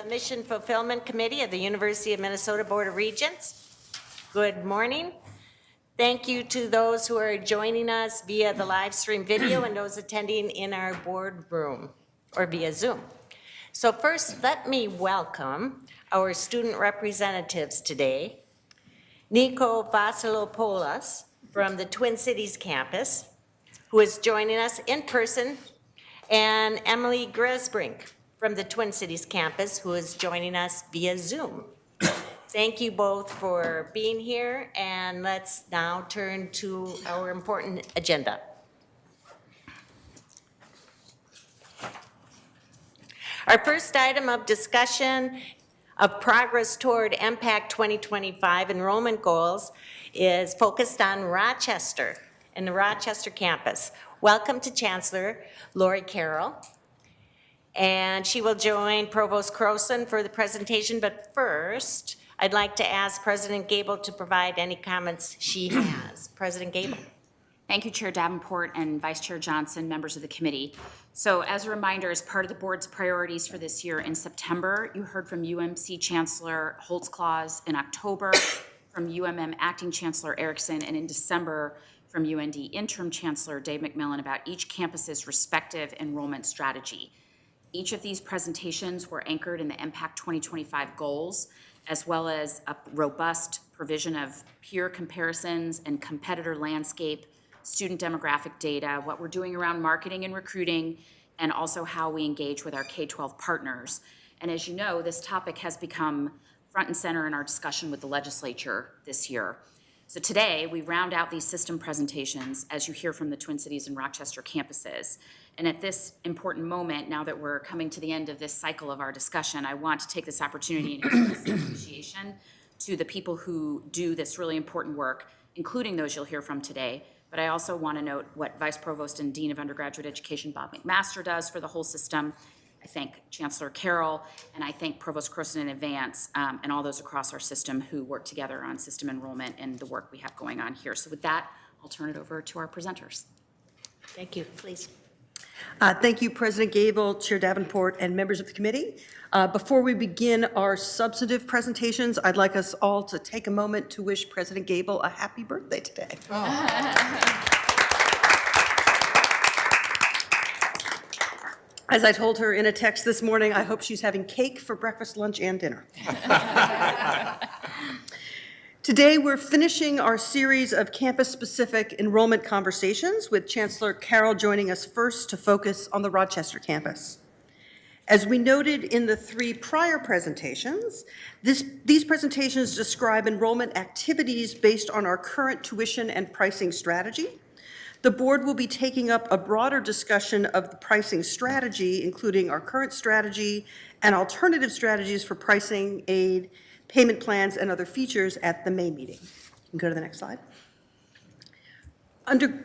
Mission Fulfillment Committee of the University of Minnesota Board of Regents. Good morning. Thank you to those who are joining us via the live stream video and those attending in our boardroom or via Zoom. So first, let me welcome our student representatives today. Nico Vasilopoulos from the Twin Cities campus, who is joining us in person, and Emily Gresbrink from the Twin Cities campus, who is joining us via Zoom. Thank you both for being here, and let's now turn to our important agenda. Our first item of discussion of progress toward MPACT 2025 enrollment goals is focused on Rochester and the Rochester campus. Welcome to Chancellor Lori Carroll. And she will join Provost Croson for the presentation, but first, I'd like to ask President Gable to provide any comments she has. President Gable. Thank you, Chair Davenport and Vice Chair Johnson, members of the committee. So as a reminder, as part of the board's priorities for this year, in September, you heard from UMC Chancellor Holtzclaws, in October from UMM Acting Chancellor Erickson, and in December from UND Interim Chancellor Dave McMillan about each campus's respective enrollment strategy. Each of these presentations were anchored in the MPACT 2025 goals, as well as a robust provision of peer comparisons and competitor landscape, student demographic data, what we're doing around marketing and recruiting, and also how we engage with our K-12 partners. And as you know, this topic has become front and center in our discussion with the legislature this year. So today, we round out these system presentations as you hear from the Twin Cities and Rochester campuses. And at this important moment, now that we're coming to the end of this cycle of our discussion, I want to take this opportunity and express appreciation to the people who do this really important work, including those you'll hear from today. But I also want to note what Vice Provost and Dean of Undergraduate Education Bob McMaster does for the whole system. I thank Chancellor Carroll, and I thank Provost Croson in advance, and all those across our system who work together on system enrollment and the work we have going on here. So with that, I'll turn it over to our presenters. Thank you, please. Thank you, President Gable, Chair Davenport, and members of the committee. Before we begin our substantive presentations, I'd like us all to take a moment to wish President Gable a happy birthday today. As I told her in a text this morning, I hope she's having cake for breakfast, lunch, and dinner. Today, we're finishing our series of campus-specific enrollment conversations with Chancellor Carroll joining us first to focus on the Rochester campus. As we noted in the three prior presentations, these presentations describe enrollment activities based on our current tuition and pricing strategy. The board will be taking up a broader discussion of the pricing strategy, including our current strategy and alternative strategies for pricing, aid, payment plans, and other features at the May meeting. You can go to the next slide. There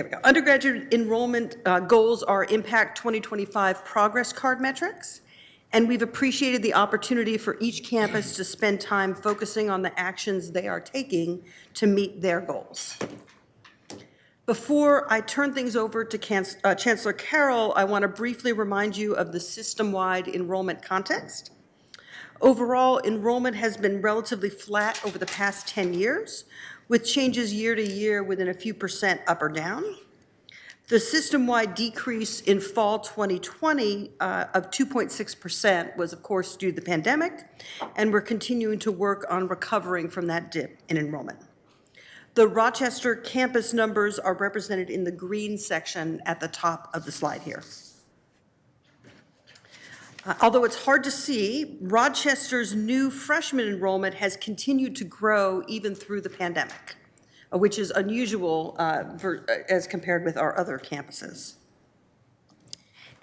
we go. Undergraduate enrollment goals are MPACT 2025 progress card metrics, and we've appreciated the opportunity for each campus to spend time focusing on the actions they are taking to meet their goals. Before I turn things over to Chancellor Carroll, I want to briefly remind you of the system-wide enrollment context. Overall, enrollment has been relatively flat over the past 10 years, with changes year to year within a few percent up or down. The system-wide decrease in fall 2020 of 2.6% was, of course, due to the pandemic, and we're continuing to work on recovering from that dip in enrollment. The Rochester campus numbers are represented in the green section at the top of the slide here. Although it's hard to see, Rochester's new freshman enrollment has continued to grow even through the pandemic, which is unusual as compared with our other campuses.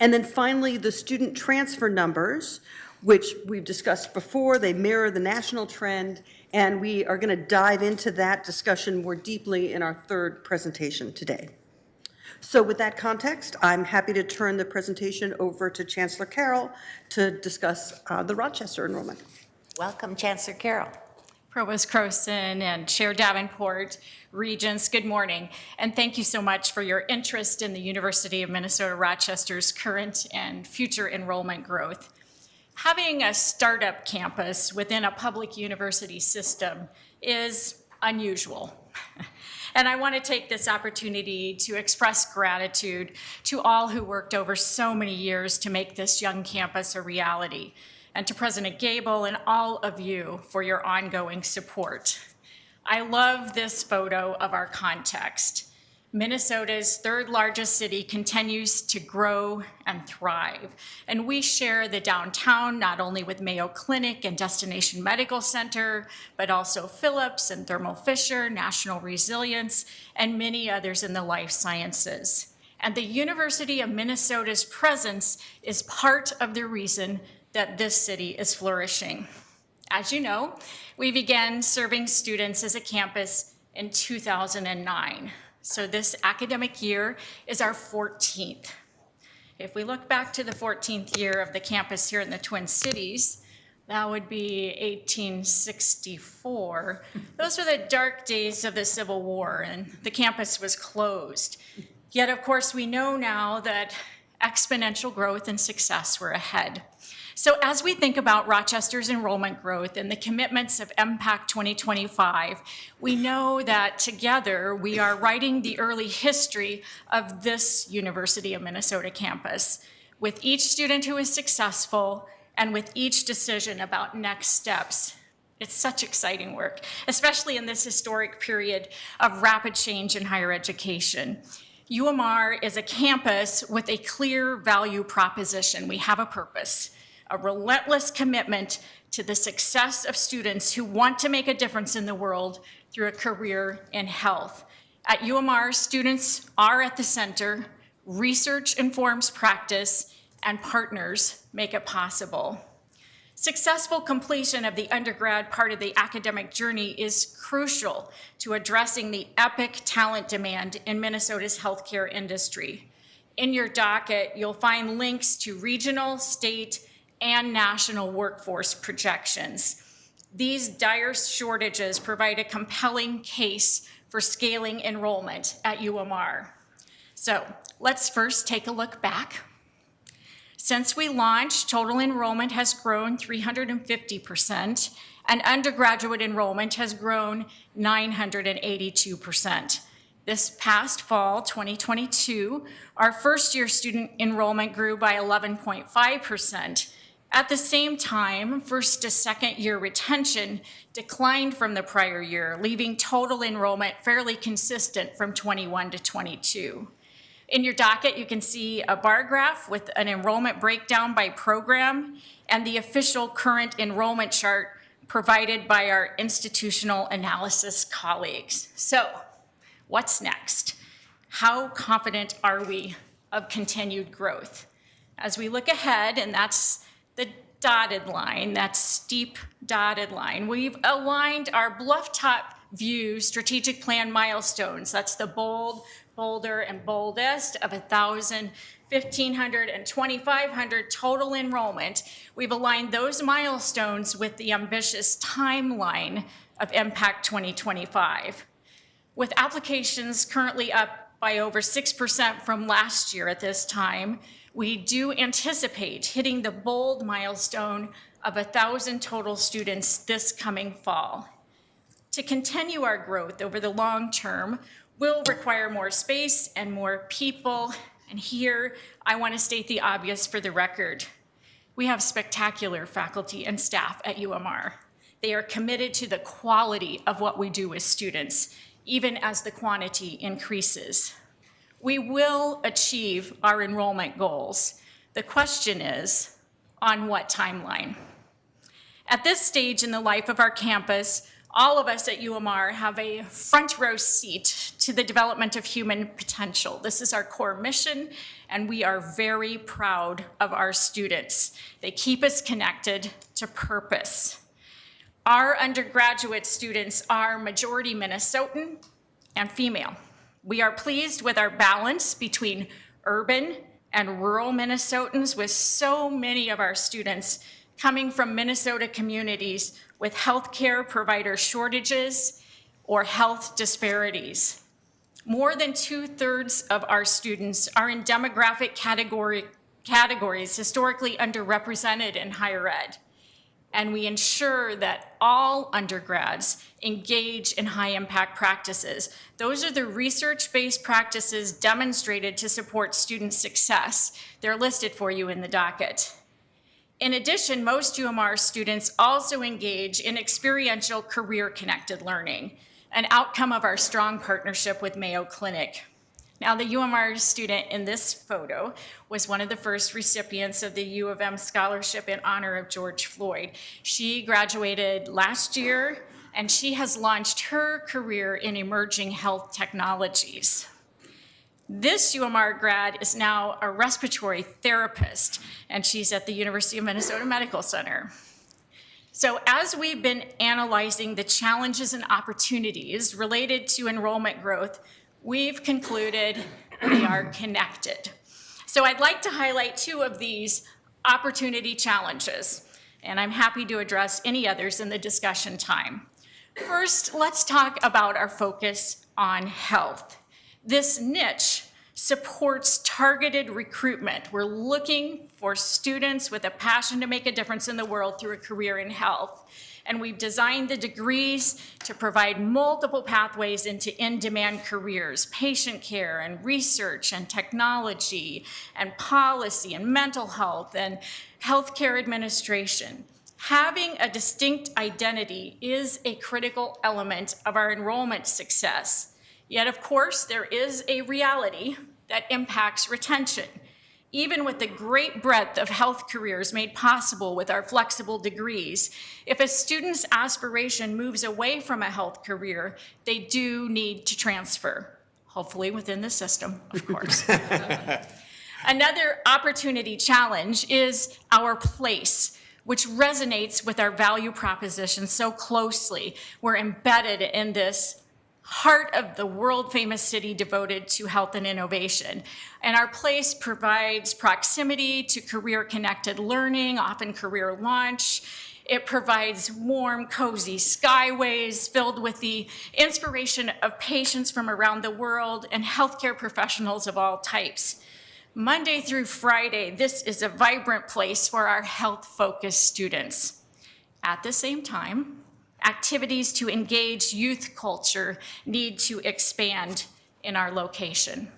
And then finally, the student transfer numbers, which we've discussed before, they mirror the national trend, and we are going to dive into that discussion more deeply in our third presentation today. So with that context, I'm happy to turn the presentation over to Chancellor Carroll to discuss the Rochester enrollment. Welcome, Chancellor Carroll. Provost Croson and Chair Davenport, Regents, good morning. And thank you so much for your interest in the University of Minnesota Rochester's current and future enrollment growth. Having a startup campus within a public university system is unusual. And I want to take this opportunity to express gratitude to all who worked over so many years to make this young campus a reality, and to President Gabel and all of you for your ongoing support. I love this photo of our context. Minnesota's third largest city continues to grow and thrive. And we share the downtown not only with Mayo Clinic and Destination Medical Center, but also Phillips and Thermo Fisher, National Resilience, and many others in the life sciences. And the University of Minnesota's presence is part of the reason that this city is flourishing. As you know, we began serving students as a campus in 2009. So this academic year is our 14th. If we look back to the 14th year of the campus here in the Twin Cities, that would be 1864. Those were the dark days of the Civil War, and the campus was closed. Yet, of course, we know now that exponential growth and success were ahead. So as we think about Rochester's enrollment growth and the commitments of MPAC 2025, we know that together we are writing the early history of this University of Minnesota campus, with each student who is successful and with each decision about next steps. It's such exciting work, especially in this historic period of rapid change in higher education. UMR is a campus with a clear value proposition. We have a purpose, a relentless commitment to the success of students who want to make a difference in the world through a career in health. At UMR, students are at the center, research informs practice, and partners make it possible. Successful completion of the undergrad part of the academic journey is crucial to addressing the epic talent demand in Minnesota's healthcare industry. In your docket, you'll find links to regional, state, and national workforce projections. These dire shortages provide a compelling case for scaling enrollment at UMR. So let's first take a look back. Since we launched, total enrollment has grown 350%, and undergraduate enrollment has grown 982%. This past fall, 2022, our first-year student enrollment grew by 11.5%. At the same time, first to second year retention declined from the prior year, leaving total enrollment fairly consistent from 21 to 22. In your docket, you can see a bar graph with an enrollment breakdown by program and the official current enrollment chart provided by our institutional analysis colleagues. So, what's next? How confident are we of continued growth? As we look ahead, and that's the dotted line, that steep dotted line, we've aligned our bluff-top view strategic plan milestones. That's the bold, bolder, and boldest of 1,000, 1,500, and 2,500 total enrollment. We've aligned those milestones with the ambitious timeline of MPAC 2025. With applications currently up by over 6% from last year at this time, we do anticipate hitting the bold milestone of 1,000 total students this coming fall. To continue our growth over the long term will require more space and more people. And here, I want to state the obvious for the record. We have spectacular faculty and staff at UMR. They are committed to the quality of what we do with students, even as the quantity increases. We will achieve our enrollment goals. The question is, on what timeline? At this stage in the life of our campus, all of us at UMR have a front row seat to the development of human potential. This is our core mission, and we are very proud of our students. They keep us connected to purpose. Our undergraduate students are majority Minnesotan and female. We are pleased with our balance between urban and rural Minnesotans, with so many of our students coming from Minnesota communities with healthcare provider shortages or health disparities. More than 2/3 of our students are in demographic categories historically underrepresented in higher ed. And we ensure that all undergrads engage in high-impact practices. Those are the research-based practices demonstrated to support student success. They're listed for you in the docket. In addition, most UMR students also engage in experiential career-connected learning, an outcome of our strong partnership with Mayo Clinic. Now, the UMR student in this photo was one of the first recipients of the U of M scholarship in honor of George Floyd. She graduated last year, and she has launched her career in emerging health technologies. This UMR grad is now a respiratory therapist, and she's at the University of Minnesota Medical Center. So as we've been analyzing the challenges and opportunities related to enrollment growth, we've concluded they are connected. So I'd like to highlight two of these opportunity challenges, and I'm happy to address any others in the discussion time. First, let's talk about our focus on health. This niche supports targeted recruitment. We're looking for students with a passion to make a difference in the world through a career in health. And we've designed the degrees to provide multiple pathways into in-demand careers, patient care and research and technology and policy and mental health and healthcare administration. Having a distinct identity is a critical element of our enrollment success. Yet, of course, there is a reality that impacts retention. Even with the great breadth of health careers made possible with our flexible degrees, if a student's aspiration moves away from a health career, they do need to transfer, hopefully within the system, of course. Another opportunity challenge is our place, which resonates with our value proposition so closely. We're embedded in this heart of the world-famous city devoted to health and innovation. And our place provides proximity to career-connected learning, often career launch. It provides warm, cozy skyways filled with the inspiration of patients from around the world and healthcare professionals of all types. Monday through Friday, this is a vibrant place for our health-focused students. At the same time, activities to engage youth culture need to expand in our location.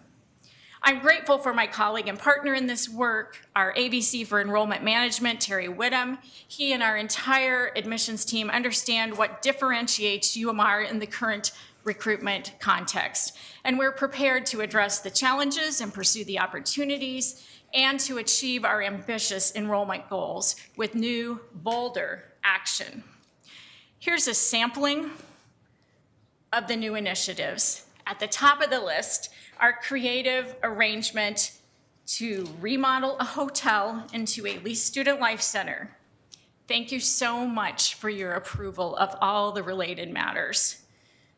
I'm grateful for my colleague and partner in this work, our ABC for Enrollment Management, Terry Whittam. He and our entire admissions team understand what differentiates UMR in the current recruitment context. And we're prepared to address the challenges and pursue the opportunities and to achieve our ambitious enrollment goals with new, bolder action. Here's a sampling of the new initiatives. At the top of the list, our creative arrangement to remodel a hotel into a Lease Student Life Center. Thank you so much for your approval of all the related matters.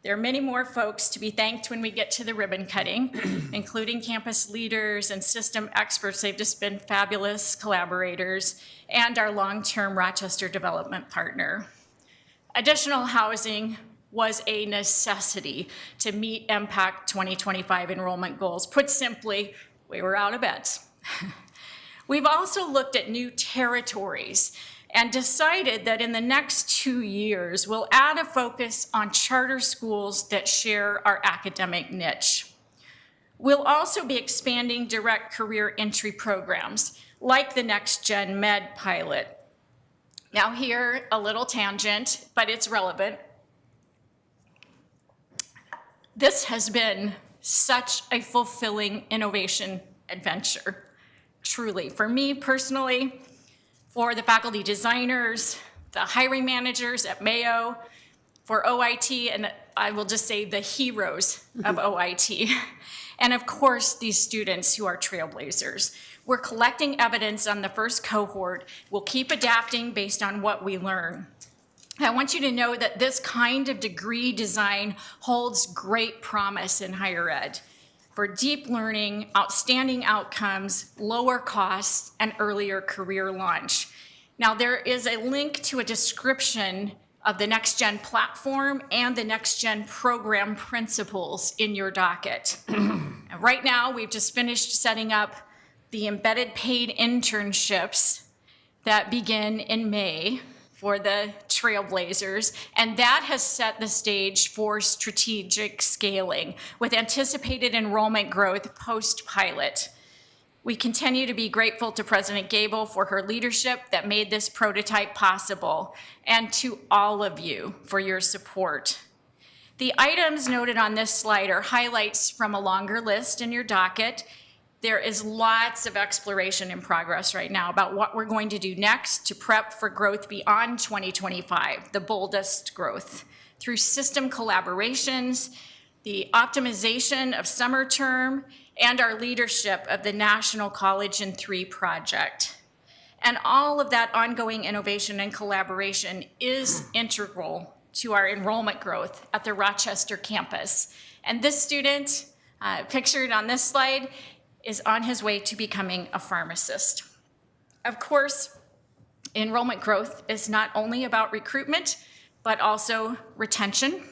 There are many more folks to be thanked when we get to the ribbon cutting, including campus leaders and system experts. They've just been fabulous collaborators, and our long-term Rochester development partner. Additional housing was a necessity to meet MPAC 2025 enrollment goals. Put simply, we were out of beds. We've also looked at new territories and decided that in the next 2 years, we'll add a focus on charter schools that share our academic niche. We'll also be expanding direct career entry programs like the Next Gen Med pilot. Now here, a little tangent, but it's relevant. This has been such a fulfilling innovation adventure, truly. For me personally, for the faculty designers, the hiring managers at Mayo, for OIT, and I will just say the heroes of OIT, and of course, these students who are trailblazers. We're collecting evidence on the first cohort. We'll keep adapting based on what we learn. I want you to know that this kind of degree design holds great promise in higher ed for deep learning, outstanding outcomes, lower costs, and earlier career launch. Now, there is a link to a description of the Next Gen platform and the Next Gen program principles in your docket. And right now, we've just finished setting up the embedded paid internships that begin in May for the Trailblazers, and that has set the stage for strategic scaling with anticipated enrollment growth post-pilot. We continue to be grateful to President Gabel for her leadership that made this prototype possible, and to all of you for your support. The items noted on this slide are highlights from a longer list in your docket. There is lots of exploration in progress right now about what we're going to do next to prep for growth beyond 2025, the boldest growth, through system collaborations, the optimization of summer term, and our leadership of the National College in 3 project. And all of that ongoing innovation and collaboration is integral to our enrollment growth at the Rochester campus. And this student, pictured on this slide, is on his way to becoming a pharmacist. Of course, enrollment growth is not only about recruitment, but also retention.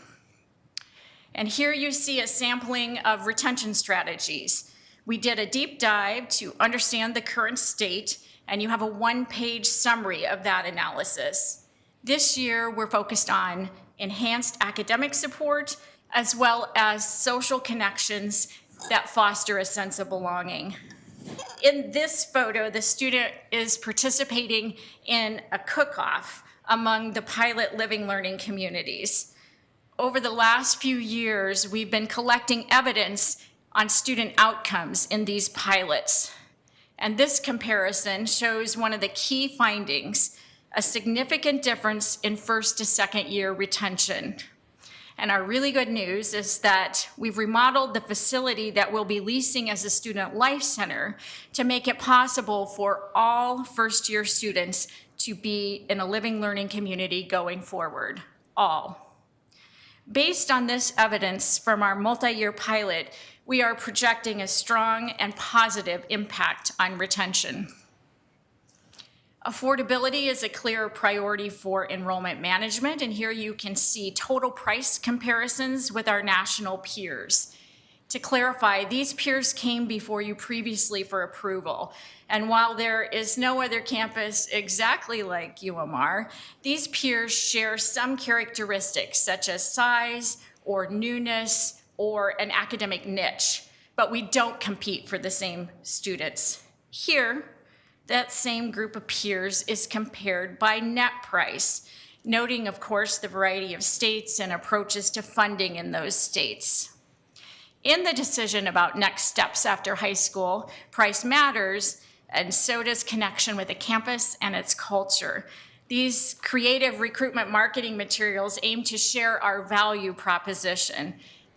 And here you see a sampling of retention strategies. We did a deep dive to understand the current state, and you have a 1-page summary of that analysis. This year, we're focused on enhanced academic support, as well as social connections that foster a sense of belonging. In this photo, the student is participating in a cook-off among the pilot living learning communities. Over the last few years, we've been collecting evidence on student outcomes in these pilots. And this comparison shows one of the key findings, a significant difference in first to second year retention. And our really good news is that we've remodeled the facility that we'll be leasing as a student life center to make it possible for all first-year students to be in a living learning community going forward, all. Based on this evidence from our multi-year pilot, we are projecting a strong and positive impact on retention. Affordability is a clear priority for enrollment management, and here you can see total price comparisons with our national peers. To clarify, these peers came before you previously for approval, and while there is no other campus exactly like UMR, these peers share some characteristics such as size or newness or an academic niche, but we don't compete for the same students. Here, that same group of peers is compared by net price, noting, of course, the variety of states and approaches to funding in those states. In the decision about next steps after high school, price matters, and so does connection with the campus and its culture. These creative recruitment marketing materials aim to share our value proposition.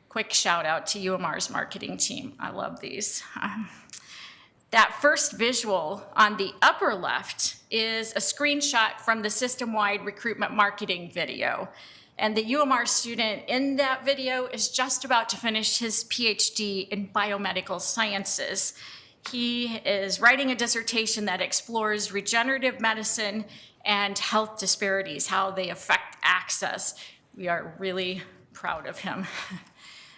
Quick shout out to UMR's marketing team. I love these. That first visual on the upper left is a screenshot from the system-wide recruitment marketing video. And the UMR student in that video is just about to finish his PhD in biomedical sciences. He is writing a dissertation that explores regenerative medicine and health disparities, how they affect access. We are really proud of him.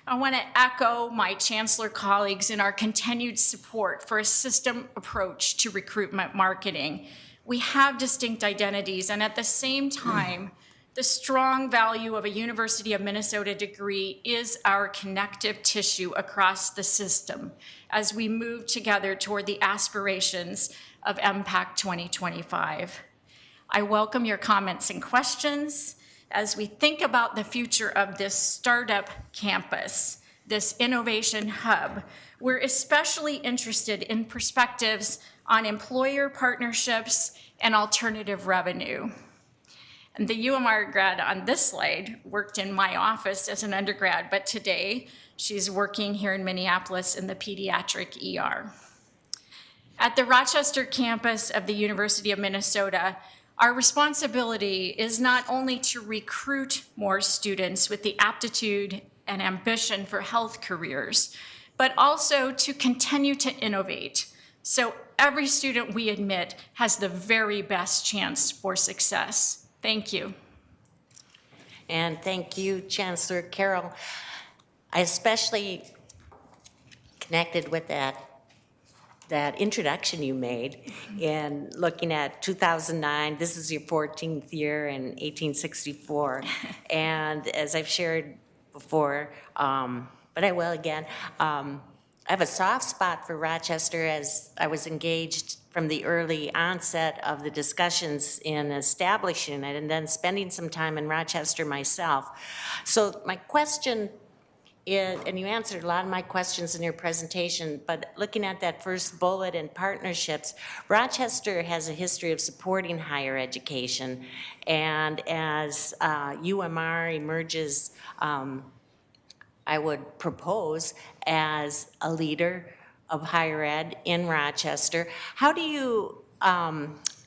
I want to echo my chancellor colleagues in our continued support for a system approach to recruitment marketing. We have distinct identities, and at the same time, the strong value of a University of Minnesota degree is our connective tissue across the system as we move together toward the aspirations of MPAC 2025. I welcome your comments and questions as we think about the future of this startup campus, this innovation hub. We're especially interested in perspectives on employer partnerships and alternative revenue. And the UMR grad on this slide worked in my office as an undergrad, but today she's working here in Minneapolis in the pediatric ER. At the Rochester campus of the University of Minnesota, our responsibility is not only to recruit more students with the aptitude and ambition for health careers, but also to continue to innovate so every student we admit has the very best chance for success. Thank you. And thank you, Chancellor Carroll. I especially connected with that that introduction you made in looking at 2009. This is your 14th year in 1864. And as I've shared before, but I will again, I have a soft spot for Rochester as I was engaged from the early onset of the discussions in establishing it and then spending some time in Rochester myself. So my question is, and you answered a lot of my questions in your presentation, but looking at that first bullet in partnerships, Rochester has a history of supporting higher education. And as UMR emerges, I would propose as a leader of higher ed in Rochester. How do you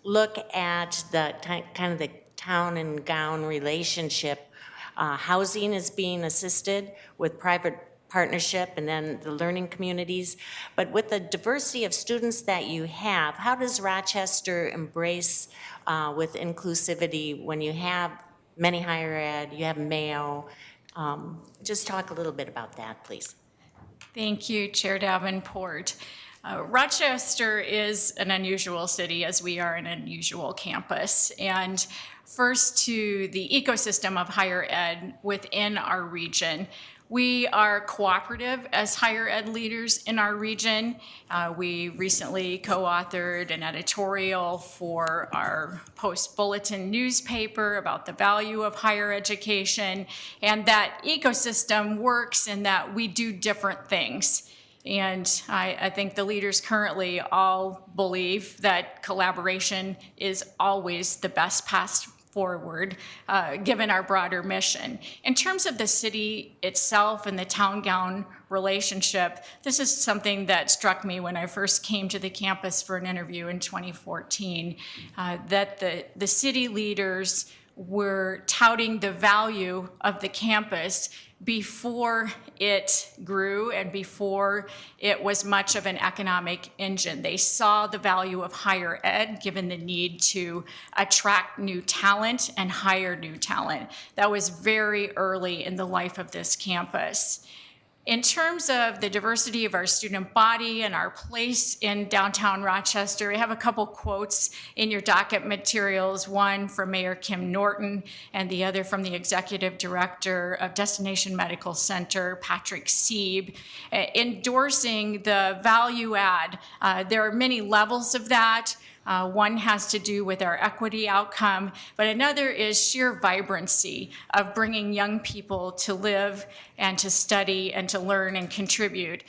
look at the kind of the town and gown relationship? Housing is being assisted with private partnership and then the learning communities. But with the diversity of students that you have, how does Rochester embrace with inclusivity when you have many higher ed, you have Mayo? Just talk a little bit about that, please. Thank you, Chair Davenport. Rochester is an unusual city as we are an unusual campus. And first to the ecosystem of higher ed within our region. We are cooperative as higher ed leaders in our region. We recently co-authored an editorial for our Post-Bulletin newspaper about the value of higher education. And that ecosystem works in that we do different things. And I think the leaders currently all believe that collaboration is always the best path forward, given our broader mission. In terms of the city itself and the town-gown relationship, this is something that struck me when I first came to the campus for an interview in 2014, that the city leaders were touting the value of the campus before it grew and before it was much of an economic engine. They saw the value of higher ed given the need to attract new talent and hire new talent. That was very early in the life of this campus. In terms of the diversity of our student body and our place in downtown Rochester, I have a couple quotes in your docket materials, one from Mayor Kim Norton and the other from the Executive Director of Destination Medical Center, Patrick Sieb, endorsing the value add. There are many levels of that. One has to do with our equity outcome, but another is sheer vibrancy of bringing young people to live and to study and to learn and contribute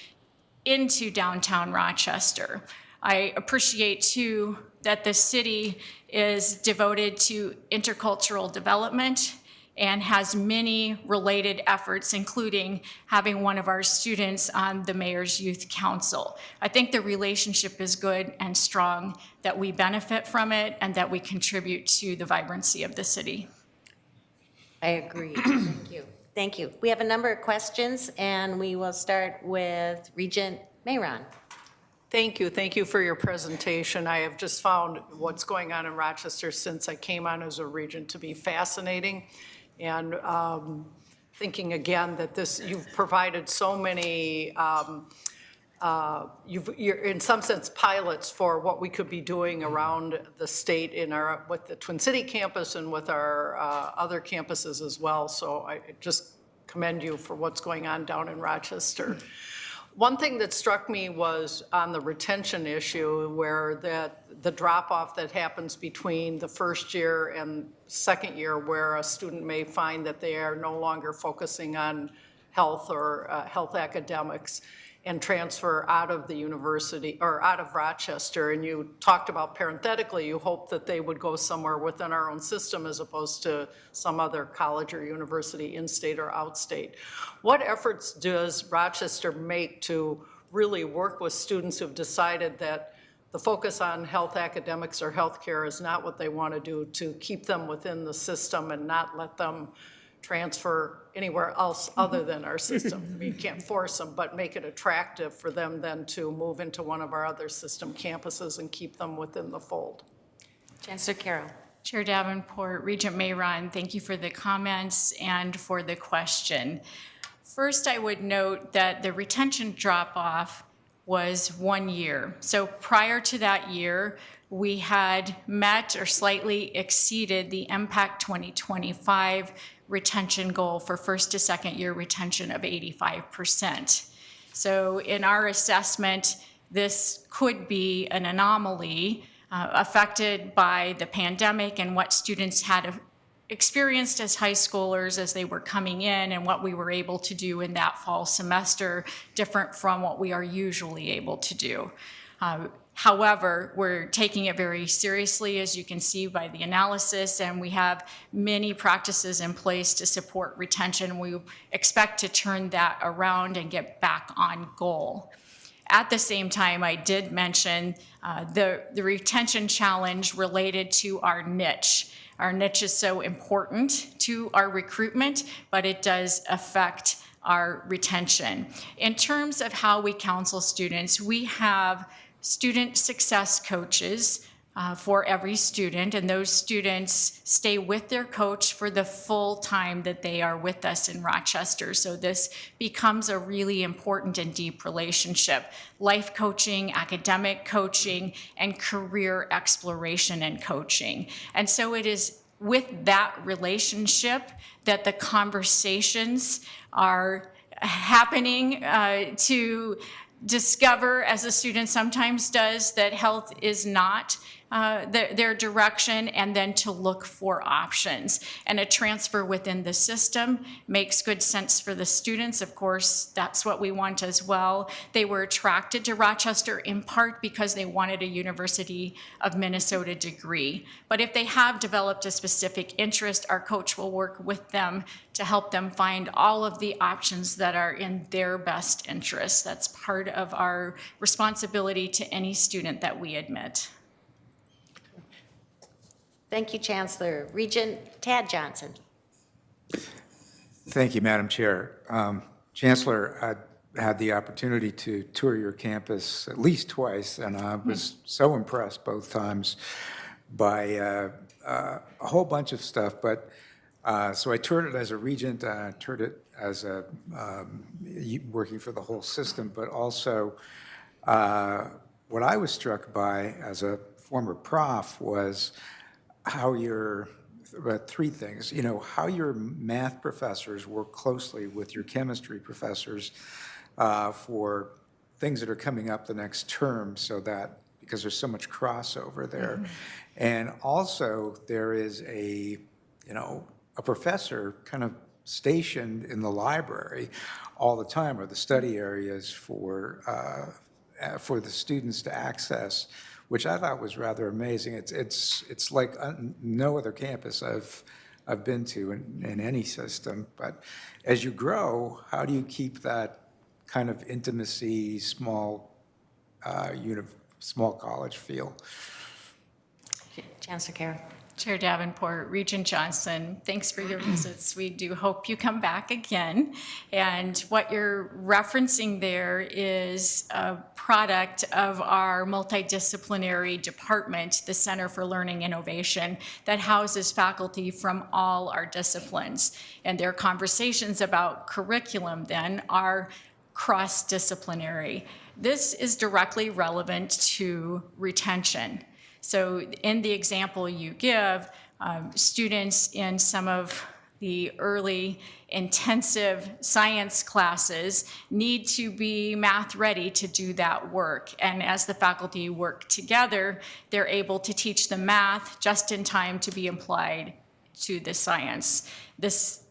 into downtown Rochester. I appreciate too that the city is devoted to intercultural development and has many related efforts, including having one of our students on the Mayor's Youth Council. I think the relationship is good and strong, that we benefit from it and that we contribute to the vibrancy of the city. I agree. Thank you. Thank you. We have a number of questions, and we will start with Regent Mayron. Thank you. Thank you for your presentation. I have just found what's going on in Rochester since I came on as a regent to be fascinating. And thinking again that you've provided so many, you're in some sense pilots for what we could be doing around the state with the Twin City campus and with our other campuses as well. So I just commend you for what's going on down in Rochester. One thing that struck me was on the retention issue, where the drop-off that happens between the first year and second year, where a student may find that they are no longer focusing on health or health academics and transfer out of the university or out of Rochester. And you talked about parenthetically, you hope that they would go somewhere within our own system as opposed to some other college or university in-state or out-state. What efforts does Rochester make to really work with students who've decided that the focus on health academics or healthcare is not what they want to do, to keep them within the system and not let them transfer anywhere else other than our system? I mean, you can't force them, but make it attractive for them then to move into one of our other system campuses and keep them within the fold. Chancellor Carroll. Chair Davenport, Regent Mayron, thank you for the comments and for the question. First, I would note that the retention drop-off was 1 year. So prior to that year, we had met or slightly exceeded the MPACT 2025 retention goal for first to second year retention of 85%. So in our assessment, this could be an anomaly affected by the pandemic and what students had experienced as high schoolers as they were coming in and what we were able to do in that fall semester, different from what we are usually able to do. However, we're taking it very seriously, as you can see by the analysis, and we have many practices in place to support retention. We expect to turn that around and get back on goal. At the same time, I did mention the retention challenge related to our niche. Our niche is so important to our recruitment, but it does affect our retention. In terms of how we counsel students, we have student success coaches for every student, and those students stay with their coach for the full time that they are with us in Rochester. So this becomes a really important and deep relationship. Life coaching, academic coaching, and career exploration and coaching. And so it is with that relationship that the conversations are happening to discover, as a student sometimes does, that health is not their direction, and then to look for options. And a transfer within the system makes good sense for the students. Of course, that's what we want as well. They were attracted to Rochester in part because they wanted a University of Minnesota degree. But if they have developed a specific interest, our coach will work with them to help them find all of the options that are in their best interest. That's part of our responsibility to any student that we admit. Thank you, Chancellor. Regent Tad Johnson. Thank you, Madam Chair. Chancellor, I had the opportunity to tour your campus at least twice, and I was so impressed both times by a whole bunch of stuff. But so I toured it as a regent, I toured it as a working for the whole system, but also what I was struck by as a former prof was how three things, how your math professors work closely with your chemistry professors for things that are coming up the next term, so that, because there's so much crossover there. Mm-hmm. And also there is a professor kind of stationed in the library all the time, or the study areas for the students to access, which I thought was rather amazing. It's like no other campus I've been to in any system. But as you grow, how do you keep that kind of intimacy, small college feel? Chancellor Kara. Chair Davenport, Regent Johnson, thanks for your visits. We do hope you come back again. And what you're referencing there is a product of our multidisciplinary department, the Center for Learning Innovation, that houses faculty from all our disciplines. And their conversations about curriculum then are cross-disciplinary. This is directly relevant to retention. So in the example you give, students in some of the early intensive science classes need to be math ready to do that work. And as the faculty work together, they're able to teach the math just in time to be applied to the science. This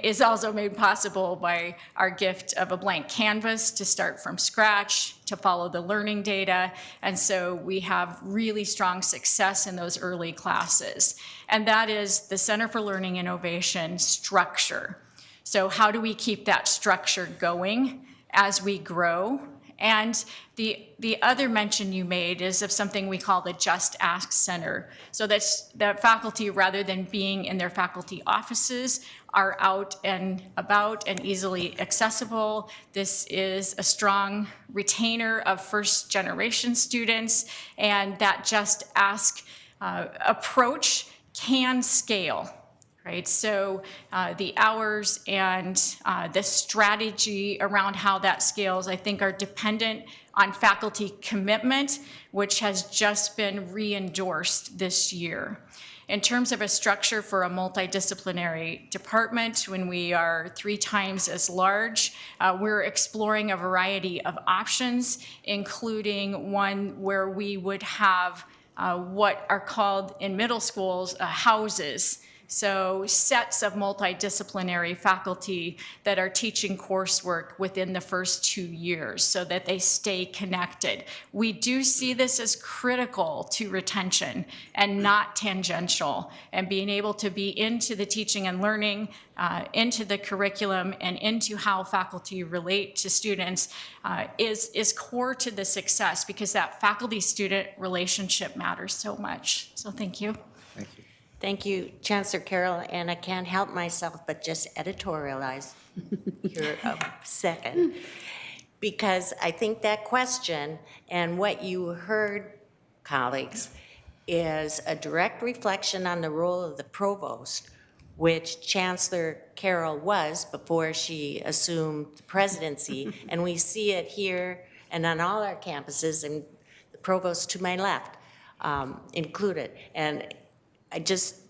is also made possible by our gift of a blank canvas to start from scratch, to follow the learning data. And so we have really strong success in those early classes. And that is the Center for Learning Innovation structure. So how do we keep that structure going as we grow? And the other mention you made is of something we call the Just Ask Center. So that faculty, rather than being in their faculty offices, are out and about and easily accessible. This is a strong retainer of first generation students, and that Just Ask approach can scale. right? So the hours and the strategy around how that scales, I think, are dependent on faculty commitment, which has just been re-endorsed this year. In terms of a structure for a multidisciplinary department, when we are 3 times as large, we're exploring a variety of options, including one where we would have what are called in middle schools houses. So sets of multidisciplinary faculty that are teaching coursework within the first 2 years so that they stay connected. We do see this as critical to retention and not tangential, and being able to be into the teaching and learning, into the curriculum, and into how faculty relate to students is core to the success, because that faculty-student relationship matters so much. So thank you. Thank you. Thank you, Chancellor Carroll, and I can't help myself but just editorialize here a second, because I think that question and what you heard, colleagues, is a direct reflection on the role of the provost, which Chancellor Carroll was before she assumed the presidency, and we see it here and on all our campuses, and the provost to my left included. And I just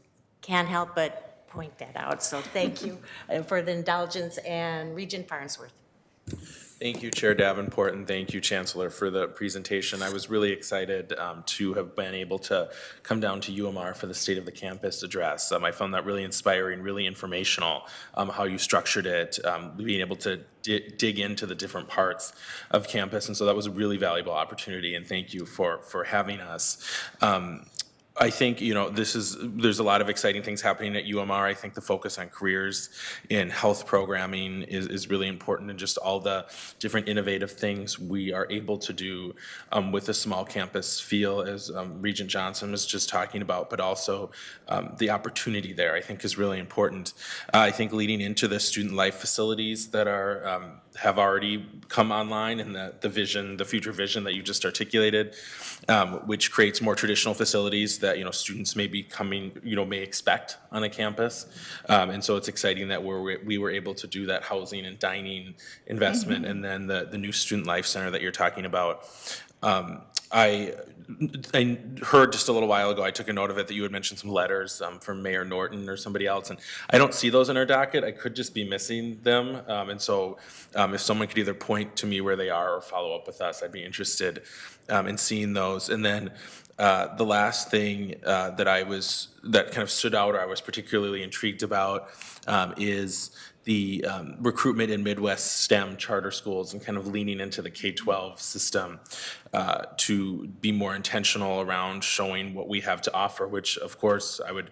can't help but point that out. So thank you for the indulgence, and Regent Farnsworth. Thank you, Chair Davenport, and thank you, Chancellor, for the presentation. I was really excited to have been able to come down to UMR for the State of the Campus address. I found that really inspiring, really informational, how you structured it, being able to dig into the different parts of campus, and so that was a really valuable opportunity, and thank you for having us. I think, there's a lot of exciting things happening at UMR. I think the focus on careers in health programming is really important, and just all the different innovative things we are able to do with a small campus feel, as Regent Johnson was just talking about, but also the opportunity there, I think, is really important. I think leading into the student life facilities that are have already come online, and the future vision that you just articulated, which creates more traditional facilities that students may be coming, may expect on a campus, and so it's exciting that we were able to do that housing and dining investment, and then the new student life center that you're talking about. I heard just a little while ago, I took a note of it, that you had mentioned some letters from Mayor Norton or somebody else, and I don't see those in our docket. I could just be missing them, and so if someone could either point to me where they are or follow up with us, I'd be interested in seeing those. And then the last thing that kind of stood out, or I was particularly intrigued about, is the recruitment in Midwest STEM charter schools, and kind of leaning into the K-12 system to be more intentional around showing what we have to offer, which of course I would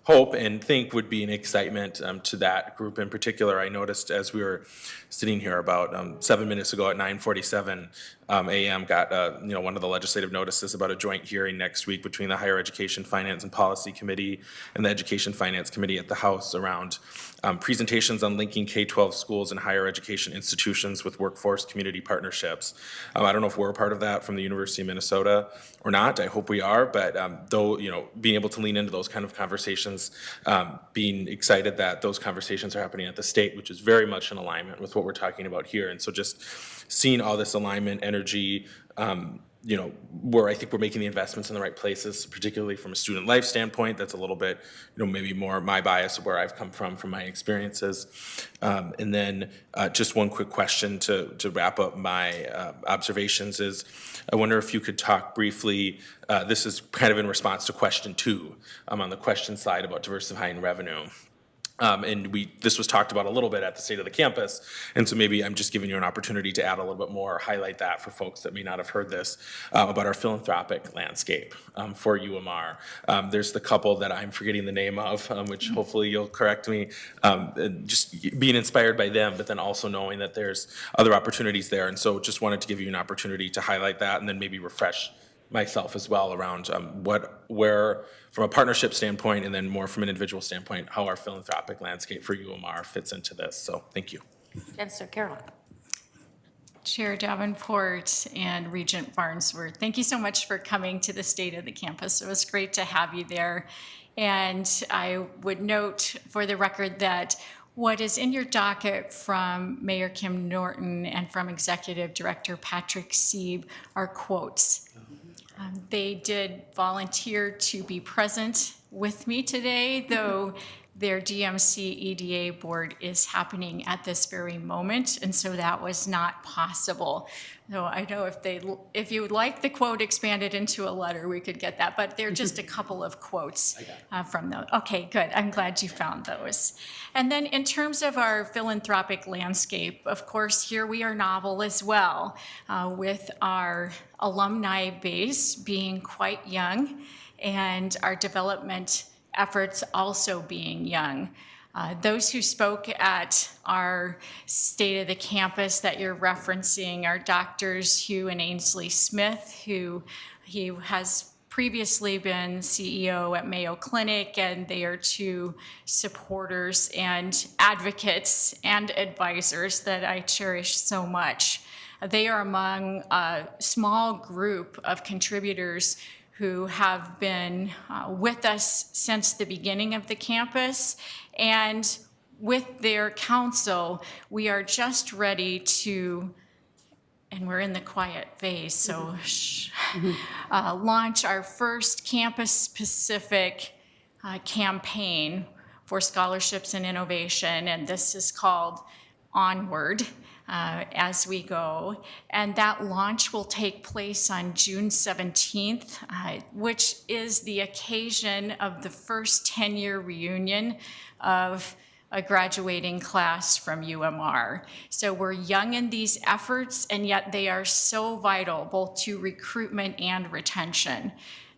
hope and think would be an excitement to that group in particular. I noticed as we were sitting here about 7 minutes ago at 9:47 a.m. got one of the legislative notices about a joint hearing next week between the Higher Education Finance and Policy Committee and the Education Finance Committee at the House around presentations on linking K-12 schools and higher education institutions with workforce community partnerships. I don't know if we're a part of that from the University of Minnesota or not. I hope we are, but though, being able to lean into those kind of conversations, being excited that those conversations are happening at the state, which is very much in alignment with what we're talking about here. And so just seeing all this alignment, energy, where I think we're making the investments in the right places, particularly from a student life standpoint. That's a little bit, maybe more my bias of where I've come from my experiences. And then just one quick question to wrap up my observations is, I wonder if you could talk briefly, this is kind of in response to question 2, on the question side about diversifying revenue. And this was talked about a little bit at the State of the Campus, and so maybe I'm just giving you an opportunity to add a little bit more, highlight that for folks that may not have heard this, about our philanthropic landscape for UMR. There's the couple that I'm forgetting the name of, which hopefully you'll correct me, just being inspired by them, but then also knowing that there's other opportunities there, and so just wanted to give you an opportunity to highlight that, and then maybe refresh myself as well around where, from a partnership standpoint, and then more from an individual standpoint, how our philanthropic landscape for UMR fits into this. So thank you. Chancellor Carroll. Chair Davenport and Regent Farnsworth, thank you so much for coming to the State of the Campus. It was great to have you there. And I would note for the record that what is in your docket from Mayor Kim Norton and from Executive Director Patrick Sieb are quotes. They did volunteer to be present with me today, though their DMC EDA board is happening at this very moment, and so that was not possible. So I know if you would like the quote expanded into a letter, we could get that, but they're just a couple of quotes from those. Okay, good. I'm glad you found those. And then in terms of our philanthropic landscape, of course, here we are novel as well, with our alumni base being quite young and our development efforts also being young. Those who spoke at our State of the Campus that you're referencing are Doctors Hugh and Ainsley Smith, he has previously been CEO at Mayo Clinic, and they are two supporters and advocates and advisors that I cherish so much. They are among a small group of contributors who have been with us since the beginning of the campus. And with their counsel, we are just ready to, and we're in the quiet phase, so launch our first campus-specific campaign for scholarships and innovation, and this is called Onward. As we go. And that launch will take place on June 17th, which is the occasion of the first 10-year reunion of a graduating class from UMR. So we're young in these efforts, and yet they are so vital both to recruitment and retention.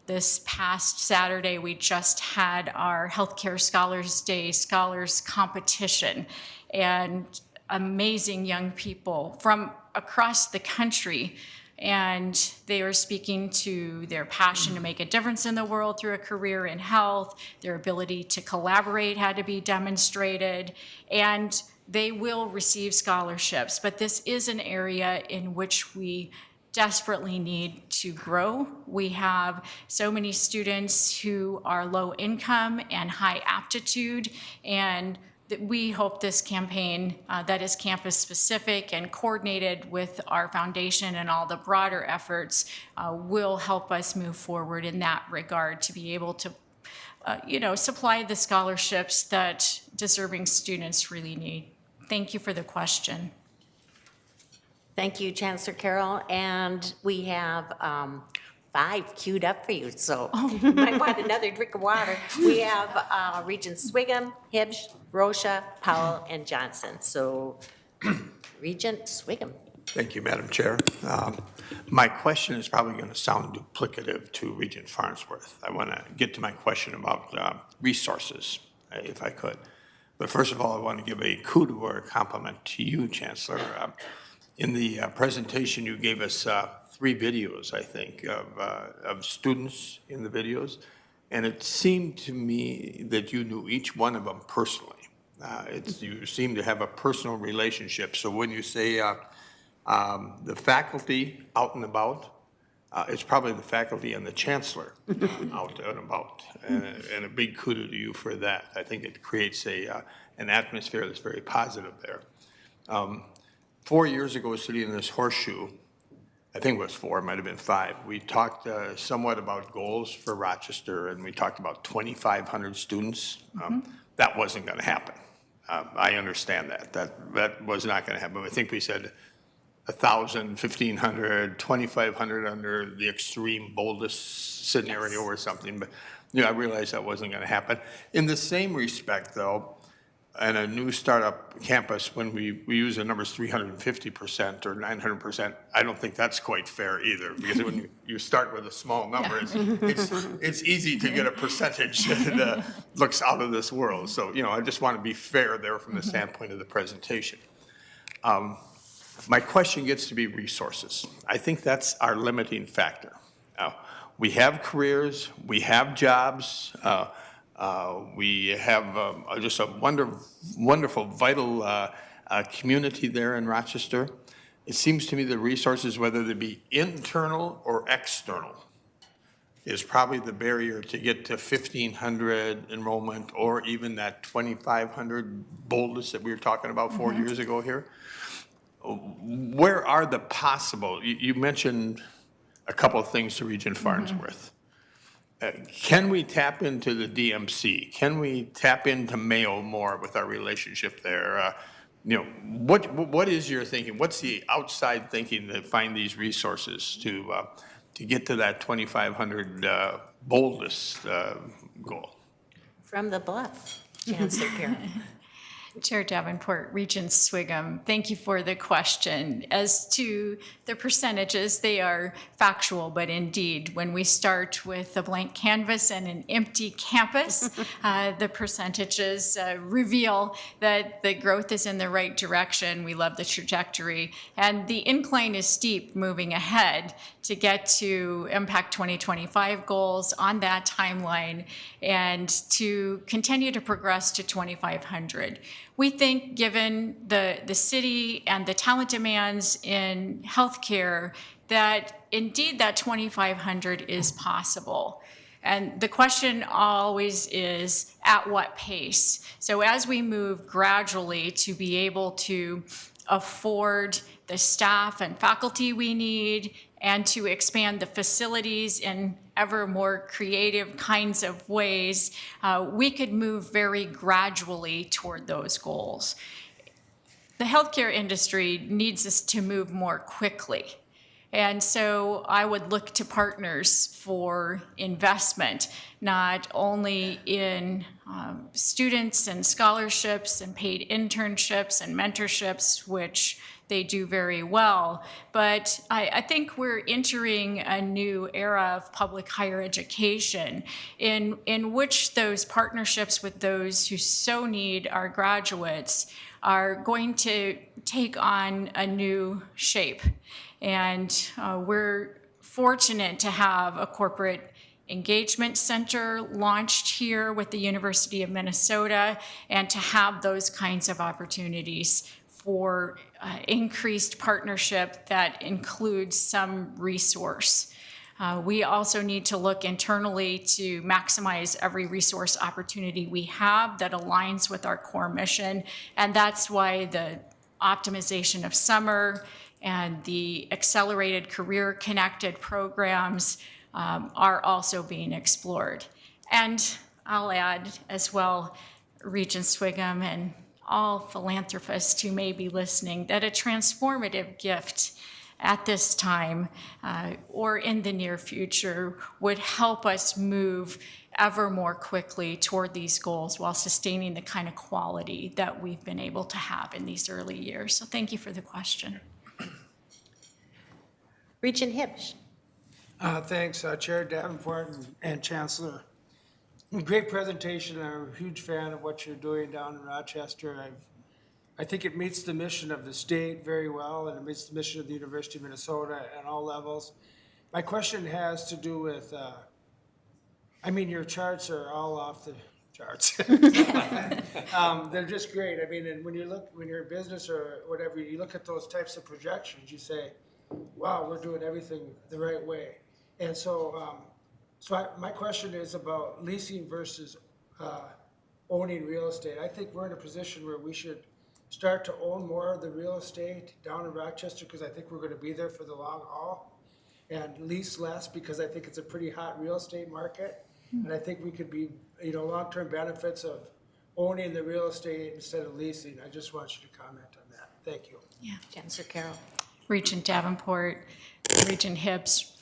This past Saturday, we just had our Healthcare Scholars Day Scholars Competition, and amazing young people from across the country, and they are speaking to their passion to make a difference in the world through a career in health. Their ability to collaborate had to be demonstrated, and they will receive scholarships. But this is an area in which we desperately need to grow. We have so many students who are low income and high aptitude, and we hope this campaign that is campus specific and coordinated with our foundation and all the broader efforts will help us move forward in that regard to be able to supply the scholarships that deserving students really need. Thank you for the question. Thank you, Chancellor Carroll. And we have 5 queued up for you, so you might want another drink of water. We have Regent Swigum, Hibbs, Rocha, Powell, and Johnson. So Regent Swigum. Thank you, Madam Chair. My question is probably going to sound duplicative to Regent Farnsworth. I want to get to my question about resources, if I could. But first of all, I want to give a kudo or a compliment to you, Chancellor. In the presentation, you gave us 3 videos, I think, of students in the videos. And it seemed to me that you knew each one of them personally. You seem to have a personal relationship. So when you say the faculty out and about, it's probably the faculty and the chancellor out and about. And a big kudo to you for that. I think it creates an atmosphere that's very positive there. 4 years ago, sitting in this horseshoe, I think it was 4, it might have been 5, we talked somewhat about goals for Rochester, and we talked about 2,500 students. That wasn't going to happen. I understand that. That was not going to happen. I think we said 1,000, 1,500, 2,500 under the extreme boldest scenario or something. But I realized that wasn't going to happen. In the same respect, though, and a new startup campus, when we use the numbers 350% or 900%, I don't think that's quite fair either, because when you start with a small number, it's easy to get a percentage that looks out of this world. So, I just want to be fair there from the standpoint of the presentation. My question gets to be resources. I think that's our limiting factor. We have careers, we have jobs, we have just a wonderful, vital community there in Rochester. it seems to me the resources, whether they be internal or external, is probably the barrier to get to 1,500 enrollment or even that 2,500 boldness that we were talking about 4 years ago here. Where are the possible, you mentioned a couple of things to Regent Farnsworth. Can we tap into the DMC? Can we tap into Mayo more with our relationship there? What is your thinking? What's the outside thinking to find these resources to get to that 2,500 boldest goal? From the Bluff, Chancellor Carroll. Chair Davenport, Regent Swigum, thank you for the question. As to the percentages, they are factual, but indeed, when we start with a blank canvas and an empty campus, the percentages reveal that the growth is in the right direction. We love the trajectory, and the incline is steep moving ahead to get to Impact 2025 goals on that timeline and to continue to progress to 2,500. We think, given the city and the talent demands in healthcare, that indeed that 2,500 is possible. And the question always is, at what pace? So as we move gradually to be able to afford the staff and faculty we need and to expand the facilities in ever more creative kinds of ways, we could move very gradually toward those goals. The healthcare industry needs us to move more quickly. And so I would look to partners for investment, not only in students and scholarships and paid internships and mentorships, which they do very well, but I think we're entering a new era of public higher education in which those partnerships with those who so need our graduates are going to take on a new shape. And we're fortunate to have a corporate engagement center launched here with the University of Minnesota and to have those kinds of opportunities for increased partnership that includes some resource. We also need to look internally to maximize every resource opportunity we have that aligns with our core mission. And that's why the optimization of summer and the accelerated career connected programs are also being explored. And I'll add as well, Regent Swigum and all philanthropists who may be listening, that a transformative gift at this time or in the near future would help us move ever more quickly toward these goals while sustaining the kind of quality that we've been able to have in these early years. So thank you for the question. Regent Hibbs. Thanks, Chair Davenport and Chancellor. Great presentation. I'm a huge fan of what you're doing down in Rochester. I think it meets the mission of the state very well, and it meets the mission of the University of Minnesota at all levels. My question has to do with, your charts are all off the charts. They're just great. And when you're in business or whatever, you look at those types of projections, you say, wow, we're doing everything the right way. And so, my question is about leasing versus owning real estate. I think we're in a position where we should start to own more of the real estate down in Rochester, because I think we're going to be there for the long haul, and lease less because I think it's a pretty hot real estate market. And I think we could be, long-term benefits of owning the real estate instead of leasing. I just want you to comment on that. Thank you. Yeah. Chancellor Carroll. Regent Davenport, Regent Hibbs.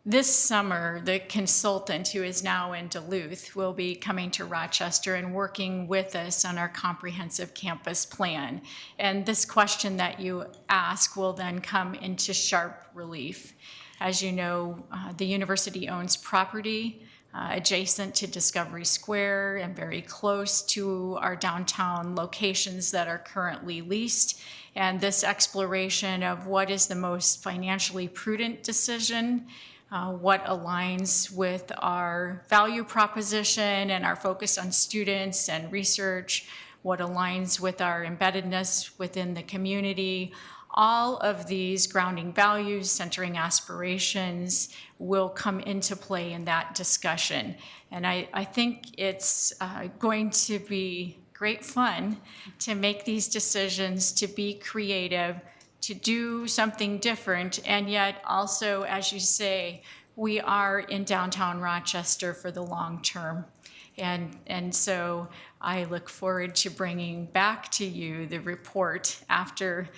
This summer, the consultant who is now in Duluth will be coming to Rochester and working with us on our comprehensive campus plan. And this question that you ask will then come into sharp relief. As you know, the university owns property adjacent to Discovery Square and very close to our downtown locations that are currently leased. And this exploration of what is the most financially prudent decision, what aligns with our value proposition and our focus on students and research, what aligns with our embeddedness within the community, all of these grounding values, centering aspirations will come into play in that discussion. And I think it's going to be great fun to make these decisions, to be creative, to do something different, and yet also, as you say, we are in downtown Rochester for the long term. And so I look forward to bringing back to you the report after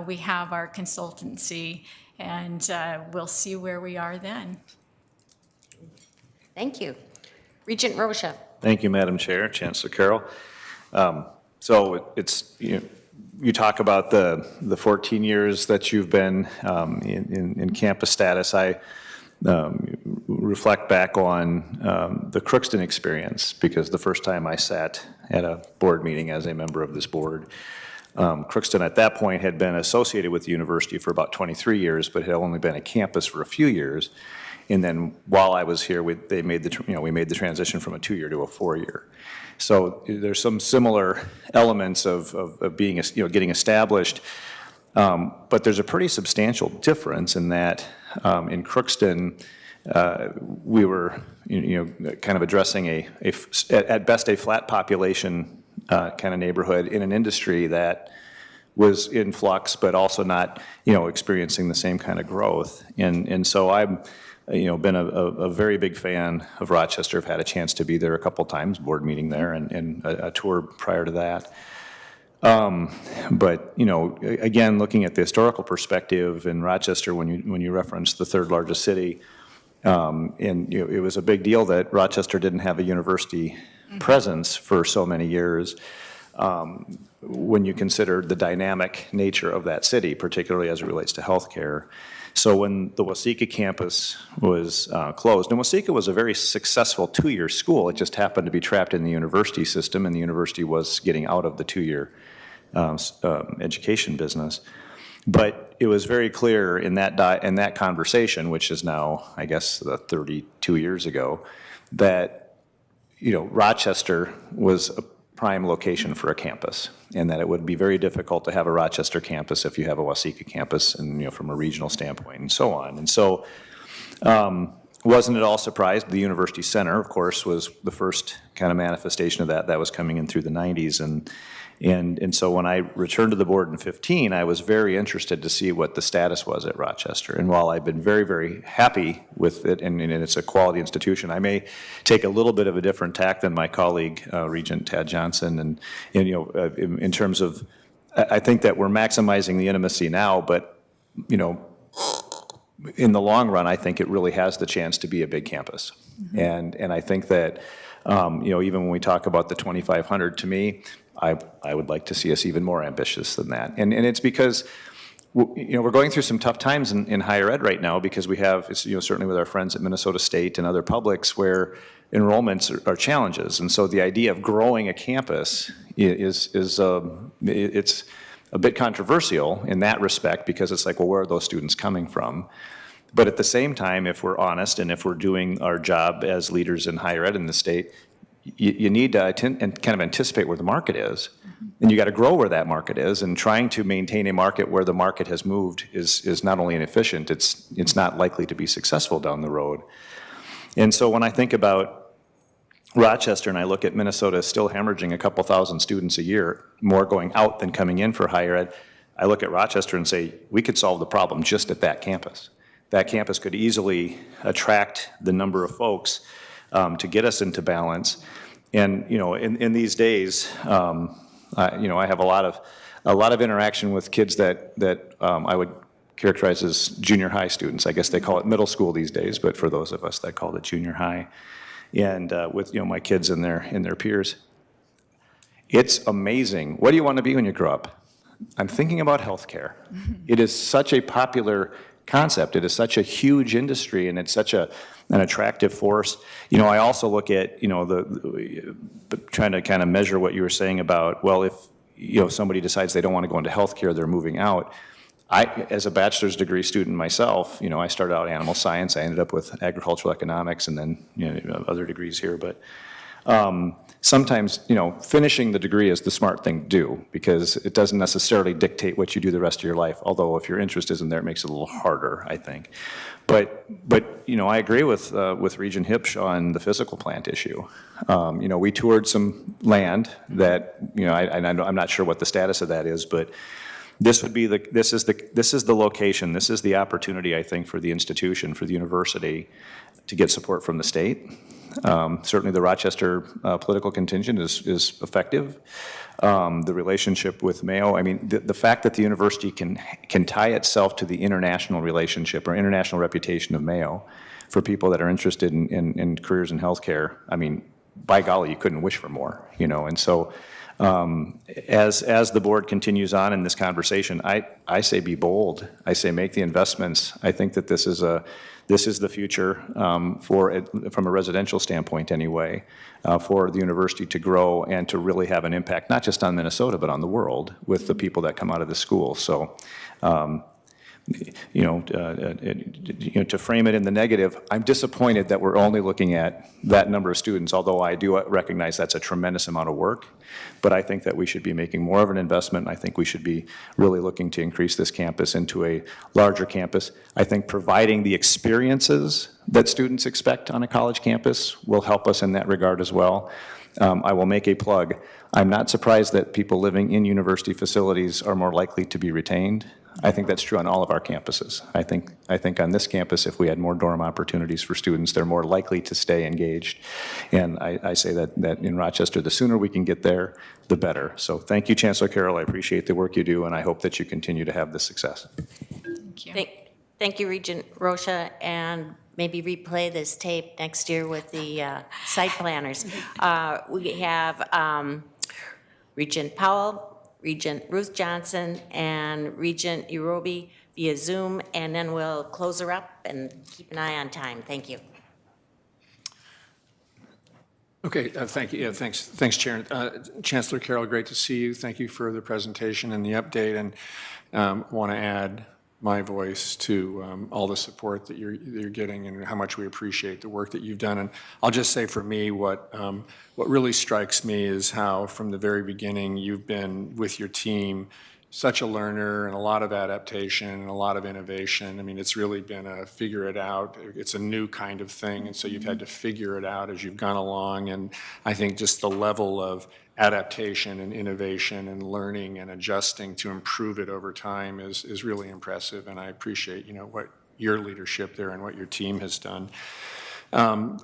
we have our consultancy, and we'll see where we are then. Thank you. Regent Rocha. Thank you, Madam Chair, Chancellor Carroll. So it's, you talk about the 14 years that you've been in campus status. I reflect back on the Crookston experience, because the first time I sat at a board meeting as a member of this board, Crookston at that point had been associated with the university for about 23 years, but had only been a campus for a few years. And then while I was here, we made the transition from a 2-year to a 4-year. So there's some similar elements of being, getting established. But there's a pretty substantial difference in that in Crookston, we were, kind of addressing at best a flat population kind of neighborhood in an industry that was in flux, but also not, experiencing the same kind of growth. And so I'm, been a very big fan of Rochester. I've had a chance to be there a couple times, board meeting there, and a tour prior to that. But, again, looking at the historical perspective in Rochester, when you reference the third largest city, and it was a big deal that Rochester didn't have a university presence for so many years, when you consider the dynamic nature of that city, particularly as it relates to healthcare. So when the Waseca campus was closed, and Waseca was a very successful 2-year school, it just happened to be trapped in the university system, and the university was getting out of the 2-year education business. But it was very clear in that conversation, which is now, I guess, 32 years ago, that Rochester was a prime location for a campus, and that it would be very difficult to have a Rochester campus if you have a Waseca campus, and from a regional standpoint, and so on. And so, wasn't at all surprised. The University Center, of course, was the first kind of manifestation of that. That was coming in through the 90s, and so when I returned to the board in 2015, I was very interested to see what the status was at Rochester. And while I've been very, very happy with it, and it's a quality institution, I may take a little bit of a different tack than my colleague, Regent Tad Johnson, and in terms of, I think that we're maximizing the intimacy now, but in the long run, I think it really has the chance to be a big campus. Mm-hmm. And I think that, even when we talk about the 2,500, to me, I would like to see us even more ambitious than that. And it's because, we're going through some tough times in higher ed right now, because we have, certainly with our friends at Minnesota State and other publics, where enrollments are challenges. And so the idea of growing a campus it's a bit controversial in that respect, because it's like, well, where are those students coming from? But at the same time, if we're honest and if we're doing our job as leaders in higher ed in the state, you need to kind of anticipate where the market is, and you got to grow where that market is. And trying to maintain a market where the market has moved is not only inefficient, it's not likely to be successful down the road. And so when I think about Rochester and I look at Minnesota still hemorrhaging a couple thousand students a year, more going out than coming in for higher ed, I look at Rochester and say, we could solve the problem just at that campus. That campus could easily attract the number of folks to get us into balance. And in these days, I have a lot of interaction with kids that I would characterize as junior high students. I guess they call it middle school these days, but for those of us that call it junior high, and with my kids and their peers, it's amazing. What do you want to be when you grow up? I'm thinking about healthcare. It is such a popular concept. It is such a huge industry, and it's such an attractive force. I also look at, trying to kind of measure what you were saying about, well, if, somebody decides they don't want to go into healthcare, they're moving out. As a bachelor's degree student myself, I started out animal science. I ended up with agricultural economics and then, other degrees here. But Sometimes, finishing the degree is the smart thing to do because it doesn't necessarily dictate what you do the rest of your life. Although if your interest isn't there, it makes it a little harder, I think. But I agree with Regent Hipsch on the physical plant issue. We toured some land that, I'm not sure what the status of that is, but this is the location, this is the opportunity, I think, for the institution, for the university to get support from the state. Certainly the Rochester political contingent is effective. The relationship with Mayo, the fact that the university can tie itself to the international relationship or international reputation of Mayo for people that are interested in careers in healthcare, by golly, you couldn't wish for more, and so as the board continues on in this conversation, I say be bold. I say make the investments. I think that this is the future from a residential standpoint anyway, for the university to grow and to really have an impact, not just on Minnesota, but on the world with the people that come out of the school. So, to frame it in the negative, I'm disappointed that we're only looking at that number of students, although I do recognize that's a tremendous amount of work. But I think that we should be making more of an investment. I think we should be really looking to increase this campus into a larger campus. I think providing the experiences that students expect on a college campus will help us in that regard as well. I will make a plug. I'm not surprised that people living in university facilities are more likely to be retained. I think that's true on all of our campuses. I think on this campus, if we had more dorm opportunities for students, they're more likely to stay engaged. And I say that in Rochester, the sooner we can get there, the better. So thank you, Chancellor Carroll. I appreciate the work you do, and I hope that you continue to have this success. Thank you. Thank you, Regent Rocha, and maybe replay this tape next year with the site planners. We have Regent Powell, Regent Ruth Johnson, and Regent Irobi via Zoom, and then we'll close her up and keep an eye on time. Thank you. Okay, thank you. Yeah, thanks, Chair. Chancellor Carroll, great to see you. Thank you for the presentation and the update, and want to add my voice to all the support that you're getting and how much we appreciate the work that you've done. And I'll just say for me, what really strikes me is how from the very beginning you've been with your team such a learner and a lot of adaptation and a lot of innovation. It's really been a figure it out. It's a new kind of thing, and so you've had to figure it out as you've gone along. And I think just the level of adaptation and innovation and learning and adjusting to improve it over time is really impressive, and I appreciate what your leadership there and what your team has done.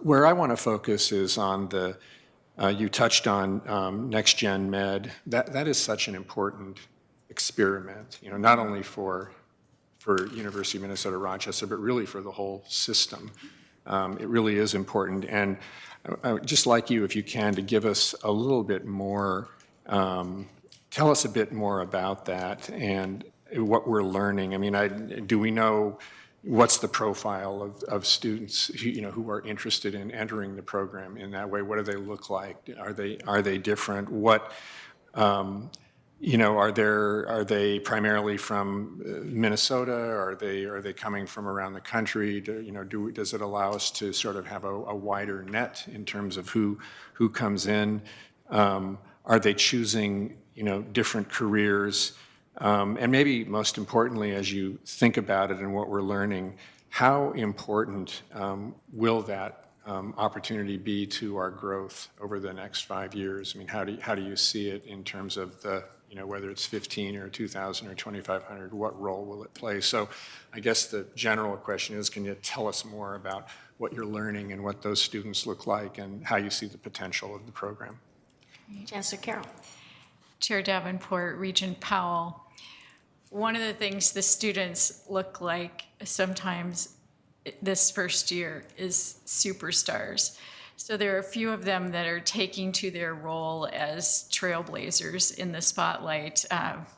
Where I want to focus is on you touched on Next Gen Med. That is such an important experiment, not only for University of Minnesota Rochester, but really for the whole system. It really is important, and I would just like you, if you can, to give us a little bit more, tell us a bit more about that and what we're learning. Do we know what's the profile of students who are interested in entering the program in that way? What do they look like? Are they different? What are they primarily from Minnesota? Are they coming from around the country? Does it allow us to sort of have a wider net in terms of who comes in? Are they choosing different careers? And maybe most importantly, as you think about it and what we're learning, how important will that opportunity be to our growth over the next 5 years? How do you see it in terms of the whether it's 15 or 2,000 or 2,500, what role will it play? So I guess the general question is, can you tell us more about what you're learning and what those students look like and how you see the potential of the program? Chancellor Carroll. Chair Davenport, Regent Powell, one of the things the students look like sometimes this first year is superstars. So there are a few of them that are taking to their role as trailblazers in the spotlight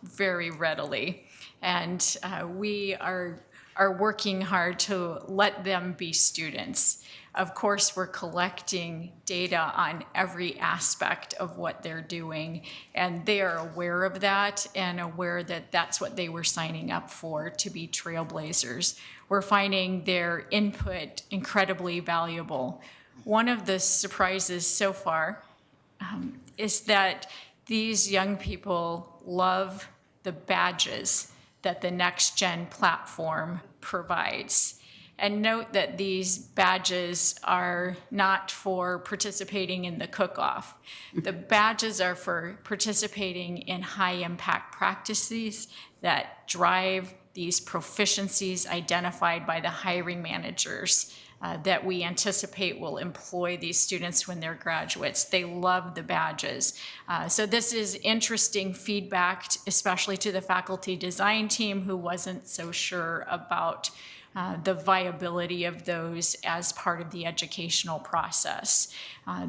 very readily. And we are working hard to let them be students. Of course, we're collecting data on every aspect of what they're doing, and they are aware of that and aware that that's what they were signing up for, to be trailblazers. We're finding their input incredibly valuable. one of the surprises so far is that these young people love the badges that the Next Gen platform provides. And note that these badges are not for participating in the cook-off. The badges are for participating in high-impact practices that drive these proficiencies identified by the hiring managers that we anticipate will employ these students when they're graduates. They love the badges. So this is interesting feedback, especially to the faculty design team who wasn't so sure about the viability of those as part of the educational process.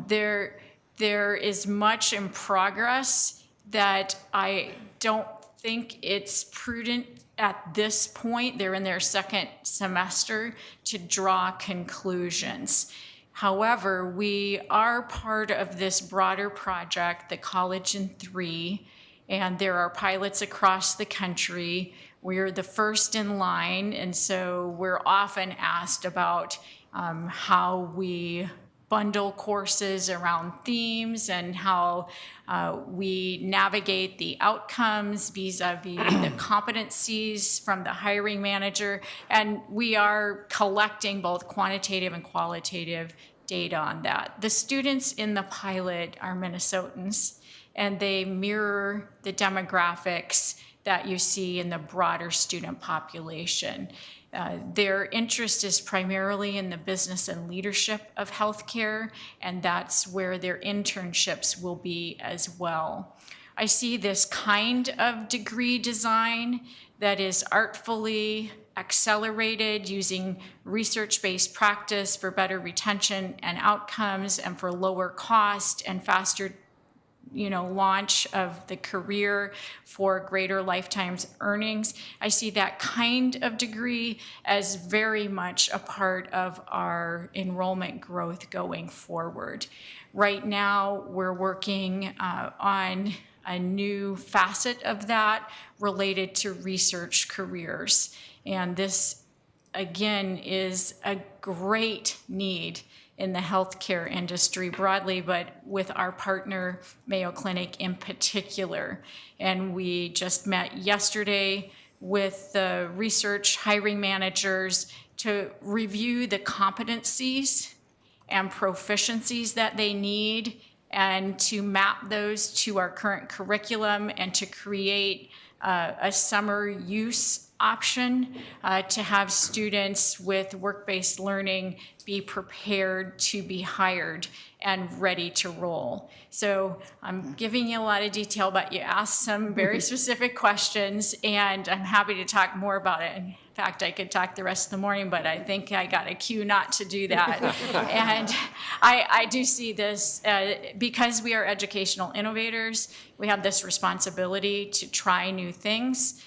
There is much in progress that I don't think it's prudent at this point, they're in their second semester, to draw conclusions. However, we are part of this broader project, the College in 3, and there are pilots across the country. We're the first in line, and so we're often asked about how we bundle courses around themes and how we navigate the outcomes vis-a-vis the competencies from the hiring manager. And we are collecting both quantitative and qualitative data on that. The students in the pilot are Minnesotans, and they mirror the demographics that you see in the broader student population. Their interest is primarily in the business and leadership of healthcare, and that's where their internships will be as well. I see this kind of degree design that is artfully accelerated using research-based practice for better retention and outcomes and for lower cost and faster launch of the career for greater lifetime earnings. I see that kind of degree as very much a part of our enrollment growth going forward. Right now, we're working on a new facet of that related to research careers. And this, again, is a great need in the healthcare industry broadly, but with our partner, Mayo Clinic in particular. And we just met yesterday with the research hiring managers to review the competencies and proficiencies that they need and to map those to our current curriculum and to create a summer use option to have students with work-based learning be prepared to be hired and ready to roll. So I'm giving you a lot of detail, but you asked some very specific questions, and I'm happy to talk more about it. In fact, I could talk the rest of the morning, but I think I got a cue not to do that. And I do see this, because we are educational innovators, we have this responsibility to try new things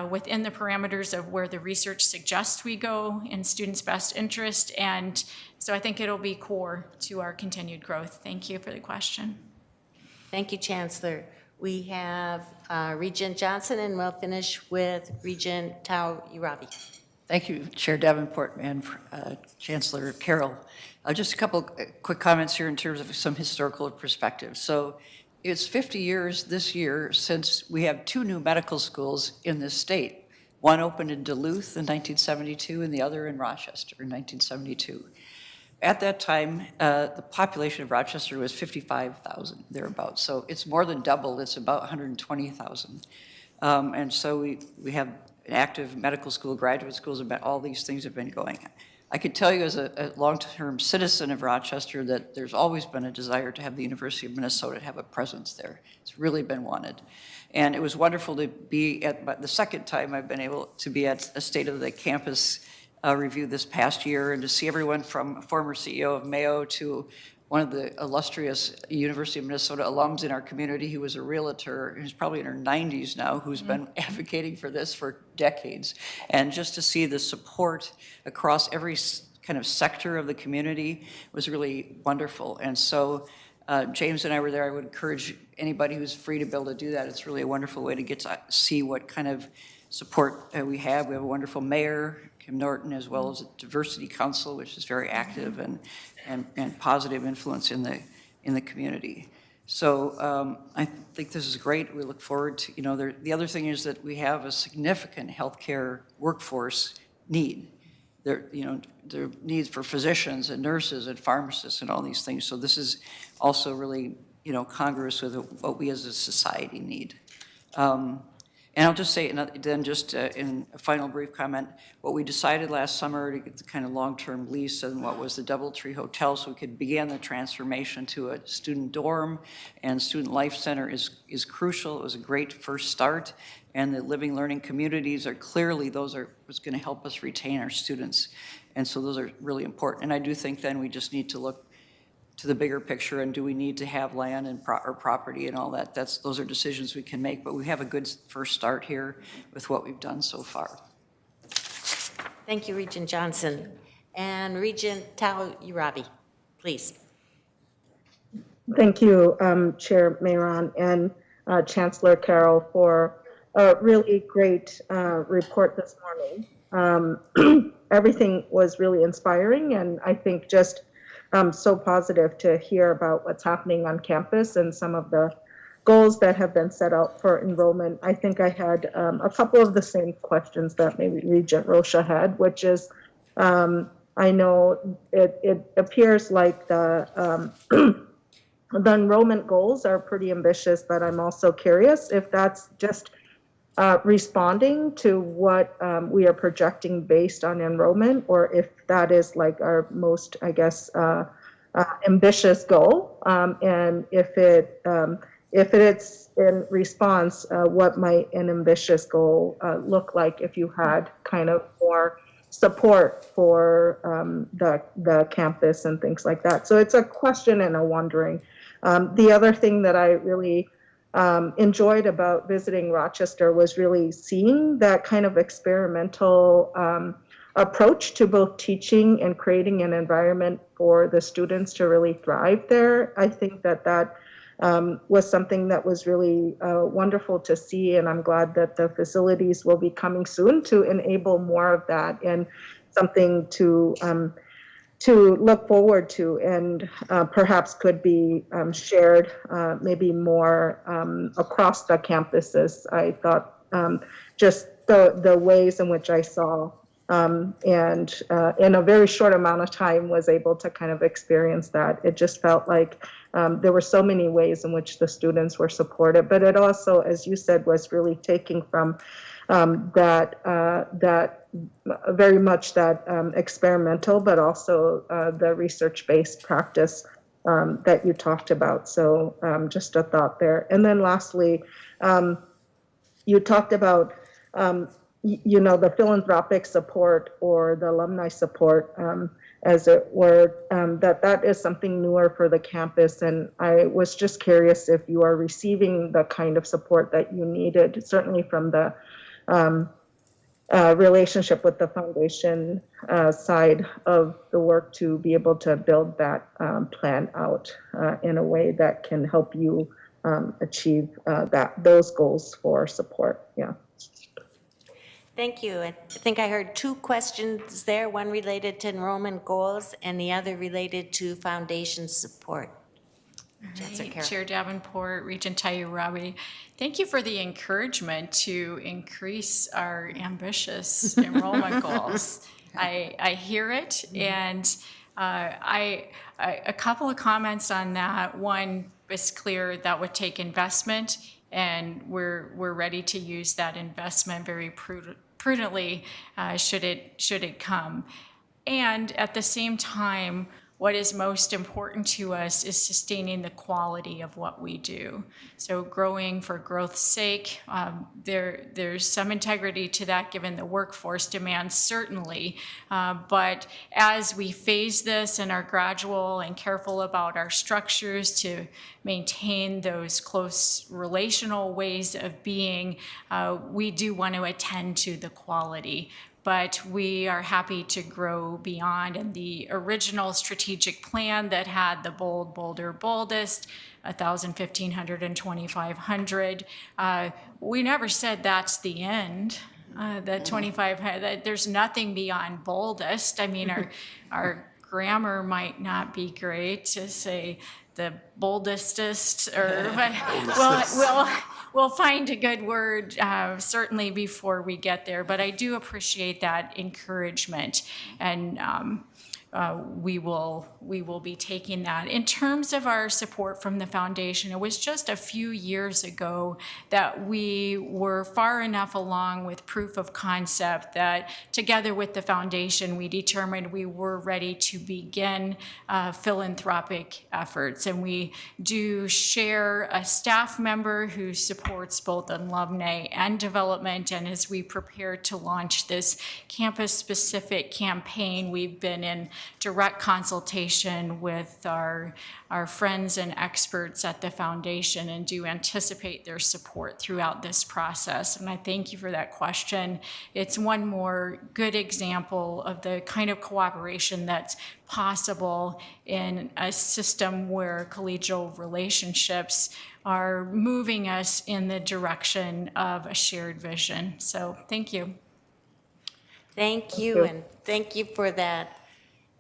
within the parameters of where the research suggests we go in students' best interest. And so I think it'll be core to our continued growth. Thank you for the question. Thank you, Chancellor. We have Regent Johnson, and we'll finish with Regent Tao Urabi. Thank you, Chair Davenport and Chancellor Carroll. Just a couple quick comments here in terms of some historical perspective. So it's 50 years this year since we have 2 new medical schools in this state. One opened in Duluth in 1972 and the other in Rochester in 1972. At that time, the population of Rochester was 55,000, thereabouts. So it's more than doubled. It's about 120,000. And so we have an active medical school, graduate schools, all these things have been going. I could tell you as a long-term citizen of Rochester that there's always been a desire to have the University of Minnesota have a presence there. It's really been wanted. And it was wonderful to be at the second time I've been able to be at a State of the Campus review this past year, and to see everyone from former CEO of Mayo to one of the illustrious University of Minnesota alums in our community who was a realtor, who's probably in her 90s now, who's been advocating for this for decades. And just to see the support across every kind of sector of the community was really wonderful. And so James and I were there. I would encourage anybody who's free to be able to do that. It's really a wonderful way to get to see what kind of support we have. We have a wonderful mayor, Kim Norton, as well as a diversity council, which is very active, and and positive influence in the community. So I think this is great. We look forward to, the other thing is that we have a significant healthcare workforce need. There are needs for physicians and nurses and pharmacists and all these things. So this is also really, congruous with what we as a society need. And I'll just say, then just in a final brief comment, what we decided last summer to get the kind of long-term lease and what was the DoubleTree Hotel so we could begin the transformation to a student dorm and student life center is crucial. It was a great first start. And the living learning communities are clearly, what's going to help us retain our students. And so those are really important. And I do think then we just need to look to the bigger picture, and do we need to have land and or property and all that? Those are decisions we can make, but we have a good first start here with what we've done so far. Thank you, Regent Johnson. And Regent Tao-Urabi, please. Thank you, Chair Mayron and Chancellor Carroll, for a really great report this morning. Everything was really inspiring, and I think just so positive to hear about what's happening on campus and some of the goals that have been set out for enrollment. I think I had a couple of the same questions that maybe Regent Rocha had, which is, I know it appears like the enrollment goals are pretty ambitious, but I'm also curious if that's just responding to what we are projecting based on enrollment, or if that is like our most, I guess, ambitious goal, and if it's in response, what might an ambitious goal look like if you had kind of more support for the campus and things like that. So it's a question and a wondering. The other thing that I really enjoyed about visiting Rochester was really seeing that kind of experimental approach to both teaching and creating an environment for the students to really thrive there. I think that was something that was really wonderful to see, and I'm glad that the facilities will be coming soon to enable more of that, and something to look forward to, and perhaps could be shared maybe more across the campuses. I thought just the ways in which I saw and in a very short amount of time was able to kind of experience that. It just felt like there were so many ways in which the students were supported, but it also, as you said, was really taking from that very much that experimental, but also the research-based practice that you talked about. So just a thought there. And then lastly, you talked about the philanthropic support or the alumni support, as it were, that is something newer for the campus. And I was just curious if you are receiving the kind of support that you needed, certainly from the relationship with the foundation side of the work, to be able to build that plan out in a way that can help you achieve those goals for support. Yeah. Thank you. I think I heard two questions there, one related to enrollment goals and the other related to foundation support. Right. Chair Davenport, Regent Tayurabi, thank you for the encouragement to increase our ambitious enrollment goals. I hear it, and a couple of comments on that. One, it's clear that would take investment, and we're ready to use that investment very prudently should it come. And at the same time, what is most important to us is sustaining the quality of what we do. So growing for growth's sake, there's some integrity to that given the workforce demands, certainly. But as we phase this and are gradual and careful about our structures to maintain those close relational ways of being, we do want to attend to the quality. But we are happy to grow beyond. And the original strategic plan that had the bold, bolder, boldest, 1,000, 1,500, and 2,500, we never said that's the end. That 2,500, there's nothing beyond boldest. I mean, our grammar might not be great to say the boldestest, or but we'll find a good word certainly before we get there. But I do appreciate that encouragement, and we will be taking that. In terms of our support from the foundation, it was just a few years ago that we were far enough along with proof of concept that together with the foundation, we determined we were ready to begin philanthropic efforts. And we do share a staff member who supports both alumni and development. And as we prepare to launch this campus-specific campaign, we've been in direct consultation with our friends and experts at the foundation and do anticipate their support throughout this process. And I thank you for that question. It's one more good example of the kind of cooperation that's possible in a system where collegial relationships are moving us in the direction of a shared vision. So thank you. Thank you, and thank you for that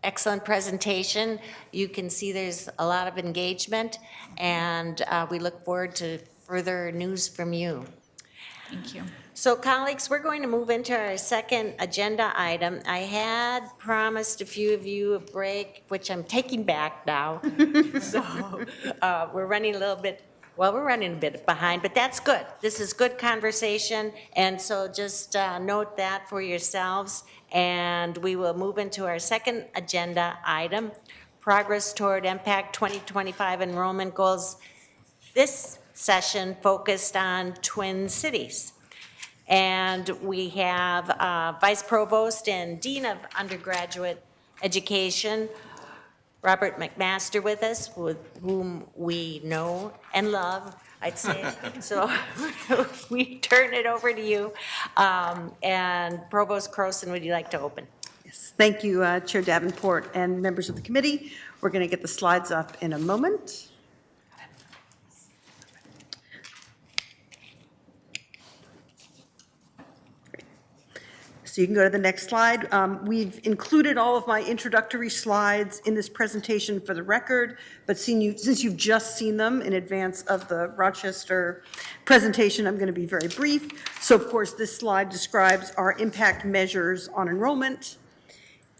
excellent presentation. You can see there's a lot of engagement, and we look forward to further news from you. Thank you. So colleagues, we're going to move into our second agenda item. I had promised a few of you a break, which I'm taking back now. So we're running a little bit, well, we're running a bit behind, but that's good. This is good conversation, and so just note that for yourselves. And we will move into our second agenda item, progress toward MPACT 2025 enrollment goals. This session focused on Twin Cities. And we have Vice Provost and Dean of Undergraduate Education, Robert McMaster, with us, with whom we know and love, I'd say. So we turn it over to you. And Provost Croson, would you like to open? Yes, thank you, Chair Davenport and members of the committee. We're going to get the slides up in a moment. So you can go to the next slide. We've included all of my introductory slides in this presentation for the record, but since you've just seen them in advance of the Rochester presentation, I'm going to be very brief. So of course, this slide describes our impact measures on enrollment.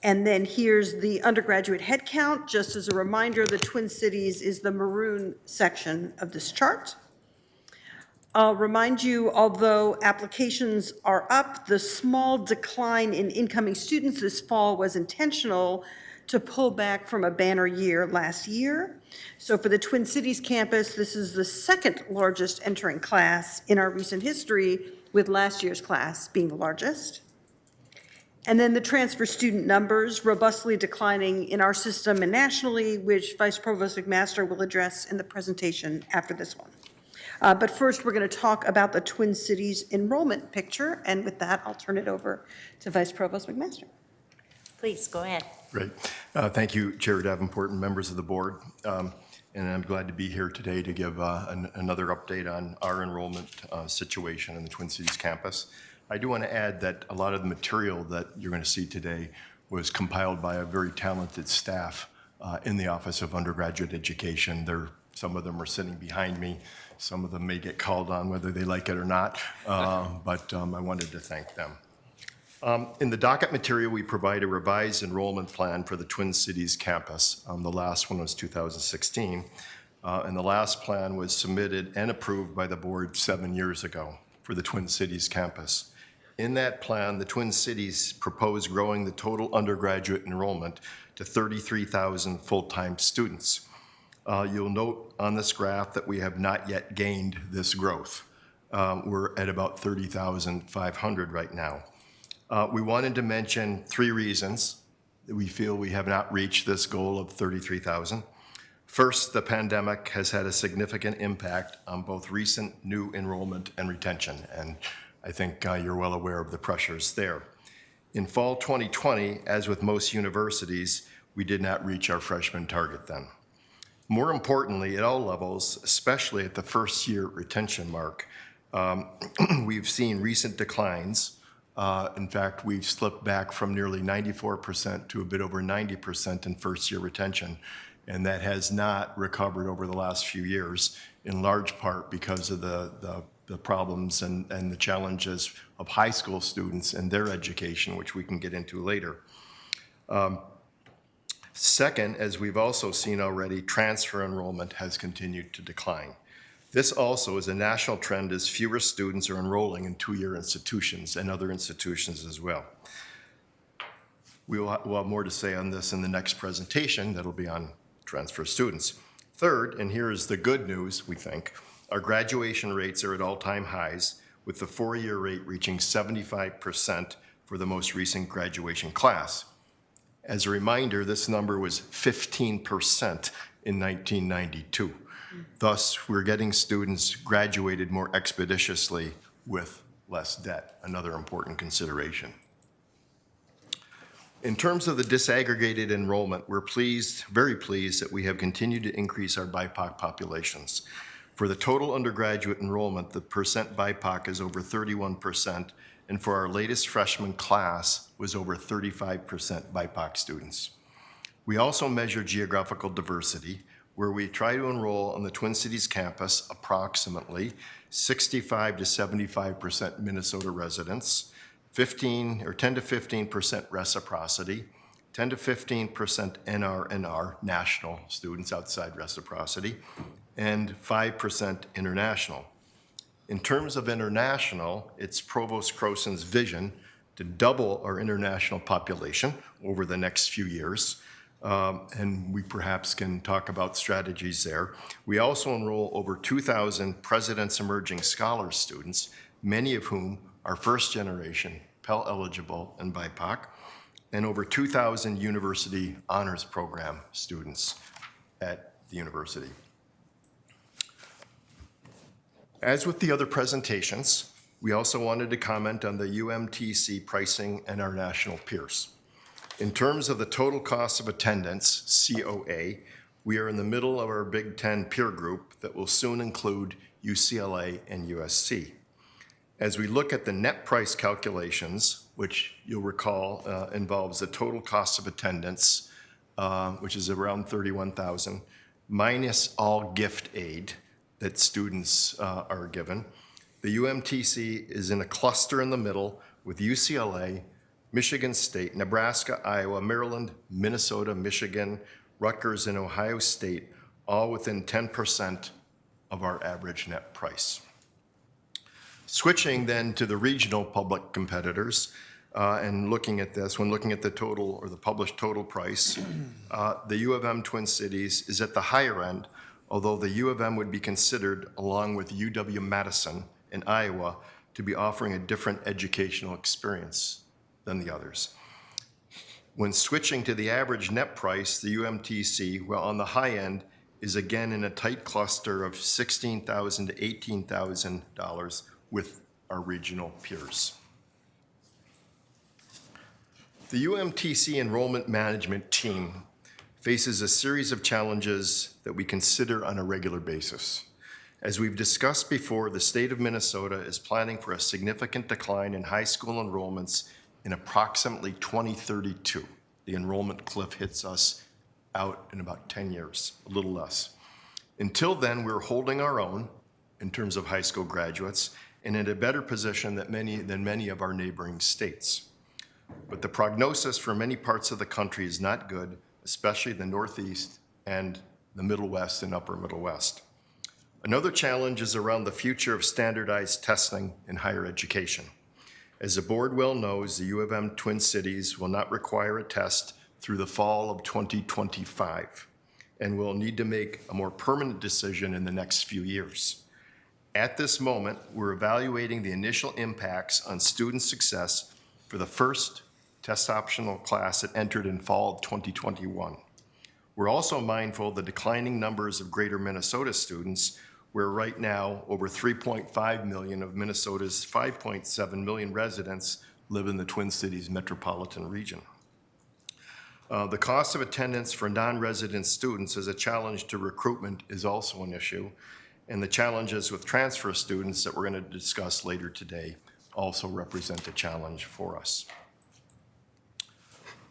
And then here's the undergraduate headcount. Just as a reminder, the Twin Cities is the maroon section of this chart. I'll remind you, although applications are up, the small decline in incoming students this fall was intentional to pull back from a banner year last year. So for the Twin Cities campus, this is the second largest entering class in our recent history, with last year's class being the largest. And then the transfer student numbers robustly declining in our system and nationally, which Vice Provost McMaster will address in the presentation after this one. But first, we're going to talk about the Twin Cities enrollment picture. And with that, I'll turn it over to Vice Provost McMaster. Please, go ahead. Great. Thank you, Chair Davenport and members of the board. And I'm glad to be here today to give another update on our enrollment situation in the Twin Cities campus. I do want to add that a lot of the material that you're going to see today was compiled by a very talented staff in the Office of Undergraduate Education. Some of them are sitting behind me. Some of them may get called on whether they like it or not, but I wanted to thank them. In the docket material, we provide a revised enrollment plan for the Twin Cities campus. The last one was 2016, and the last plan was submitted and approved by the board 7 years ago for the Twin Cities campus. In that plan, the Twin Cities proposed growing the total undergraduate enrollment to 33,000 full-time students. You'll note on this graph that we have not yet gained this growth. We're at about 30,500 right now. We wanted to mention 3 reasons that we feel we have not reached this goal of 33,000. First, the pandemic has had a significant impact on both recent new enrollment and retention, and I think you're well aware of the pressures there. In fall 2020, as with most universities, we did not reach our freshman target then. More importantly, at all levels, especially at the first year retention mark, we've seen recent declines In fact, we've slipped back from nearly 94% to a bit over 90% in first-year retention, and that has not recovered over the last few years, in large part because of the problems and the challenges of high school students and their education, which we can get into later. Second, as we've also seen already, transfer enrollment has continued to decline. This also is a national trend as fewer students are enrolling in two-year institutions and other institutions as well. We'll have more to say on this in the next presentation that'll be on transfer students. Third, and here is the good news, we think, our graduation rates are at all-time highs, with the four-year rate reaching 75% for the most recent graduation class. As a reminder, this number was 15% in 1992. Thus, we're getting students graduated more expeditiously with less debt, another important consideration. In terms of the disaggregated enrollment, we're pleased, very pleased, that we have continued to increase our BIPOC populations. For the total undergraduate enrollment, the percent BIPOC is over 31%, and for our latest freshman class was over 35% BIPOC students. We also measure geographical diversity, where we try to enroll on the Twin Cities campus approximately 65 to 75% Minnesota residents, 10 to 15% reciprocity, 10 to 15% NR, national students outside reciprocity, and 5% international. In terms of international, it's Provost Croson's vision to double our international population over the next few years, and we perhaps can talk about strategies there. We also enroll over 2,000 President's Emerging Scholars students, many of whom are first generation, Pell eligible and BIPOC, and over 2,000 University Honors Program students at the university. As with the other presentations, we also wanted to comment on the UMTC pricing and our national peers. In terms of the total cost of attendance, COA, we are in the middle of our Big Ten peer group that will soon include UCLA and USC. As we look at the net price calculations, which you'll recall involves the total cost of attendance, which is around $31,000, minus all gift aid that students are given. The UMTC is in a cluster in the middle with UCLA, Michigan State, Nebraska, Iowa, Maryland, Minnesota, Michigan, Rutgers, and Ohio State, all within 10% of our average net price. Switching then to the regional public competitors, and looking at this, when looking at the total or the published total price, the U of M Twin Cities is at the higher end, although the U of M would be considered, along with UW-Madison in Iowa, to be offering a different educational experience than the others. When switching to the average net price, the UMTC, well, on the high end, is again in a tight cluster of $16,000 to $18,000 with our regional peers. The UMTC enrollment management team faces a series of challenges that we consider on a regular basis. As we've discussed before, the state of Minnesota is planning for a significant decline in high school enrollments in approximately 2032. The enrollment cliff hits us out in about 10 years, a little less. Until then, we're holding our own in terms of high school graduates and in a better position than many of our neighboring states. But the prognosis for many parts of the country is not good, especially the Northeast and the Middle West and Upper Middle West. Another challenge is around the future of standardized testing in higher education. As the board well knows, the U of M Twin Cities will not require a test through the fall of 2025 and will need to make a more permanent decision in the next few years. At this moment, we're evaluating the initial impacts on student success for the first test optional class that entered in fall of 2021. We're also mindful of the declining numbers of Greater Minnesota students, where right now over 3.5 million of Minnesota's 5.7 million residents live in the Twin Cities metropolitan region. The cost of attendance for non-resident students as a challenge to recruitment is also an issue, and the challenges with transfer students that we're going to discuss later today also represent a challenge for us.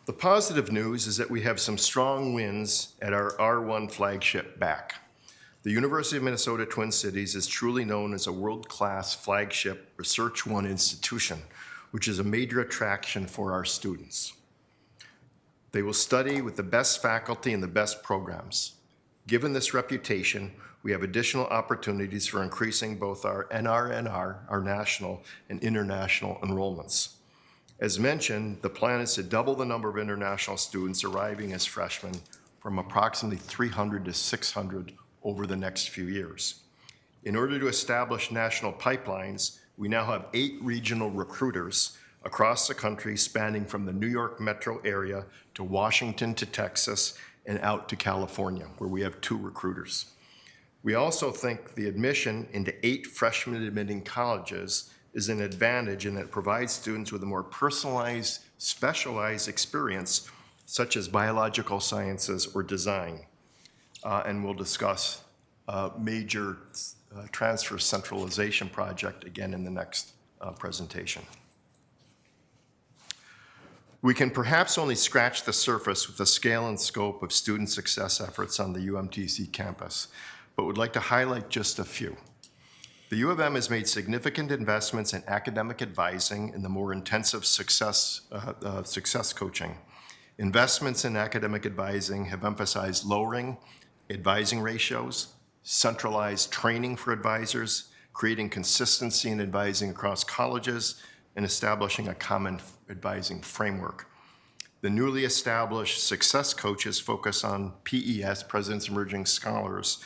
The positive news is that we have some strong wins at our R1 flagship back. The University of Minnesota Twin Cities is truly known as a world-class flagship Research One institution, which is a major attraction for our students. They will study with the best faculty and the best programs. Given this reputation, we have additional opportunities for increasing both our NRNR, our national and international enrollments. As mentioned, the plan is to double the number of international students arriving as freshmen from approximately 300 to 600 over the next few years. In order to establish national pipelines, we now have 8 regional recruiters across the country spanning from the New York metro area to Washington to Texas and out to California, where we have 2 recruiters. We also think the admission into 8 freshman admitting colleges is an advantage in that it provides students with a more personalized, specialized experience, such as biological sciences or design. And we'll discuss a major transfer centralization project again in the next presentation. We can perhaps only scratch the surface with the scale and scope of student success efforts on the UMTC campus, but would like to highlight just a few. The U of M has made significant investments in academic advising and the more intensive success coaching. Investments in academic advising have emphasized lowering advising ratios, centralized training for advisors, creating consistency in advising across colleges, and establishing a common advising framework. The newly established success coaches focus on PES, President's Emerging Scholars,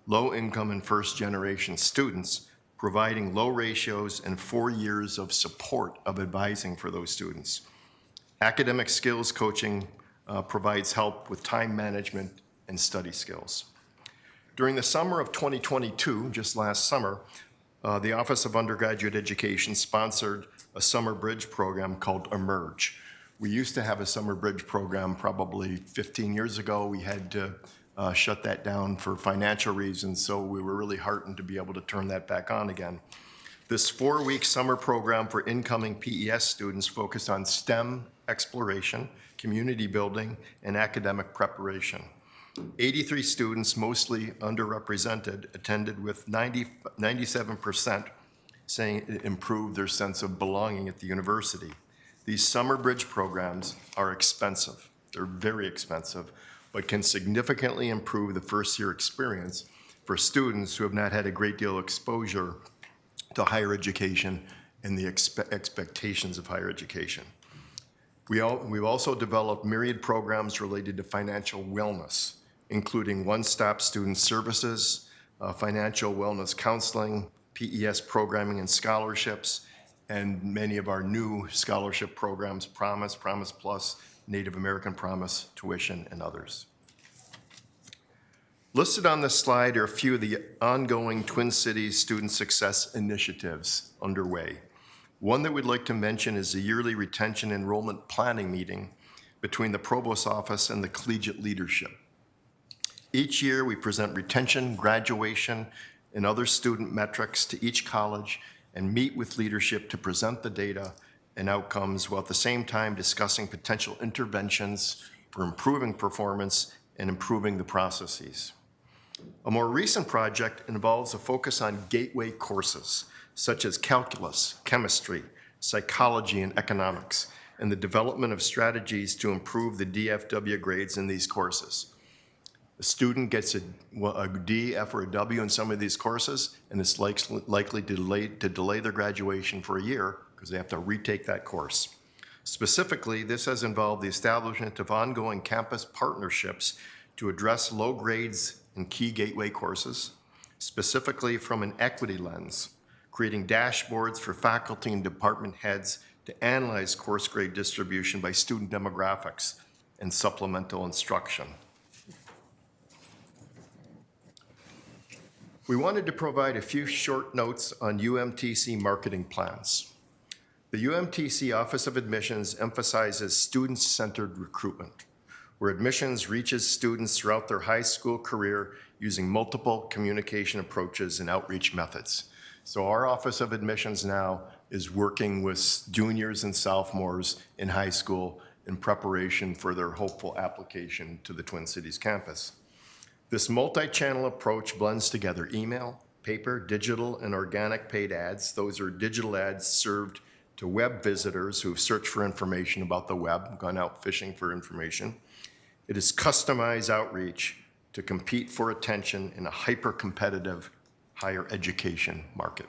low-income and first-generation students, providing low ratios and 4 years of support of advising for those students. Academic skills coaching provides help with time management and study skills. During the summer of 2022, just last summer, the Office of Undergraduate Education sponsored a summer bridge program called Emerge. We used to have a summer bridge program probably 15 years ago. We had to shut that down for financial reasons, so we were really heartened to be able to turn that back on again. This 4-week summer program for incoming PES students focused on STEM exploration, community building, and academic preparation. 83 students, mostly underrepresented, attended with 97% saying it improved their sense of belonging at the university. These summer bridge programs are expensive. They're very expensive, but can significantly improve the first-year experience for students who have not had a great deal of exposure to higher education and the expectations of higher education. We've also developed myriad programs related to financial wellness, including one-stop student services, financial wellness counseling, PES programming and scholarships, and many of our new scholarship programs, Promise, Promise Plus, Native American Promise, Tuition, and others. Listed on this slide are a few of the ongoing Twin Cities student success initiatives underway. One that we'd like to mention is the yearly retention enrollment planning meeting between the Provost Office and the collegiate leadership. Each year, we present retention, graduation, and other student metrics to each college and meet with leadership to present the data and outcomes while at the same time discussing potential interventions for improving performance and improving the processes. A more recent project involves a focus on gateway courses such as calculus, chemistry, psychology, and economics, and the development of strategies to improve the DFW grades in these courses. A student gets a D, F, or a W in some of these courses, and it's likely to delay their graduation for a year because they have to retake that course. Specifically, this has involved the establishment of ongoing campus partnerships to address low grades in key gateway courses, specifically from an equity lens, creating dashboards for faculty and department heads to analyze course grade distribution by student demographics and supplemental instruction. We wanted to provide a few short notes on UMTC marketing plans. The UMTC Office of Admissions emphasizes student-centered recruitment, where admissions reaches students throughout their high school career using multiple communication approaches and outreach methods. So our Office of Admissions now is working with juniors and sophomores in high school in preparation for their hopeful application to the Twin Cities campus. This multi-channel approach blends together email, paper, digital, and organic paid ads. Those are digital ads served to web visitors who've searched for information about the web, gone out fishing for information. It is customized outreach to compete for attention in a hyper-competitive higher education market.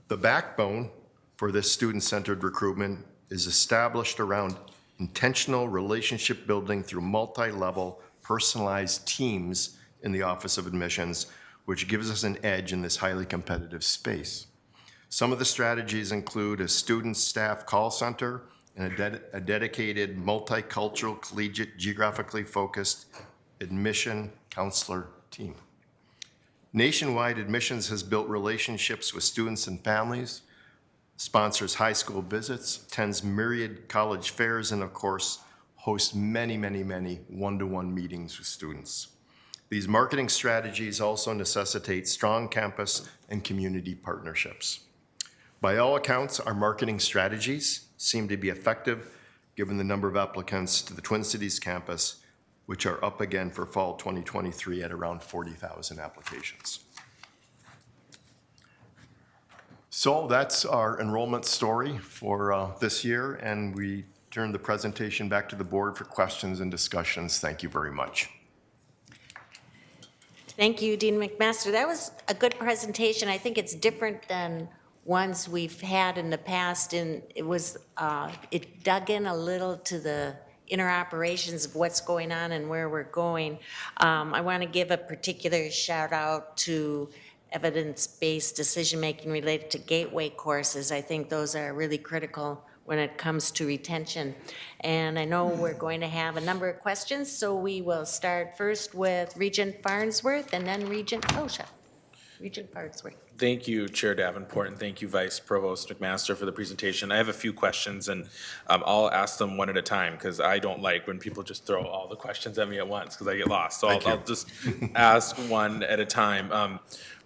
The backbone for this student-centered recruitment is established around intentional relationship building through multi-level personalized teams in the Office of Admissions, which gives us an edge in this highly competitive space. Some of the strategies include a student staff call center and a dedicated multicultural, collegiate, geographically focused admission counselor team. Nationwide, Admissions has built relationships with students and families, sponsors high school visits, attends myriad college fairs, and of course, hosts many one-to-one meetings with students. These marketing strategies also necessitate strong campus and community partnerships. By all accounts, our marketing strategies seem to be effective given the number of applicants to the Twin Cities campus, which are up again for fall 2023 at around 40,000 applications. So that's our enrollment story for this year, and we turn the presentation back to the board for questions and discussions. Thank you very much. Thank you, Dean McMaster. That was a good presentation. I think it's different than ones we've had in the past, and it dug in a little to the inner operations of what's going on and where we're going. I want to give a particular shout out to evidence-based decision-making related to gateway courses. I think those are really critical when it comes to retention. And I know we're going to have a number of questions, so we will start first with Regent Farnsworth and then Regent Kosha. Regent Farnsworth. Thank you, Chair Davenport, and thank you, Vice Provost McMaster, for the presentation. I have a few questions, and I'll ask them one at a time, because I don't like when people just throw all the questions at me at once, because I get lost. So I'll just ask one at a time.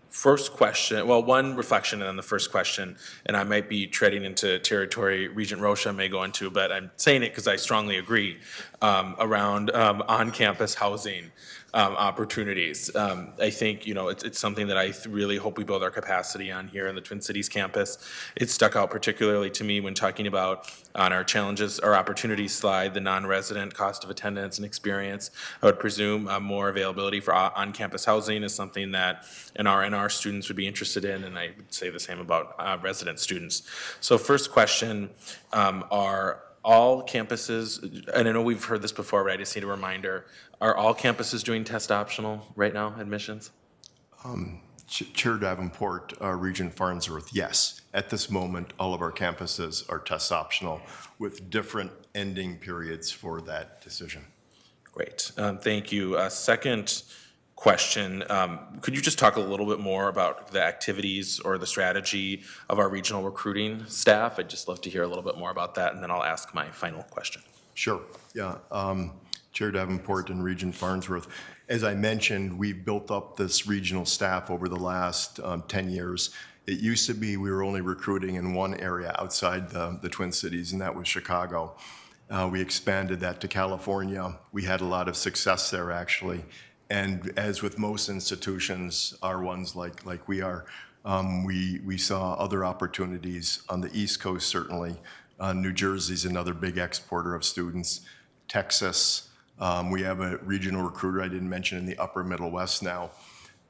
First question, well, one reflection and then the first question, and I might be treading into territory Regent Rocha may go into, but I'm saying it because I strongly agree around on-campus housing opportunities. I think, it's something that I really hope we build our capacity on here in the Twin Cities campus. It stuck out particularly to me when talking about on our challenges or opportunities slide, the non-resident cost of attendance and experience. I would presume more availability for on-campus housing is something that NR students would be interested in, and I would say the same about resident students. So first question, are all campuses, and I know we've heard this before, but I just need a reminder, are all campuses doing test optional right now, admissions? Chair Davenport, Regent Farnsworth, yes. At this moment, all of our campuses are test optional with different ending periods for that decision. Great, thank you. Second question, could you just talk a little bit more about the activities or the strategy of our regional recruiting staff? I'd just love to hear a little bit more about that, and then I'll ask my final question. Sure, yeah. Chair Davenport and Regent Farnsworth, as I mentioned, we've built up this regional staff over the last 10 years. It used to be we were only recruiting in one area outside the Twin Cities, and that was Chicago. We expanded that to California. We had a lot of success there, actually. And as with most institutions, our ones like we are, we saw other opportunities on the East Coast, certainly. New Jersey's another big exporter of students. Texas, we have a regional recruiter I didn't mention in the upper Middle West now.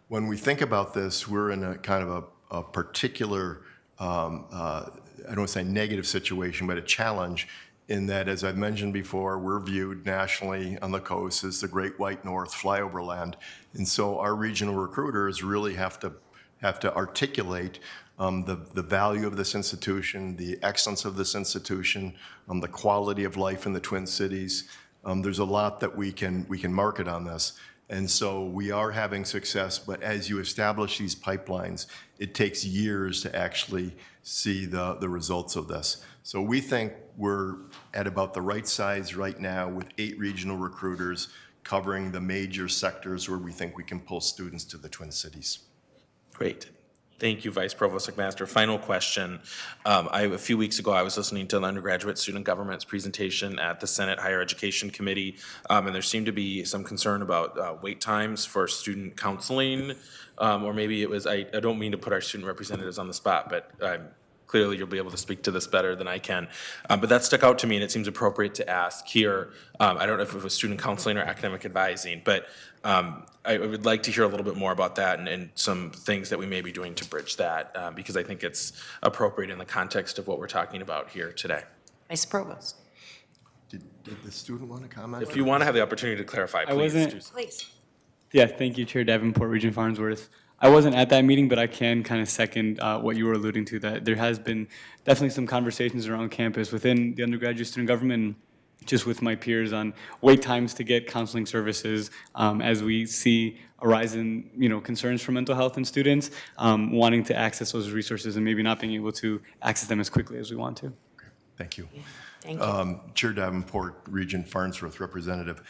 When we think about this, we're in a kind of a particular, I don't want to say negative situation, but a challenge in that, as I've mentioned before, we're viewed nationally on the coast as the Great White North flyover land. And so our regional recruiters really have to articulate the value of this institution, the excellence of this institution, the quality of life in the Twin Cities. There's a lot that we can market on this. And so we are having success, but as you establish these pipelines, it takes years to actually see the results of this. So we think we're at about the right size right now with 8 regional recruiters covering the major sectors where we think we can pull students to the Twin Cities. Great. Thank you, Vice Provost McMaster. Final question. A few weeks ago, I was listening to an undergraduate student government's presentation at the Senate Higher Education Committee, and there seemed to be some concern about wait times for student counseling, or maybe it was, I don't mean to put our student representatives on the spot, but clearly you'll be able to speak to this better than I can. But that stuck out to me, and it seems appropriate to ask here. I don't know if it was student counseling or academic advising, but I would like to hear a little bit more about that and some things that we may be doing to bridge that, because I think it's appropriate in the context of what we're talking about here today. Vice Provost. Did the student want to comment? If you want to have the opportunity to clarify, please do so. Please. Yeah, thank you, Chair Davenport, Regent Farnsworth. I wasn't at that meeting, but I can kind of second what you were alluding to, that there has been definitely some conversations around campus within the undergraduate student government, just with my peers on wait times to get counseling services, as we see a rise in, concerns for mental health in students, wanting to access those resources and maybe not being able to access them as quickly as we want to. Thank you. Thank you. Chair Davenport, Regent Farnsworth, Representative.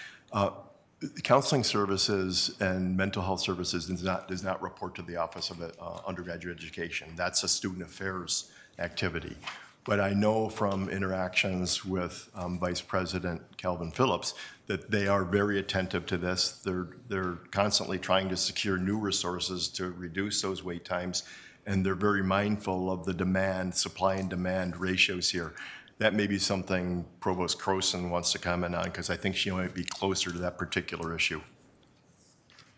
Counseling services and mental health services does not report to the Office of Undergraduate Education. That's a student affairs activity. But I know from interactions with Vice President Calvin Phillips that they are very attentive to this. They're constantly trying to secure new resources to reduce those wait times, and they're very mindful of the supply and demand ratios here. That may be something Provost Croson wants to comment on, because I think she might be closer to that particular issue.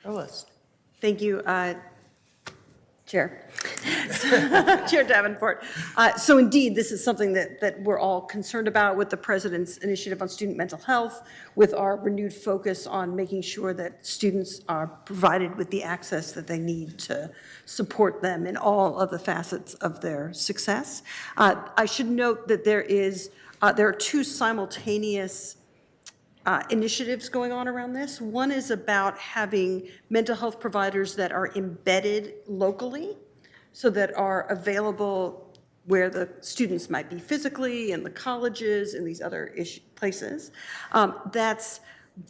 Provost. Thank you, Chair. Chair Davenport. So indeed, this is something that we're all concerned about with the President's initiative on student mental health, with our renewed focus on making sure that students are provided with the access that they need to support them in all of the facets of their success. I should note that there are two simultaneous initiatives going on around this. One is about having mental health providers that are embedded locally, so that are available where the students might be physically, in the colleges, in these other places. That's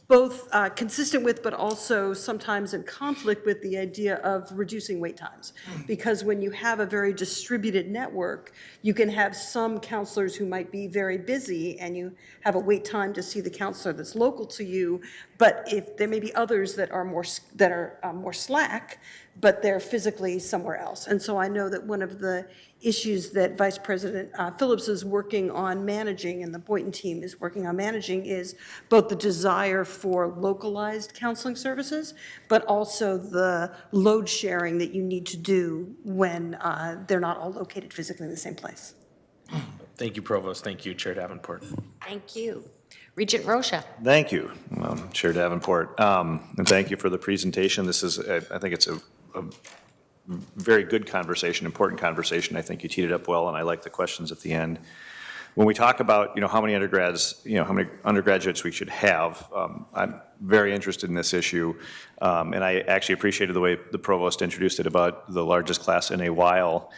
both consistent with, but also sometimes in conflict with, the idea of reducing wait times. Because when you have a very distributed network, you can have some counselors who might be very busy and you have a wait time to see the counselor that's local to you, but if there may be others that are more slack, but they're physically somewhere else. And so I know that one of the issues that Vice President Phillips is working on managing, and the Boynton team is working on managing, is both the desire for localized counseling services, but also the load sharing that you need to do when they're not all located physically in the same place. Thank you, Provost. Thank you, Chair Davenport. Thank you. Regent Rocha. Thank you, Chair Davenport, and thank you for the presentation. This is, I think it's a very good conversation, important conversation. I think you teed it up well, and I like the questions at the end. When we talk about, how many undergrads, how many undergraduates we should have, I'm very interested in this issue, and I actually appreciated the way the Provost introduced it about the largest class in a while.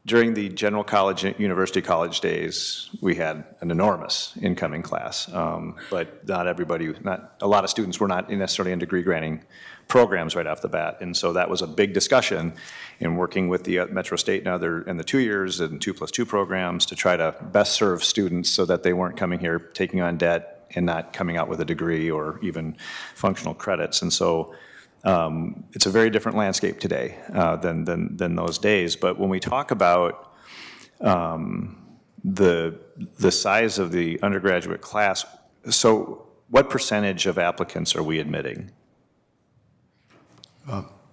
During the general college, university college days, we had an enormous incoming class, but not a lot of students were not necessarily in degree granting programs right off the bat. And so that was a big discussion in working with the Metro State and the 2 years and 2+2 programs to try to best serve students so that they weren't coming here taking on debt and not coming out with a degree or even functional credits. And so it's a very different landscape today than those days. But when we talk about the size of the undergraduate class, so what percentage of applicants are we admitting?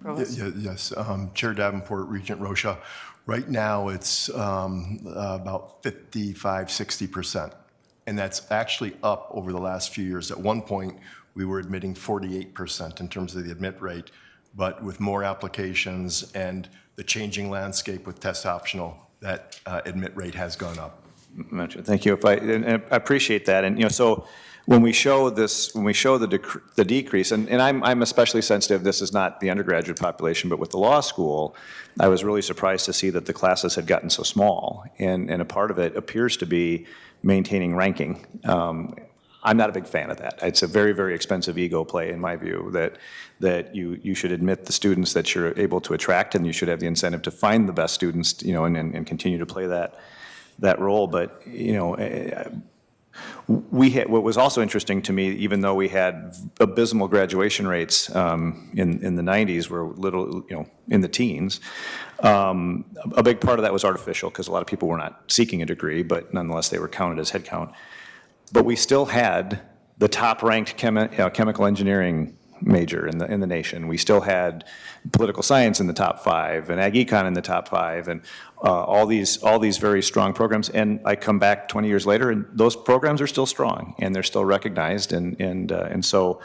Yes, Chair Davenport, Regent Rocha. Right now, it's about 55–60%, and that's actually up over the last few years. At one point, we were admitting 48% in terms of the admit rate, but with more applications and the changing landscape with test optional, that admit rate has gone up. Thank you. I appreciate that, and so when we show the decrease, and I'm especially sensitive. This is not the undergraduate population, but with the law school, I was really surprised to see that the classes had gotten so small, and a part of it appears to be maintaining ranking. I'm not a big fan of that. It's a very, very expensive ego play, in my view, that you should admit the students that you're able to attract, and you should have the incentive to find the best students, you know, and continue to play that role. But, you know, what was also interesting to me, even though we had abysmal graduation rates in the 90s, were little, you know, in the teens, a big part of that was artificial because a lot of people were not seeking a degree, but nonetheless they were counted as headcount. But we still had the top-ranked chemical engineering major in the nation. We still had political science in the top 5 and ag econ in the top 5 and all these very strong programs. And I come back 20 years later and those programs are still strong and they're still recognized. And so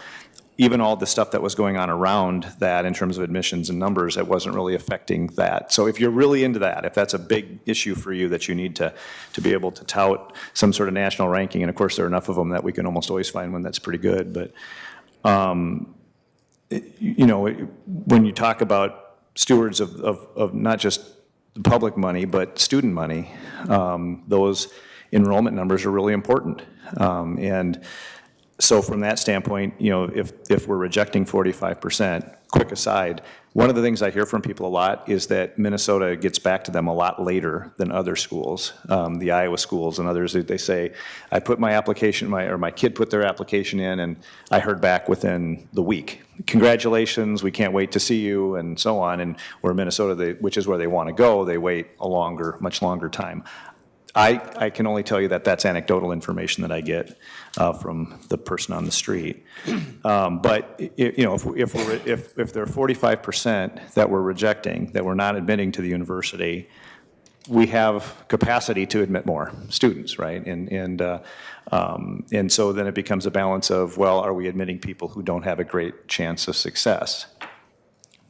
even all the stuff that was going on around that in terms of admissions and numbers, it wasn't really affecting that. So if you're really into that, if that's a big issue for you that you need to be able to tout some sort of national ranking, and of course there are enough of them that we can almost always find one that's pretty good, but you know, when you talk about stewards of not just the public money, but student money, those enrollment numbers are really important. And so from that standpoint, you know, if we're rejecting 45%, quick aside, one of the things I hear from people a lot is that Minnesota gets back to them a lot later than other schools, the Iowa schools and others. They say, I put my application, my kid put their application in, and I heard back within the week. Congratulations, we can't wait to see you, and so on. And where Minnesota, which is where they want to go, they wait a much longer time. I can only tell you that that's anecdotal information that I get from the person on the street. But you know, if there are 45% that we're rejecting, that we're not admitting to the university, we have capacity to admit more students, right? And so then it becomes a balance of, well, are we admitting people who don't have a great chance of success?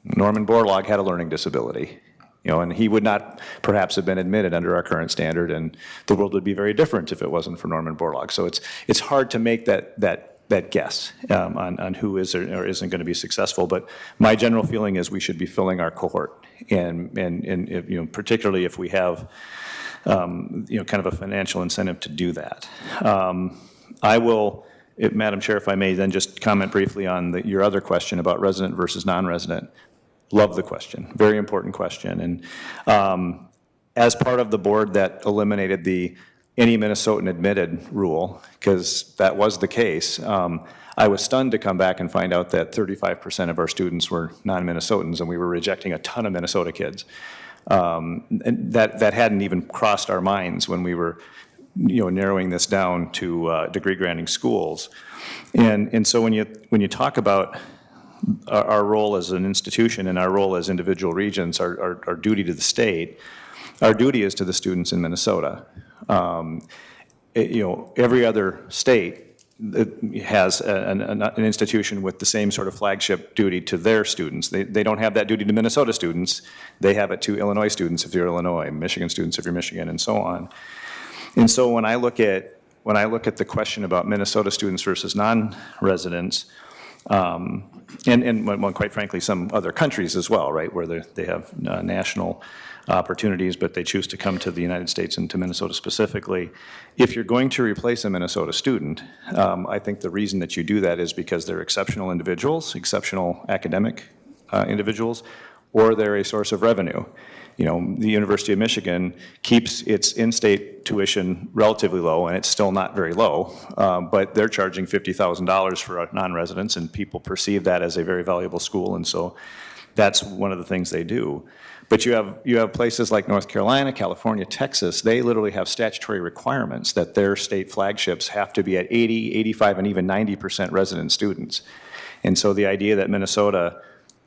Norman Borlaug had a learning disability. You know, and he would not perhaps have been admitted under our current standard, and the world would be very different if it wasn't for Norman Borlaug. So it's hard to make that guess on who is or isn't going to be successful. But my general feeling is we should be filling our cohort, and you know, particularly if we have you know, kind of a financial incentive to do that. I will, Madam Chair, if I may, then just comment briefly on your other question about resident versus non-resident. Love the question, very important question. And as part of the board that eliminated the any Minnesotan admitted rule, because that was the case, I was stunned to come back and find out that 35% of our students were non-Minnesotans, and we were rejecting a ton of Minnesota kids. And that hadn't even crossed our minds when we were, you know, narrowing this down to degree granting schools. And so when you talk about our role as an institution and our role as individual regions, our duty to the state, our duty is to the students in Minnesota. You know, every other state has an institution with the same sort of flagship duty to their students. They don't have that duty to Minnesota students. They have it to Illinois students if you're Illinois, Michigan students if you're Michigan, and so on. And so when I look at the question about Minnesota students versus non-residents, and quite frankly, some other countries as well, right, where they have national opportunities, but they choose to come to the United States and to Minnesota specifically. If you're going to replace a Minnesota student, I think the reason that you do that is because they're exceptional individuals, exceptional academic individuals, or they're a source of revenue. You know, the University of Michigan keeps its in-state tuition relatively low, and it's still not very low, but they're charging $50,000 for non-residents, and people perceive that as a very valuable school, and so that's one of the things they do. But you have places like North Carolina, California, Texas, they literally have statutory requirements that their state flagships have to be at 80, 85, and even 90% resident students. And so the idea that Minnesota,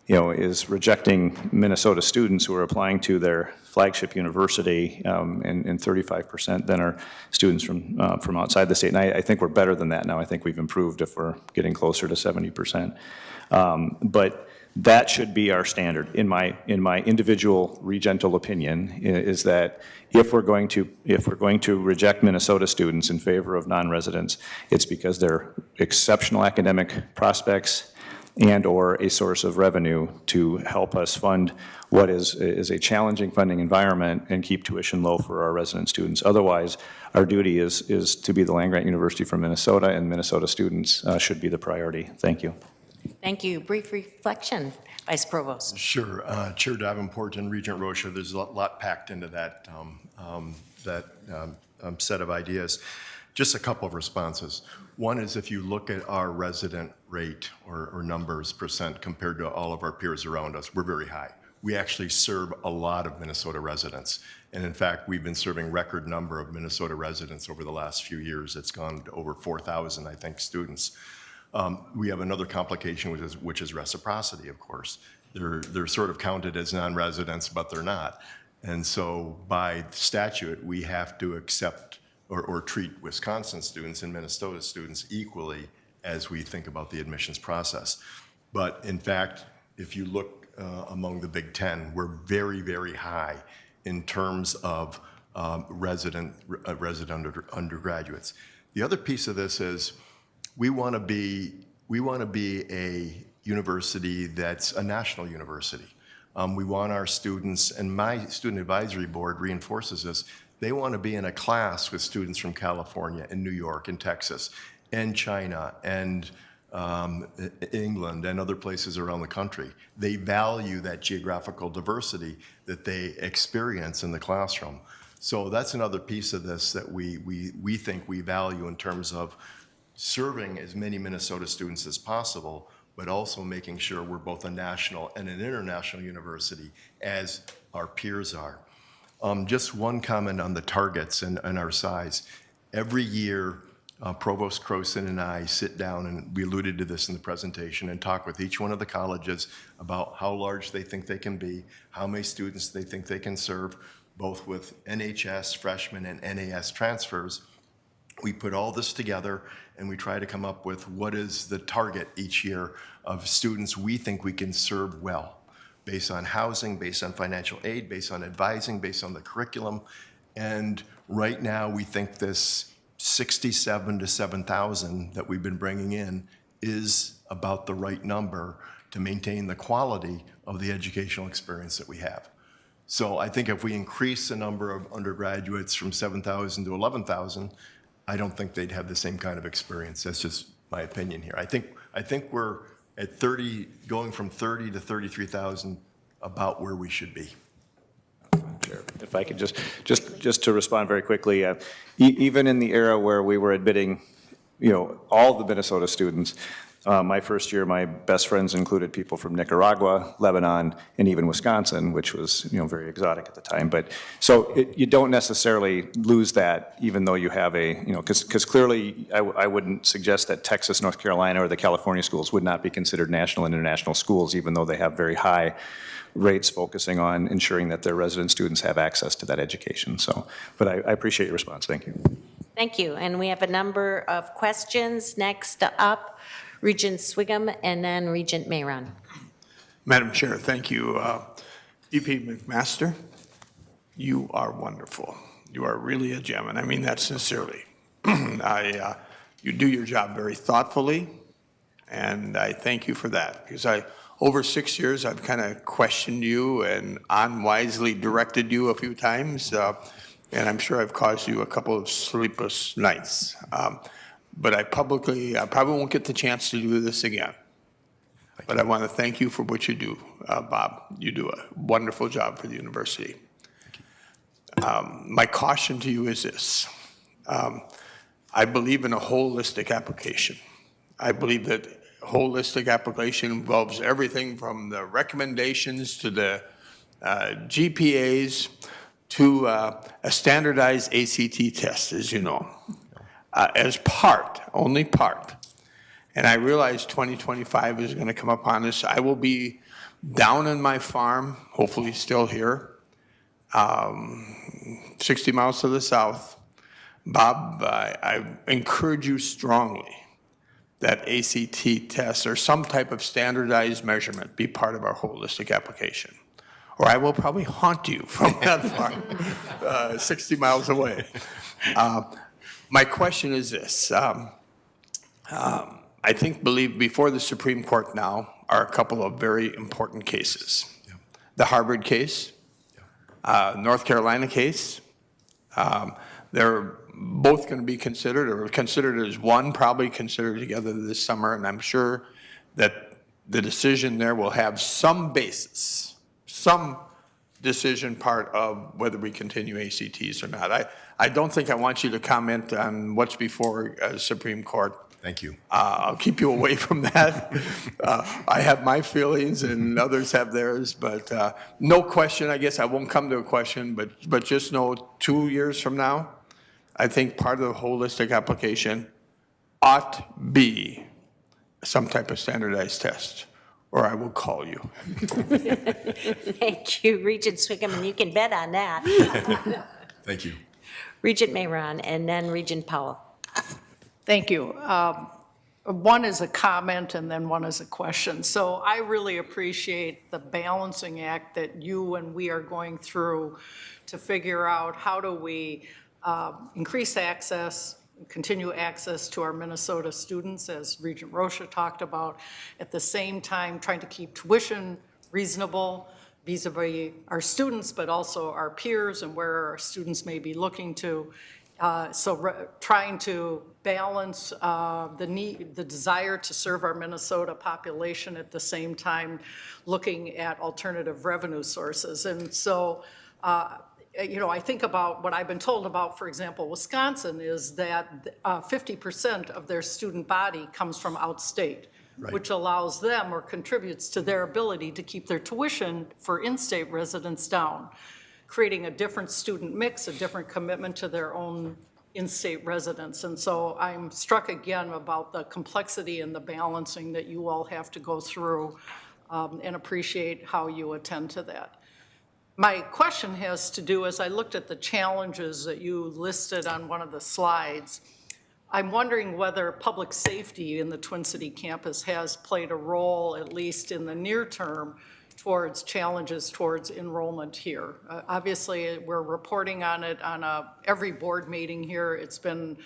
you know, is rejecting Minnesota students who are applying to their flagship university, and 35% then are students from outside the state. And I think we're better than that now. I think we've improved if we're getting closer to 70%. But that should be our standard, in my individual regental opinion, is that if we're going to reject Minnesota students in favor of non-residents, it's because they're exceptional academic prospects, and/or a source of revenue to help us fund what is a challenging funding environment and keep tuition low for our resident students. Otherwise, our duty is to be the land-grant university for Minnesota, and Minnesota students should be the priority. Thank you. Thank you. Brief reflection, Vice Provost. Sure. Chair Davenport and Regent Rocha, there's a lot packed into that, set of ideas. Just a couple of responses. One is if you look at our resident rate or numbers percent compared to all of our peers around us, we're very high. We actually serve a lot of Minnesota residents. And in fact, we've been serving record number of Minnesota residents over the last few years. It's gone to over 4,000, I think, students. We have another complication, which is reciprocity, of course. They're sort of counted as non-residents, but they're not. And so by statute, we have to accept or treat Wisconsin students and Minnesota students equally as we think about the admissions process. But in fact, if you look among the Big Ten, we're very, very high in terms of resident undergraduates. The other piece of this is we want to be a university that's a national university. We want our students, and my student advisory board reinforces this, they want to be in a class with students from California and New York and Texas and China and England and other places around the country. They value that geographical diversity that they experience in the classroom. So that's another piece of this that we think we value in terms of serving as many Minnesota students as possible, but also making sure we're both a national and an international university as our peers are. Just one comment on the targets and our size. Every year, Provost Croson and I sit down, and we alluded to this in the presentation, and talk with each one of the colleges about how large they think they can be, how many students they think they can serve, both with NHS, freshmen, and NAS transfers. We put all this together and we try to come up with what is the target each year of students we think we can serve well, based on housing, based on financial aid, based on advising, based on the curriculum. And right now we think this 67 to 7,000 that we've been bringing in is about the right number to maintain the quality of the educational experience that we have. So I think if we increase the number of undergraduates from 7,000 to 11,000, I don't think they'd have the same kind of experience. That's just my opinion here. I think we're at 30, going from 30 to 33,000, about where we should be. Chair, if I could just to respond very quickly, even in the era where we were admitting, all the Minnesota students, my first year, my best friends included people from Nicaragua, Lebanon, and even Wisconsin, which was, very exotic at the time. But so you don't necessarily lose that, even though you have because clearly I wouldn't suggest that Texas, North Carolina, or the California schools would not be considered national and international schools, even though they have very high rates focusing on ensuring that their resident students have access to that education. So, but I appreciate your response. Thank you. Thank you. And we have a number of questions. Next up, Regent Swigum and then Regent Mayron. Madam Chair, thank you. VP McMaster, you are wonderful. You are really a gem, and I mean that sincerely. You do your job very thoughtfully, and I thank you for that, because over 6 years, I've kind of questioned you and unwisely directed you a few times, and I'm sure I've caused you a couple of sleepless nights. But I probably won't get the chance to do this again. But I want to thank you for what you do, Bob. You do a wonderful job for the university. My caution to you is this. I believe in a holistic application. I believe that holistic application involves everything from the recommendations to the GPAs to a standardized ACT test, as you know. As only part. And I realize 2025 is going to come upon us. I will be down in my farm, hopefully still here, 60 miles to the south. Bob, I encourage you strongly that ACT tests or some type of standardized measurement be part of our holistic application. Or I will probably haunt you from that farm, 60 miles away. My question is this. I I think, believe, before the Supreme Court now are a couple of very important cases. The Harvard case, North Carolina case. They're both going to be considered, or considered as one, probably considered together this summer, and I'm sure that the decision there will have some basis, some decision part of whether we continue ACTs or not. I don't think I want you to comment on what's before Supreme Court. Thank you. I'll keep you away from that. I have my feelings and others have theirs, but no question, I guess I won't come to a question, but just know 2 years from now, I think part of the holistic application ought be some type of standardized test, or I will call you. Thank you, Regent Swickham, and you can bet on that. Thank you. Regent Mayron, and then Regent Powell. Thank you. One is a comment and then one is a question. So I really appreciate the balancing act that you and we are going through to figure out how do we increase access, continue access to our Minnesota students, as Regent Rocha talked about, at the same time trying to keep tuition reasonable vis-a-vis our students, but also our peers and where our students may be looking to. Trying to balance the desire to serve our Minnesota population at the same time looking at alternative revenue sources. And so, I think about what I've been told about, for example, Wisconsin, is that 50% of their student body comes from outstate, right, which allows them or contributes to their ability to keep their tuition for in-state residents down, creating a different student mix, a different commitment to their own in-state residents. And so I'm struck again about the complexity and the balancing that you all have to go through, and appreciate how you attend to that. My question has to do, as I looked at the challenges that you listed on one of the slides, I'm wondering whether public safety in the Twin City campus has played a role, at least in the near term, towards challenges towards enrollment here. Obviously, we're reporting on it on every board meeting here. It's been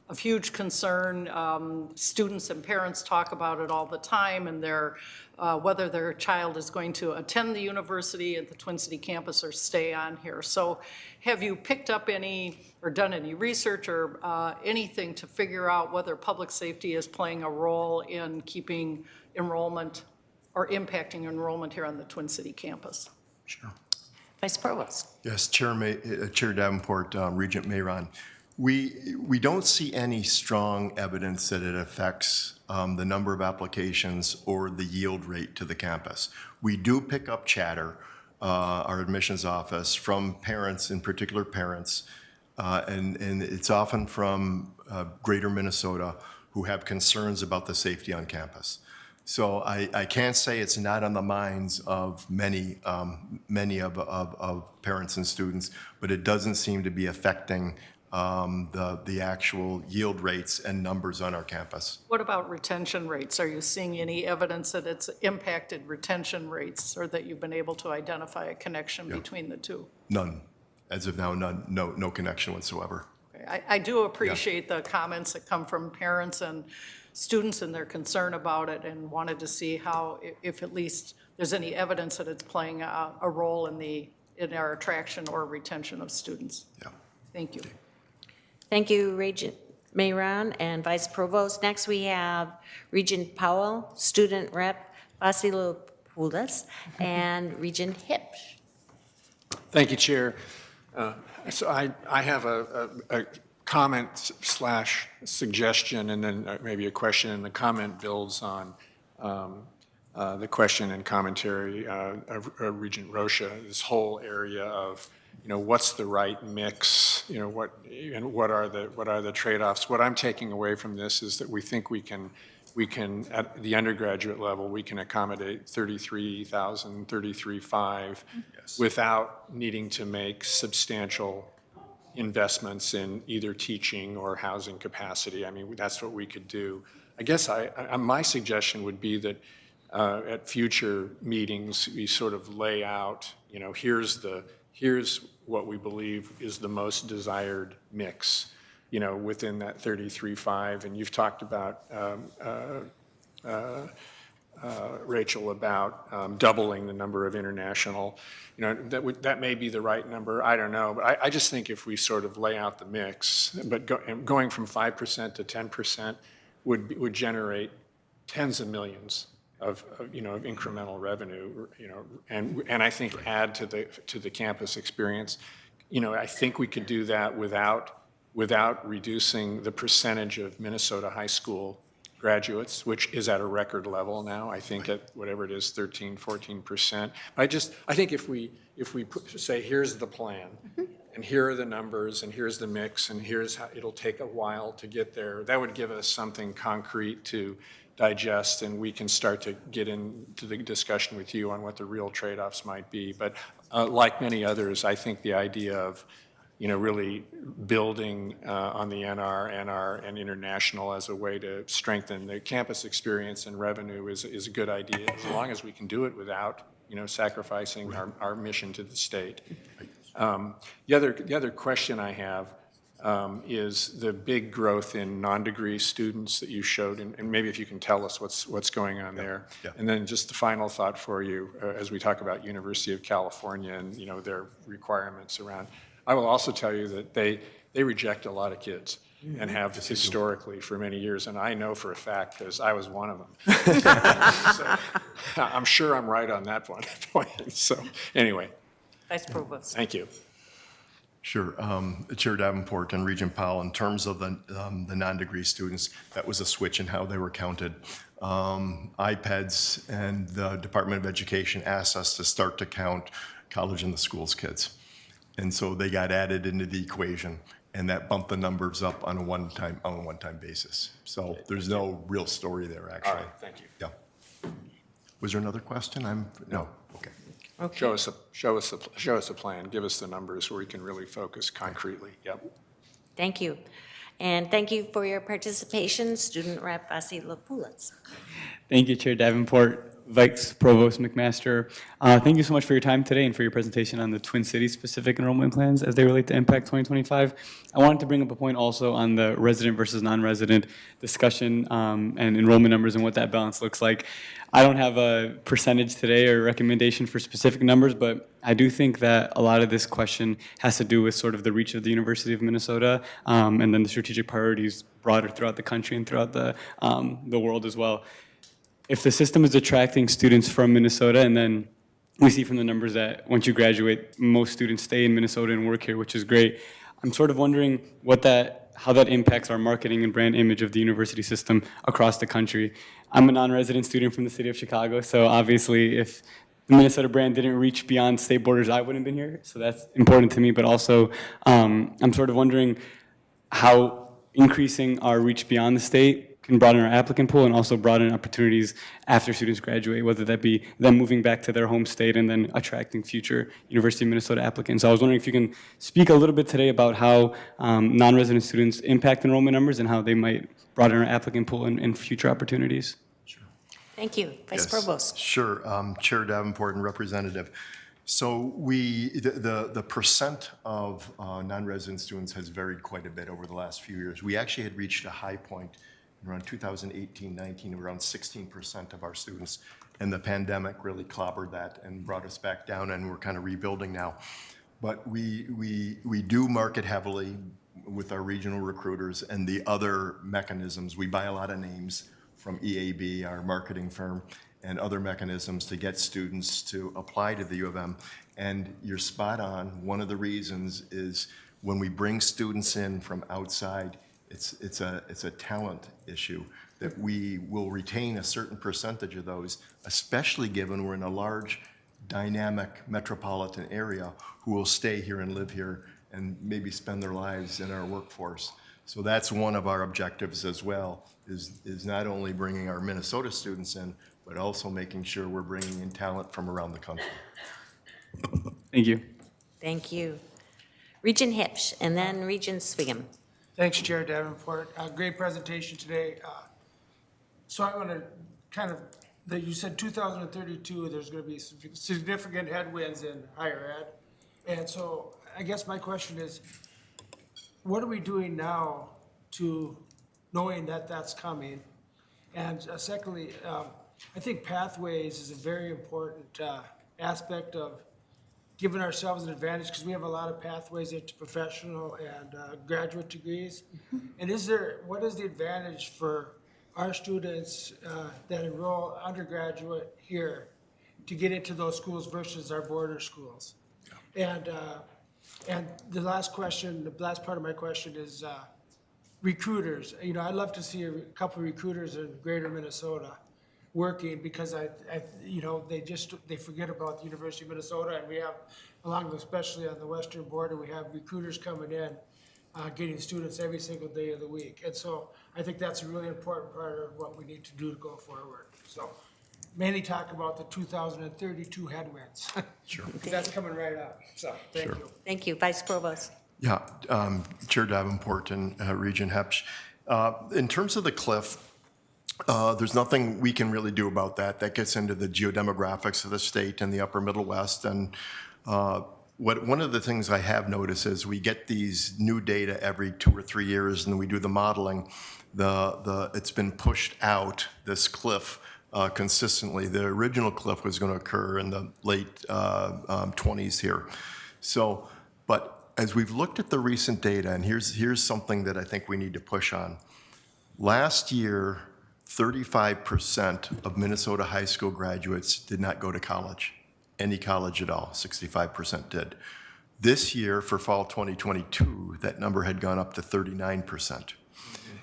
of huge concern. Students and parents talk about it all the time, and whether their child is going to attend the university at the Twin City campus or stay on here. So have you picked up any or done any research or anything to figure out whether public safety is playing a role in keeping enrollment or impacting enrollment here on the Twin City campus? Sure. Vice Provost. Yes, Chair Davenport, Regent Mayron. We don't see any strong evidence that it affects the number of applications or the yield rate to the campus. We do pick up chatter, our admissions office, from parents, in particular parents, and it's often from greater Minnesota who have concerns about the safety on campus. So I can't say it's not on the minds of many of parents and students, but it doesn't seem to be affecting the actual yield rates and numbers on our campus. What about retention rates? Are you seeing any evidence that it's impacted retention rates, or that you've been able to identify a connection between the two? None. As of now, none. No connection whatsoever. Okay. I do appreciate the comments that come from parents and students and their concern about it, and wanted to see how, if at least there's any evidence that it's playing a role in our attraction or retention of students. Yeah. Thank you. Thank you, Regent Mayron and Vice Provost. Next, we have Regent Powell, Student Rep. Vasilopoulos, and Regent Hipsch. Thank you, Chair. So I have a comment / suggestion, and then maybe a question, and the comment builds on the question and commentary of Regent Rocha, this whole area of, what's the right mix, what are the trade-offs. What I'm taking away from this is that we think we can at the undergraduate level, we can accommodate 33,000, 33,500 without needing to make substantial investments in either teaching or housing capacity. I mean, that's what we could do. I guess my suggestion would be that at future meetings, we sort of lay out, here's what we believe is the most desired mix. within that 33.5. And you've talked about, Rachel, about doubling the number of international, that may be the right number, I don't know. But I just think if we sort of lay out the mix, but going from 5% to 10% would generate tens of millions of incremental revenue, and I think add to the campus experience. I think we could do that without reducing the percentage of Minnesota high school graduates, which is at a record level now, I think at whatever it is, 13, 14%. I think if we say, here's the plan, and here are the numbers, and here's the mix, and here's how it'll take a while to get there, that would give us something concrete to digest, and we can start to get into the discussion with you on what the real trade-offs might be. But like many others, I think the idea of really building on the NR, and international as a way to strengthen the campus experience and revenue is a good idea, as long as we can do it without, sacrificing our mission to the state. The other question I have is the big growth in non-degree students that you showed, and maybe if you can tell us what's going on there. Yeah. And then just the final thought for you, as we talk about University of California and their requirements around. I will also tell you that they reject a lot of kids and have historically for many years, and I know for a fact because I was one of them. So, I'm sure I'm right on that point. So anyway. Vice Provost. Thank you. Sure. Chair Davenport and Regent Powell, in terms of the non-degree students, that was a switch in how they were counted. IPEDS and the Department of Education asked us to start to count college in the schools kids. And so they got added into the equation, and that bumped the numbers up on a one-time basis. So there's no real story there, actually. All right, thank you. Yeah. Was there another question? No. Okay. Okay. Show us a plan. Give us the numbers where we can really focus concretely. Yep. Thank you. And thank you for your participation, Student Rep. Vasilopoulos. Thank you, Chair Davenport, Vice Provost McMaster. Thank you so much for your time today and for your presentation on the Twin Cities specific enrollment plans as they relate to Impact 2025. I wanted to bring up a point also on the resident versus non-resident discussion and enrollment numbers and what that balance looks like. I don't have a percentage today or recommendation for specific numbers, but I do think that a lot of this question has to do with sort of the reach of the University of Minnesota and then the strategic priorities broader throughout the country and throughout the world as well. If the system is attracting students from Minnesota, and then we see from the numbers that once you graduate, most students stay in Minnesota and work here, which is great. I'm sort of wondering how that impacts our marketing and brand image of the university system across the country. I'm a non-resident student from the city of Chicago, so obviously if the Minnesota brand didn't reach beyond state borders, I wouldn't have been here, so that's important to me. But also, I'm sort of wondering how increasing our reach beyond the state can broaden our applicant pool and also broaden opportunities after students graduate, whether that be them moving back to their home state and then attracting future University of Minnesota applicants. So I was wondering if you can speak a little bit today about how non-resident students impact enrollment numbers and how they might broaden our applicant pool and future opportunities. Thank you. Vice Provost. Sure. Chair Davenport and Representative. So the percent of non-resident students has varied quite a bit over the last few years. We actually had reached a high point around 2018-19, around 16% of our students, and the pandemic really clobbered that and brought us back down, and we're kind of rebuilding now. But we do market heavily with our regional recruiters and the other mechanisms. We buy a lot of names from EAB, our marketing firm, and other mechanisms to get students to apply to the U of M. And you're spot on. One of the reasons is when we bring students in from outside, it's a talent issue that we will retain a certain percentage of those, especially given we're in a large, dynamic metropolitan area who will stay here and live here and maybe spend their lives in our workforce. So that's one of our objectives as well, is not only bringing our Minnesota students in, but also making sure we're bringing in talent from around the country. Thank you. Thank you. Regent Hipsch, and then Regent Swigum. Thanks, Chair Davenport. Great presentation today. So I want to that you said 2032, there's going to be significant headwinds in higher ed. And so I guess my question is, what are we doing now to, knowing that that's coming? And secondly, I think pathways is a very important aspect of giving ourselves an advantage, because we have a lot of pathways into professional and graduate degrees. And what is the advantage for our students that enroll undergraduate here to get into those schools versus our border schools? And the last part of my question is recruiters. You know, I'd love to see a couple of recruiters in greater Minnesota working, because they forget about the University of Minnesota, and we have, especially on the western border, we have recruiters coming in, getting students every single day of the week. And so I think that's a really important part of what we need to do to go forward. So mainly talk about the 2032 headwinds. Sure. That's coming right up. So thank you. Thank you. Vice Provost. Yeah, Chair Davenport and Regent Hepsch. In terms of the cliff, there's nothing we can really do about that. That gets into the geodemographics of the state and the upper Middle West. And one of the things I have noticed is we get these new data every 2 or 3 years, and we do the modeling. It's been pushed out, this cliff, consistently. The original cliff was going to occur in the late 20s here. So, but as we've looked at the recent data, and here's something that I think we need to push on. Last year, 35% of Minnesota high school graduates did not go to college, any college at all. 65% did. This year, for fall 2022, that number had gone up to 39%.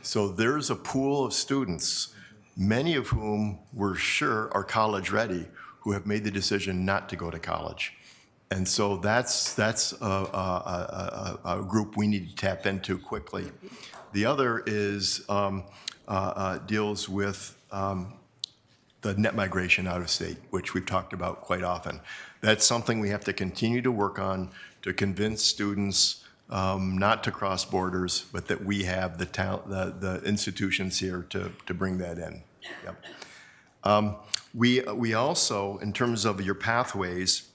So there's a pool of students, many of whom we're sure are college ready, who have made the decision not to go to college. And so that's a group we need to tap into quickly. The other is deals with the net migration out of state, which we've talked about quite often. That's something we have to continue to work on to convince students not to cross borders, but that we have the institutions here to bring that in. Yep. We also, in terms of your pathways,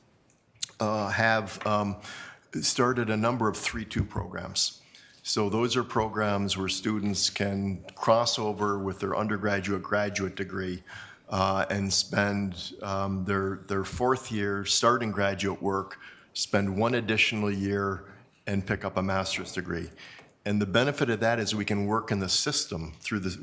have started a number of 3-2 programs. So those are programs where students can cross over with their undergraduate, graduate degree and spend their fourth year starting graduate work, spend 1 additional year and pick up a master's degree. And the benefit of that is we can work in the system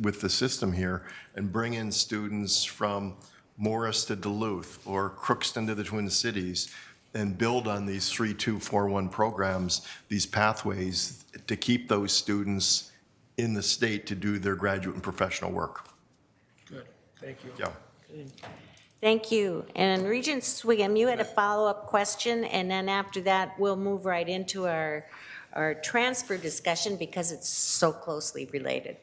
with the system here and bring in students from Morris to Duluth or Crookston to the Twin Cities and build on these 3-2-4-1 programs, these pathways, to keep those students in the state to do their graduate and professional work. Good, thank you. Yeah. Good. Thank you. And Regent Sviggum, you had a follow-up question, and then after that, we'll move right into our transfer discussion because it's so closely related.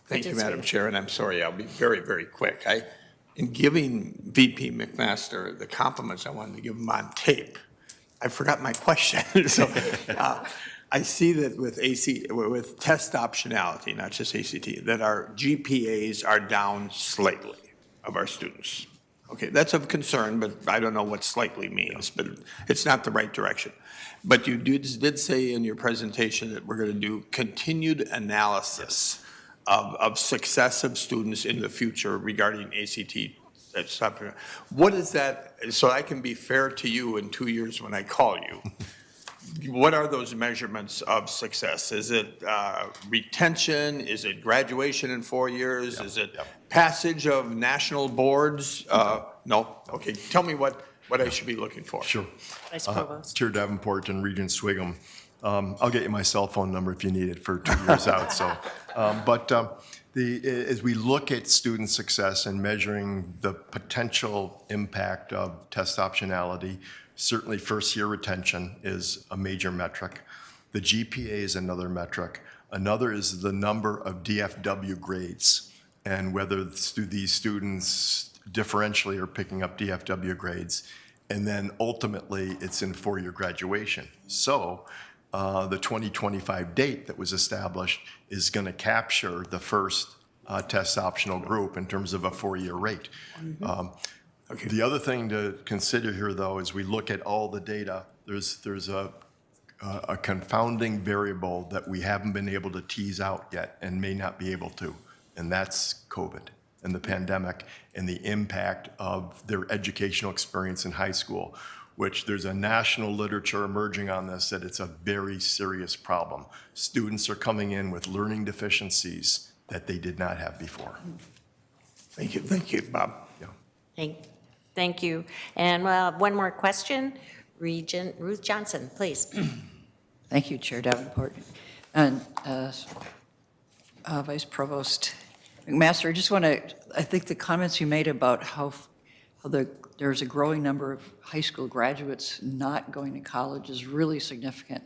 Thank you, Madam Chair, and I'm sorry, I'll be very, very quick. In giving VP McMaster the compliments I wanted to give him on tape, I forgot my question. So I see that with test optionality, not just ACT, that our GPAs are down slightly of our students. Okay, that's of concern, but I don't know what slightly means, but it's not the right direction. But you did say in your presentation that we're going to do continued analysis of success of students in the future regarding ACT. What is that, so I can be fair to you in 2 years when I call you? What are those measurements of success? Is it retention? Is it graduation in 4 years? Is it passage of national boards? No? Okay, tell me what I should be looking for. Sure. Vice Provost. Chair Davenport and Regent Sviggum. I'll get you my cell phone number if you need it for 2 years out. So, as we look at student success and measuring the potential impact of test optionality, certainly first-year retention is a major metric. The GPA is another metric. Another is the number of DFW grades and whether these students differentially are picking up DFW grades. And then ultimately, it's in 4-year graduation. So the 2025 date that was established is going to capture the first test optional group in terms of a 4-year rate. Okay. The other thing to consider here, though, is we look at all the data. There's a a confounding variable that we haven't been able to tease out yet and may not be able to, and that's COVID and the pandemic and the impact of their educational experience in high school, which there's a national literature emerging on this, that it's a very serious problem. Students are coming in with learning deficiencies that they did not have before. Thank you, Bob. Thank you. And one more question. Regent Ruth Johnson, please. Thank you, Chair Davenport. And Vice Provost McMaster, I just want to, I think the comments you made about how there's a growing number of high school graduates not going to college is really significant,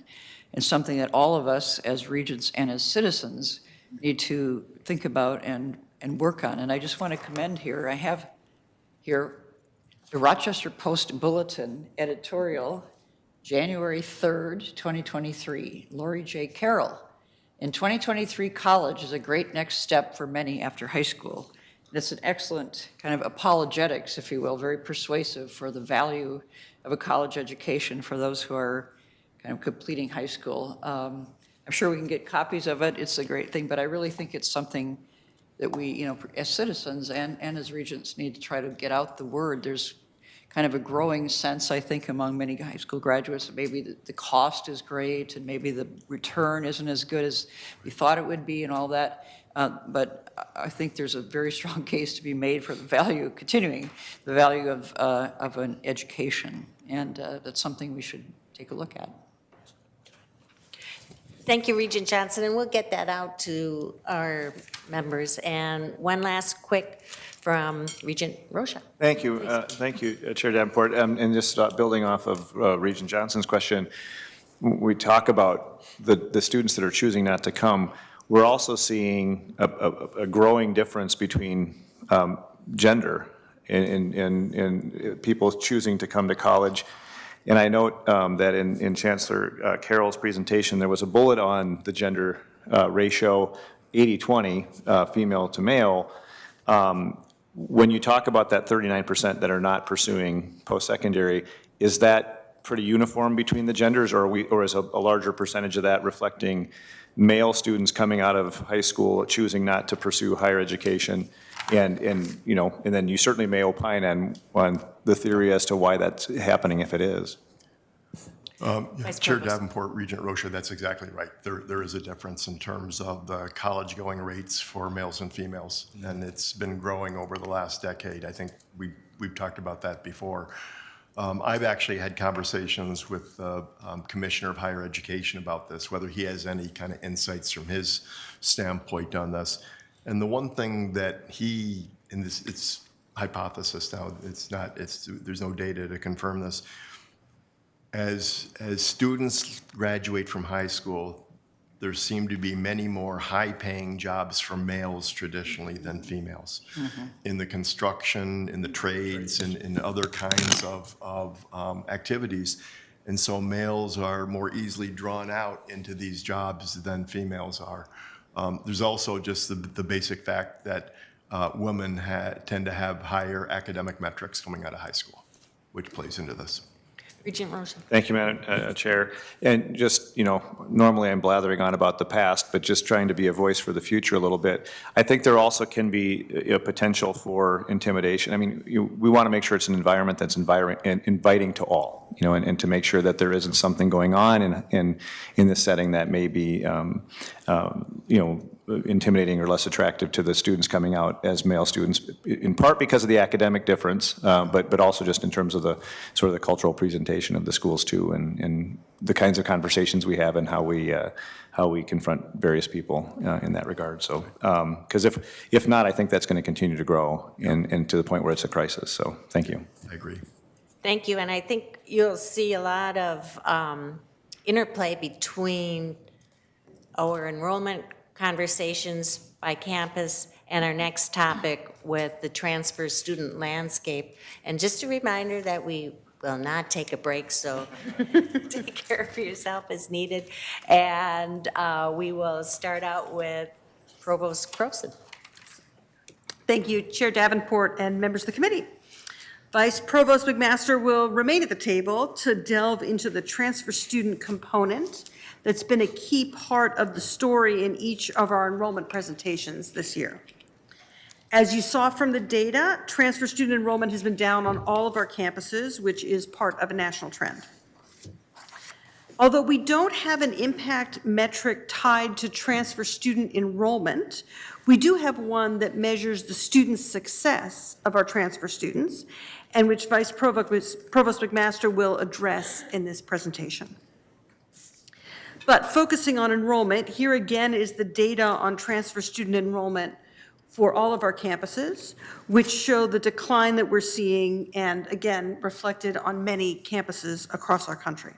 and something that all of us as regents and as citizens need to think about and work on. And I just want to commend here, I have here the Rochester Post Bulletin editorial, January 3rd, 2023, Lori J. Carroll. In 2023, college is a great next step for many after high school. It's an excellent kind of apologetics, if you will, very persuasive for the value of a college education for those who are kind of completing high school. I'm sure we can get copies of it. It's a great thing, but I really think it's something that we, as citizens and as regents need to try to get out the word. There's kind of a growing sense, I think, among many high school graduates that maybe the cost is great and maybe the return isn't as good as we thought it would be and all that. But I think there's a very strong case to be made for the value, continuing the value of an education. And that's something we should take a look at. Thank you, Regent Johnson, and we'll get that out to our members. And one last quick from Regent Rocha. Thank you. Thank you, Chair Davenport. And just building off of Regent Johnson's question, we talk about the students that are choosing not to come. We're also seeing a growing difference between gender in people choosing to come to college. And I note that in Chancellor Carroll's presentation, there was a bullet on the gender ratio, 80-20, female to male. When you talk about that 39% that are not pursuing post-secondary, is that pretty uniform between the genders, or is a larger percentage of that reflecting male students coming out of high school choosing not to pursue higher education? And then you certainly may opine on the theory as to why that's happening, if it is. Chair Davenport, Regent Rocha, that's exactly right. There is a difference in terms of the college-going rates for males and females, and it's been growing over the last decade. I think we've talked about that before. I've actually had conversations with the Commissioner of Higher Education about this, whether he has any kind of insights from his standpoint on this. And the one thing that it's hypothesis now, there's no data to confirm this. As students graduate from high school, there seem to be many more high-paying jobs for males traditionally than females. In the construction, in the trades, and in other kinds of activities. And so males are more easily drawn out into these jobs than females are. There's also just the basic fact that women tend to have higher academic metrics coming out of high school, which plays into this. Regent Rocha. Thank you, Madam Chair. And just, normally I'm blathering on about the past, but just trying to be a voice for the future a little bit. I think there also can be a potential for intimidation. I mean, we want to make sure it's an environment that's inviting to all, and to make sure that there isn't something going on in this setting that may be, intimidating or less attractive to the students coming out as male students, in part because of the academic difference, but also just in terms of the sort of the cultural presentation of the schools too, and the kinds of conversations we have and how we confront various people in that regard. So, because if not, I think that's going to continue to grow and to the point where it's a crisis. So, thank you. I agree. Thank you, and I think you'll see a lot of interplay between our enrollment conversations by campus and our next topic with the transfer student landscape. And just a reminder that we will not take a break, so take care of yourself as needed. And we will start out with Provost Croson. Thank you, Chair Davenport and members of the committee. Vice Provost McMaster will remain at the table to delve into the transfer student component that's been a key part of the story in each of our enrollment presentations this year. As you saw from the data, transfer student enrollment has been down on all of our campuses, which is part of a national trend. Although we don't have an impact metric tied to transfer student enrollment, we do have one that measures the student success of our transfer students, and which Vice Provost McMaster will address in this presentation. But focusing on enrollment, here again is the data on transfer student enrollment for all of our campuses, which show the decline that we're seeing, and again, reflected on many campuses across our country.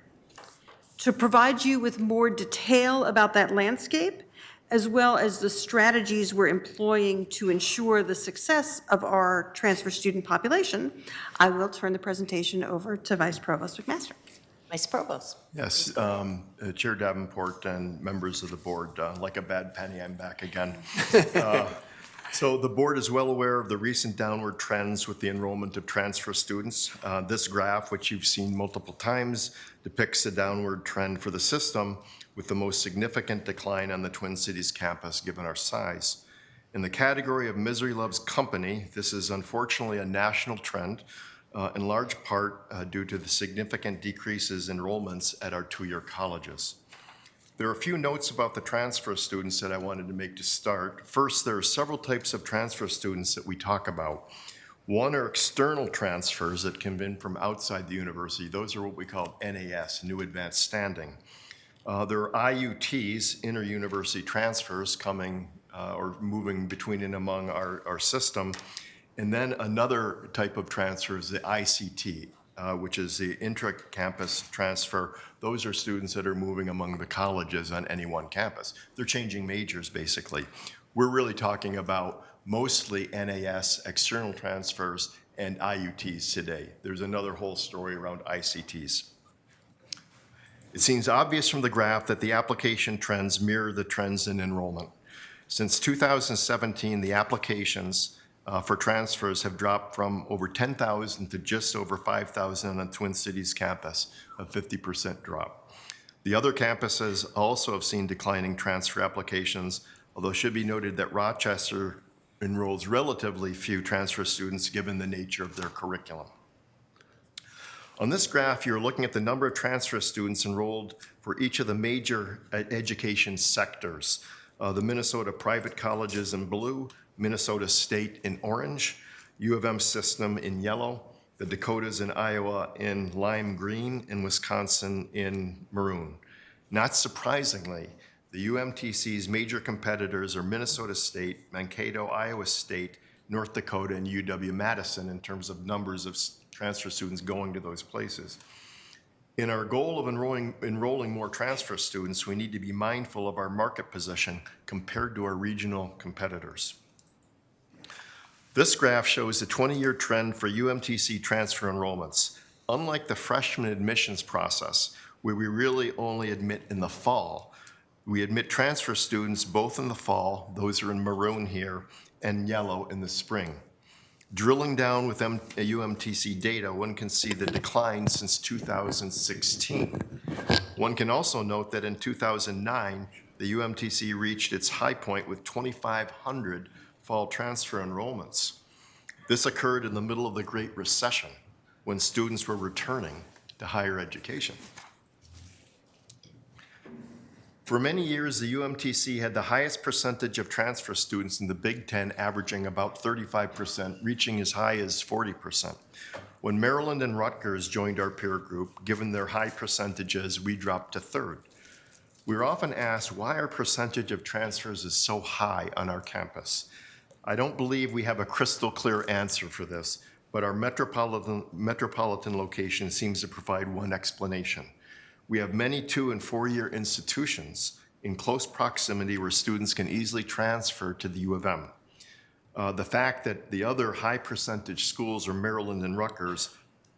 To provide you with more detail about that landscape, as well as the strategies we're employing to ensure the success of our transfer student population, I will turn the presentation over to Vice Provost McMaster. Vice Provost. Yes, Chair Davenport and members of the board, like a bad penny, I'm back again. So the board is well aware of the recent downward trends with the enrollment of transfer students. This graph, which you've seen multiple times, depicts a downward trend for the system with the most significant decline on the Twin Cities campus given our size. In the category of misery loves company, this is unfortunately a national trend, in large part due to the significant decreases in enrollments at our two-year colleges. There are a few notes about the transfer students that I wanted to make to start. First, there are several types of transfer students that we talk about. One are external transfers that come in from outside the university. Those are what we call NAS, New Advanced Standing. There are IUTs, inter-university transfers, coming or moving between and among our system. And then another type of transfer is the ICT, which is the intra-campus transfer. Those are students that are moving among the colleges on any one campus. They're changing majors, basically. We're really talking about mostly NAS, external transfers, and IUTs today. There's another whole story around ICTs. It seems obvious from the graph that the application trends mirror the trends in enrollment. Since 2017, the applications for transfers have dropped from over 10,000 to just over 5,000 on the Twin Cities campus, a 50% drop. The other campuses also have seen declining transfer applications, although it should be noted that Rochester enrolls relatively few transfer students given the nature of their curriculum. On this graph, you're looking at the number of transfer students enrolled for each of the major education sectors. The Minnesota private colleges in blue, Minnesota State in orange, U of M system in yellow, the Dakotas and Iowa in lime green, and Wisconsin in maroon. Not surprisingly, the UMTC's major competitors are Minnesota State, Mankato, Iowa State, North Dakota, and UW-Madison in terms of numbers of transfer students going to those places. In our goal of enrolling more transfer students, we need to be mindful of our market position compared to our regional competitors. This graph shows the 20-year trend for UMTC transfer enrollments. Unlike the freshman admissions process, where we really only admit in the fall, we admit transfer students both in the fall, those are in maroon here, and yellow in the spring. Drilling down with UMTC data, one can see the decline since 2016. One can also note that in 2009, the UMTC reached its high point with 2,500 fall transfer enrollments. This occurred in the middle of the Great Recession when students were returning to higher education. For many years, the UMTC had the highest percentage of transfer students in the Big Ten, averaging about 35%, reaching as high as 40%. When Maryland and Rutgers joined our peer group, given their high percentages, we dropped to third. We're often asked why our percentage of transfers is so high on our campus. I don't believe we have a crystal clear answer for this, but our metropolitan location seems to provide one explanation. We have many 2- and 4-year institutions in close proximity where students can easily transfer to the U of M. The fact that the other high percentage schools are Maryland and Rutgers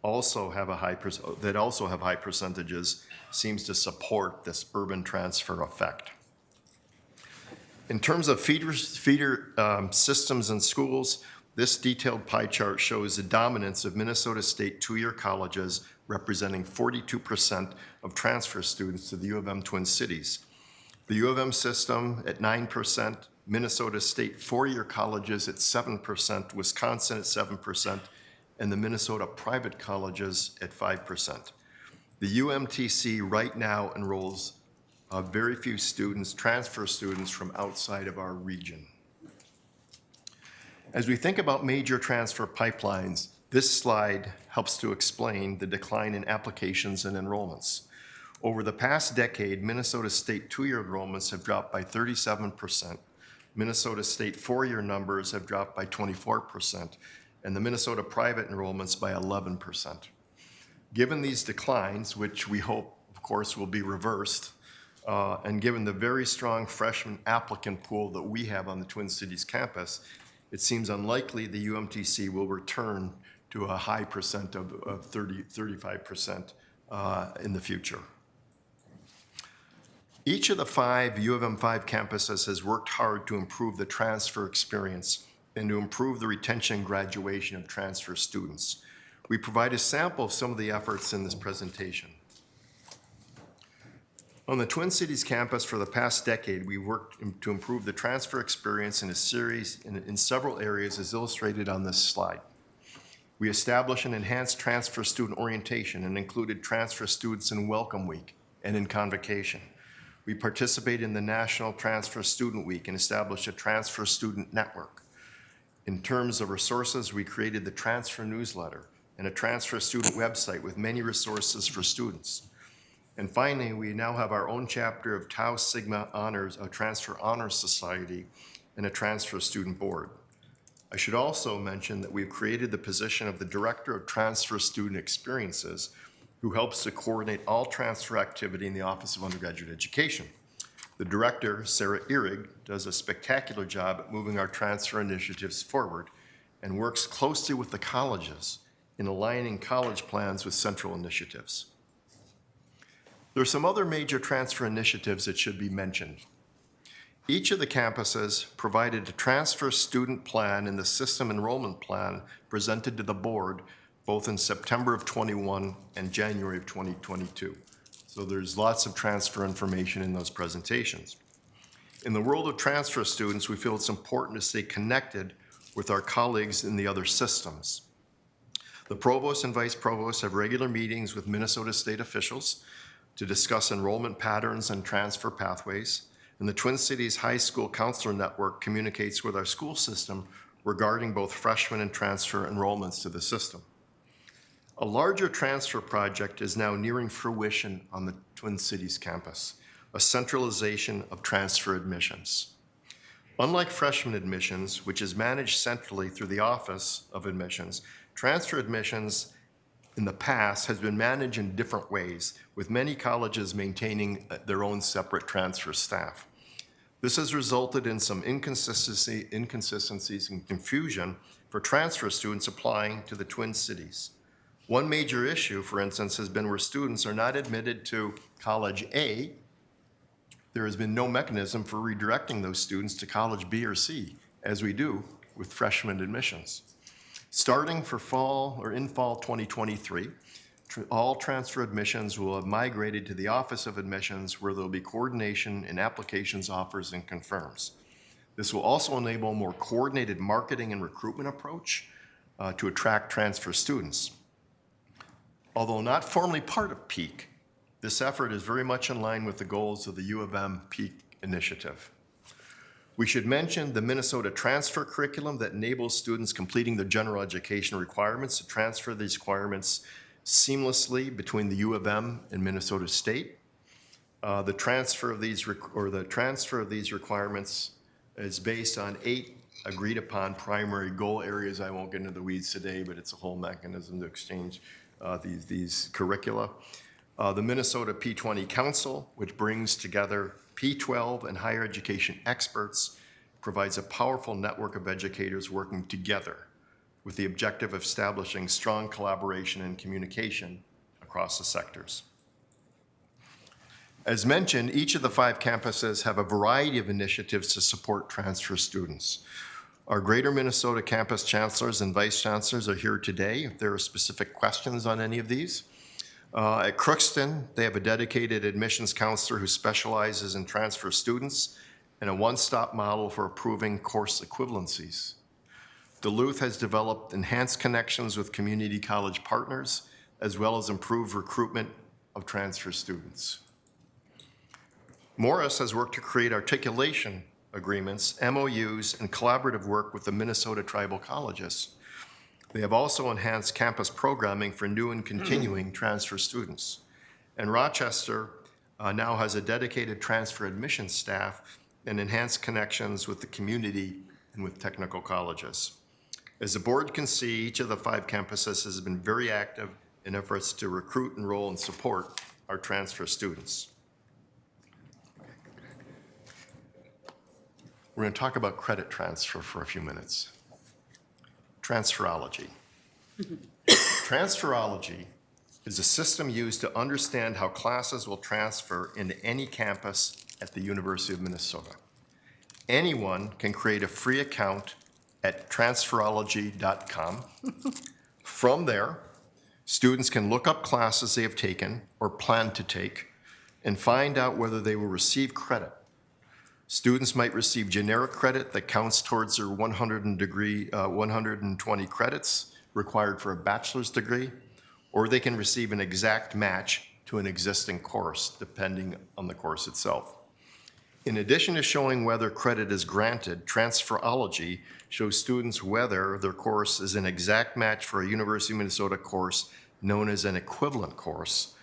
also have high percentages seems to support this urban transfer effect. In terms of feeder systems and schools, This detailed pie chart shows the dominance of Minnesota State two-year colleges, representing 42% of transfer students to the U of M Twin Cities. The U of M system at 9%, Minnesota State four-year colleges at 7%, Wisconsin at 7%, and the Minnesota private colleges at 5%. The UMTC right now enrolls very few students, transfer students from outside of our region. As we think about major transfer pipelines, this slide helps to explain the decline in applications and enrollments. Over the past decade, Minnesota State two-year enrollments have dropped by 37%. Minnesota State four-year numbers have dropped by 24%, and the Minnesota private enrollments by 11%. Given these declines, which we hope, of course, will be reversed, and given the very strong freshman applicant pool that we have on the Twin Cities campus, it seems unlikely the UMTC will return to a high percent of 35% in the future. Each of the 5 U of M5 campuses has worked hard to improve the transfer experience and to improve the retention and graduation of transfer students. We provide a sample of some of the efforts in this presentation. On the Twin Cities campus for the past decade, we worked to improve the transfer experience in several areas as illustrated on this slide. We established an enhanced transfer student orientation and included transfer students in Welcome Week and in Convocation. We participated in the National Transfer Student Week and established a transfer student network. In terms of resources, we created the transfer newsletter and a transfer student website with many resources for students. And finally, we now have our own chapter of Tau Sigma Honors, a Transfer Honors Society, and a transfer student board. I should also mention that we've created the position of the Director of Transfer Student Experiences, who helps to coordinate all transfer activity in the Office of Undergraduate Education. The director, Sarah Ihrig, does a spectacular job at moving our transfer initiatives forward and works closely with the colleges in aligning college plans with central initiatives. There are some other major transfer initiatives that should be mentioned. Each of the campuses provided a transfer student plan and the system enrollment plan presented to the board both in September of 21 and January of 2022. So there's lots of transfer information in those presentations. In the world of transfer students, we feel it's important to stay connected with our colleagues in the other systems. The provost and vice provost have regular meetings with Minnesota State officials to discuss enrollment patterns and transfer pathways, and the Twin Cities High School Counselor Network communicates with our school system regarding both freshman and transfer enrollments to the system. A larger transfer project is now nearing fruition on the Twin Cities campus, a centralization of transfer admissions. Unlike freshman admissions, which is managed centrally through the Office of Admissions, transfer admissions in the past has been managed in different ways, with many colleges maintaining their own separate transfer staff. This has resulted in some inconsistencies and confusion for transfer students applying to the Twin Cities. One major issue, for instance, has been where students are not admitted to College A, there has been no mechanism for redirecting those students to College B or C, as we do with freshman admissions. Starting for fall 2023, all transfer admissions will have migrated to the Office of Admissions, where there'll be coordination in applications, offers, and confirms. This will also enable a more coordinated marketing and recruitment approach to attract transfer students. Although not formally part of PEAK, this effort is very much in line with the goals of the U of M PEAK initiative. We should mention the Minnesota transfer curriculum that enables students completing their general education requirements to transfer these requirements seamlessly between the U of M and Minnesota State. The transfer of these requirements is based on 8 agreed upon primary goal areas. I won't get into the weeds today, but it's a whole mechanism to exchange these curricula. The Minnesota P20 Council, which brings together P12 and higher education experts, provides a powerful network of educators working together with the objective of establishing strong collaboration and communication across the sectors. As mentioned, each of the 5 campuses have a variety of initiatives to support transfer students. Our Greater Minnesota campus chancellors and vice chancellors are here today if there are specific questions on any of these. At Crookston, they have a dedicated admissions counselor who specializes in transfer students and a one-stop model for approving course equivalencies. Duluth has developed enhanced connections with community college partners, as well as improved recruitment of transfer students. Morris has worked to create articulation agreements, MOUs, and collaborative work with the Minnesota tribal colleges. They have also enhanced campus programming for new and continuing transfer students. And Rochester now has a dedicated transfer admission staff and enhanced connections with the community and with technical colleges. As the board can see, each of the 5 campuses has been very active in efforts to recruit, enroll, and support our transfer students. We're going to talk about credit transfer for a few minutes. Transferology. Transferology is a system used to understand how classes will transfer into any campus at the University of Minnesota. Anyone can create a free account at transferology.com. From there, students can look up classes they have taken or plan to take and find out whether they will receive credit. Students might receive generic credit that counts towards their 120 credits required for a bachelor's degree, or they can receive an exact match to an existing course, depending on the course itself. In addition to showing whether credit is granted, Transferology shows students whether their course is an exact match for a University of Minnesota course known as an equivalent course.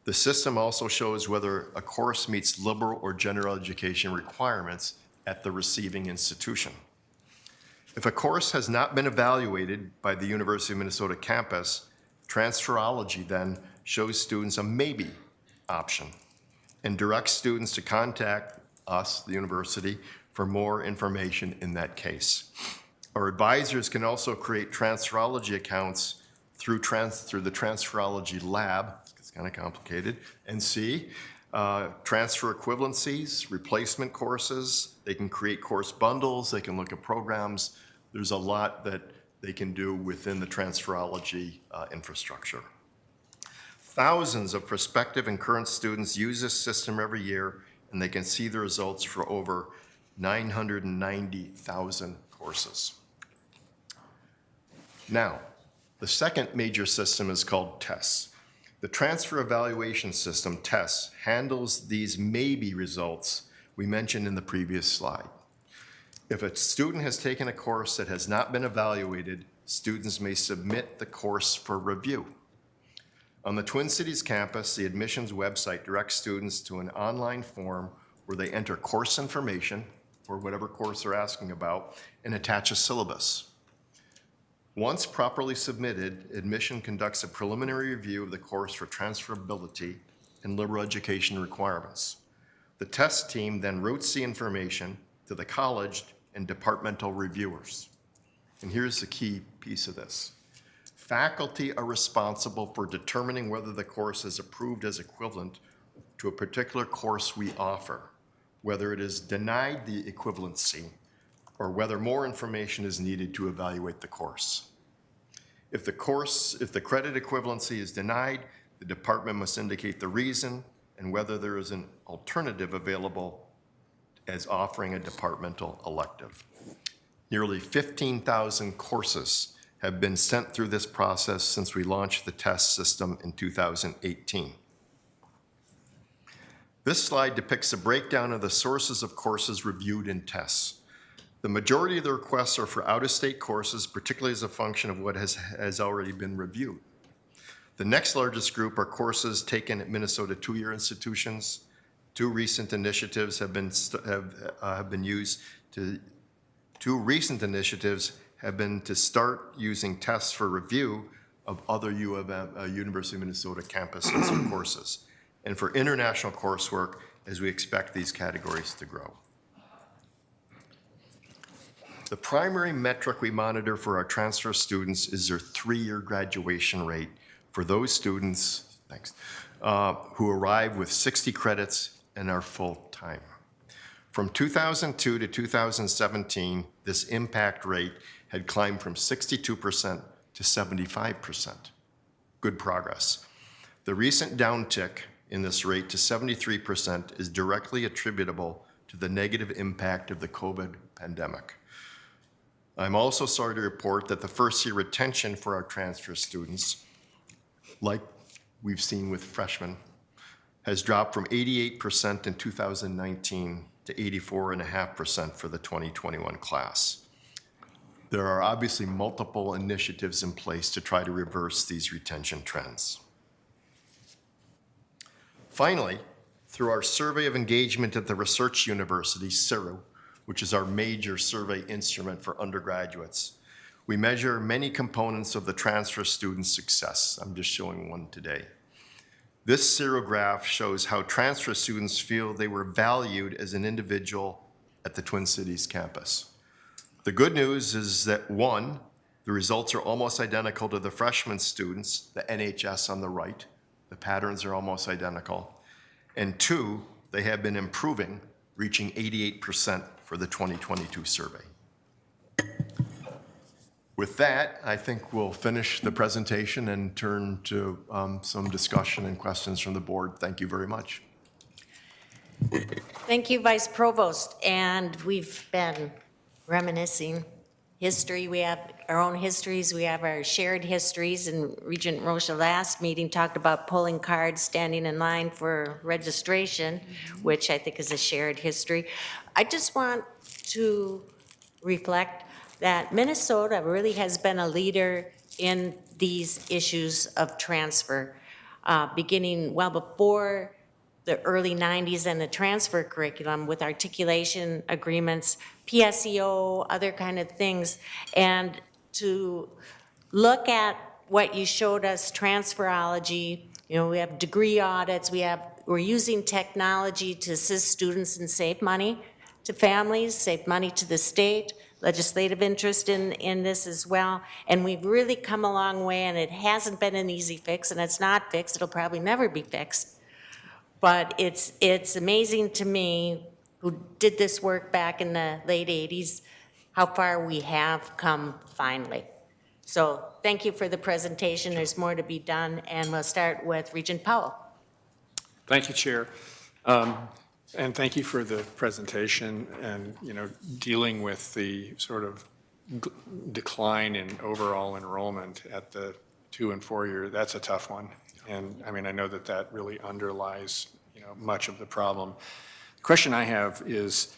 The system also shows whether a course meets liberal or general education requirements at the receiving institution. If a course has not been evaluated by the University of Minnesota campus, Transferology then shows students a maybe option and directs students to contact us, the university, for more information in that case. Our advisors can also create Transferology accounts through the Transferology lab. It's kind of complicated. And see transfer equivalencies, replacement courses. They can create course bundles. They can look at programs. There's a lot that they can do within the Transferology infrastructure. Thousands of prospective and current students use this system every year, and they can see the results for over 990,000 courses. Now, the second major system is called TESS. The Transfer Evaluation System, TESS, handles these maybe results we mentioned in the previous slide. If a student has taken a course that has not been evaluated, students may submit the course for review. On the Twin Cities campus, the admissions website directs students to an online form where they enter course information for whatever course they're asking about and attach a syllabus. Once properly submitted, admission conducts a preliminary review of the course for transferability and liberal education requirements. The test team then routes the information to the college and departmental reviewers. And here's the key piece of this. Faculty are responsible for determining whether the course is approved as equivalent to a particular course we offer, whether it is denied the equivalency, or whether more information is needed to evaluate the course. If the credit equivalency is denied, the department must indicate the reason and whether there is an alternative available as offering a departmental elective. Nearly 15,000 courses have been sent through this process since we launched the test system in 2018. This slide depicts a breakdown of the sources of courses reviewed in tests. The majority of the requests are for out-of-state courses, particularly as a function of what has already been reviewed. The next largest group are courses taken at Minnesota two-year institutions. Two recent initiatives have been to start using tests for review of other University of Minnesota campuses and courses, and for international coursework as we expect these categories to grow. The primary metric we monitor for our transfer students is their 3-year graduation rate for those students who arrive with 60 credits and are full-time. From 2002 to 2017, this impact rate had climbed from 62% to 75%. Good progress. The recent downtick in this rate to 73% is directly attributable to the negative impact of the COVID pandemic. I'm also sorry to report that the first-year retention for our transfer students, like we've seen with freshmen, has dropped from 88% in 2019 to 84.5% for the 2021 class. There are obviously multiple initiatives in place to try to reverse these retention trends. Finally, through our survey of engagement at the Research University, CIRU, which is our major survey instrument for undergraduates, we measure many components of the transfer student success. I'm just showing one today. This CIRU graph shows how transfer students feel they were valued as an individual at the Twin Cities campus. The good news is that, one, the results are almost identical to the freshman students, the NHS on the right. The patterns are almost identical. And two, they have been improving, reaching 88% for the 2022 survey. With that, I think we'll finish the presentation and turn to some discussion and questions from the board. Thank you very much. Thank you, Vice Provost. And we've been reminiscing history. We have our own histories. We have our shared histories. And Regent Rocha last meeting talked about pulling cards, standing in line for registration, which I think is a shared history. I just want to reflect that Minnesota really has been a leader in these issues of transfer, beginning well before the early 90s and the transfer curriculum with articulation agreements, PSEO, other kind of things. And to look at what you showed us, transferology, you know, we have degree audits, we're using technology to assist students and save money to families, save money to the state, legislative interest in this as well. And we've really come a long way, and it hasn't been an easy fix, and it's not fixed. It'll probably never be fixed. But it's amazing to me, who did this work back in the late 80s, how far we have come finally. So thank you for the presentation. There's more to be done, and we'll start with Regent Powell. Thank you, Chair. And thank you for the presentation and, you know, dealing with the sort of decline in overall enrollment at the 2 and 4 year. That's a tough one. And I mean, I know that that really underlies, you know, much of the problem. The question I have is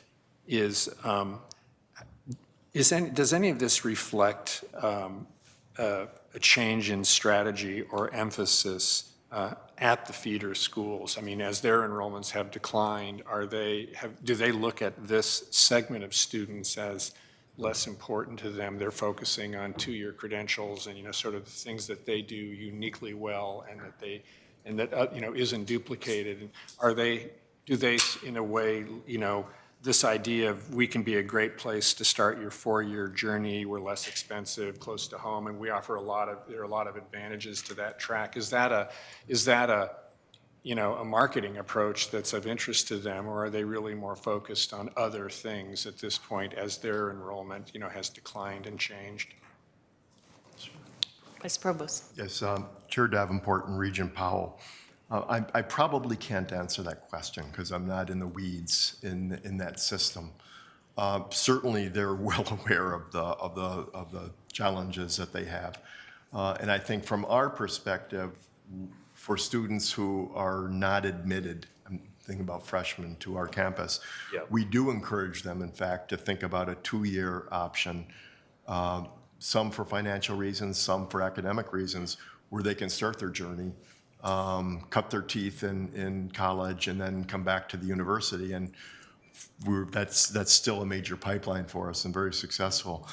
does any of this reflect a change in strategy or emphasis at the feeder schools? I mean, as their enrollments have declined, do they look at this segment of students as less important to them? They're focusing on 2-year credentials and, you know, sort of the things that they do uniquely well and that you know, isn't duplicated. Do they in a way, you know, this idea of we can be a great place to start your 4-year journey, we're less expensive, close to home, and there are a lot of advantages to that track. Is that a you know, a marketing approach that's of interest to them, or are they really more focused on other things at this point as their enrollment, you know, has declined and changed? Vice Provost. Yes, Chair Davenport and Regent Powell. I probably can't answer that question because I'm not in the weeds in that system. Certainly, they're well aware of the challenges that they have, and I think from our perspective, for students who are not admitted, I'm thinking about freshmen to our campus, we do encourage them, in fact, to think about a 2-year option. Some for financial reasons, some for academic reasons, where they can start their journey, cut their teeth in college, and then come back to the university. And that's still a major pipeline for us and very successful.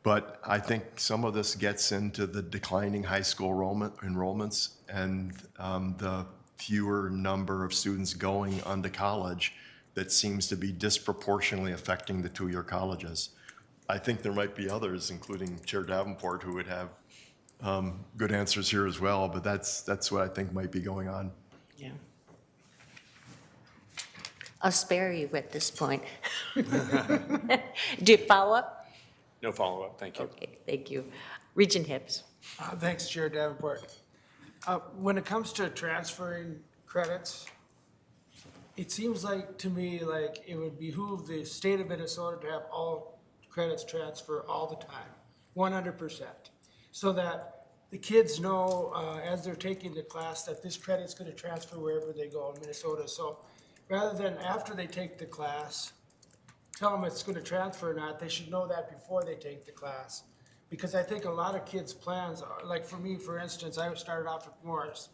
But I think some of this gets into the declining high school enrollments and the fewer number of students going on to college that seems to be disproportionately affecting the 2-year colleges. I think there might be others, including Chair Davenport, who would have good answers here as well, but that's what I think might be going on. Yeah. I'll spare you at this point. Do you follow up? No follow-up, thank you. Okay, thank you. Regent Hibbs. Thanks, Chair Davenport. When it comes to transferring credits, it seems like, to me, like it would behoove the state of Minnesota to have all credits transfer all the time, 100%. So that the kids know, as they're taking the class, that this credit's gonna transfer wherever they go in Minnesota. So rather than after they take the class, tell them it's gonna transfer or not, they should know that before they take the class. Because I think a lot of kids' plans are, like for me, for instance, I started off at Morris,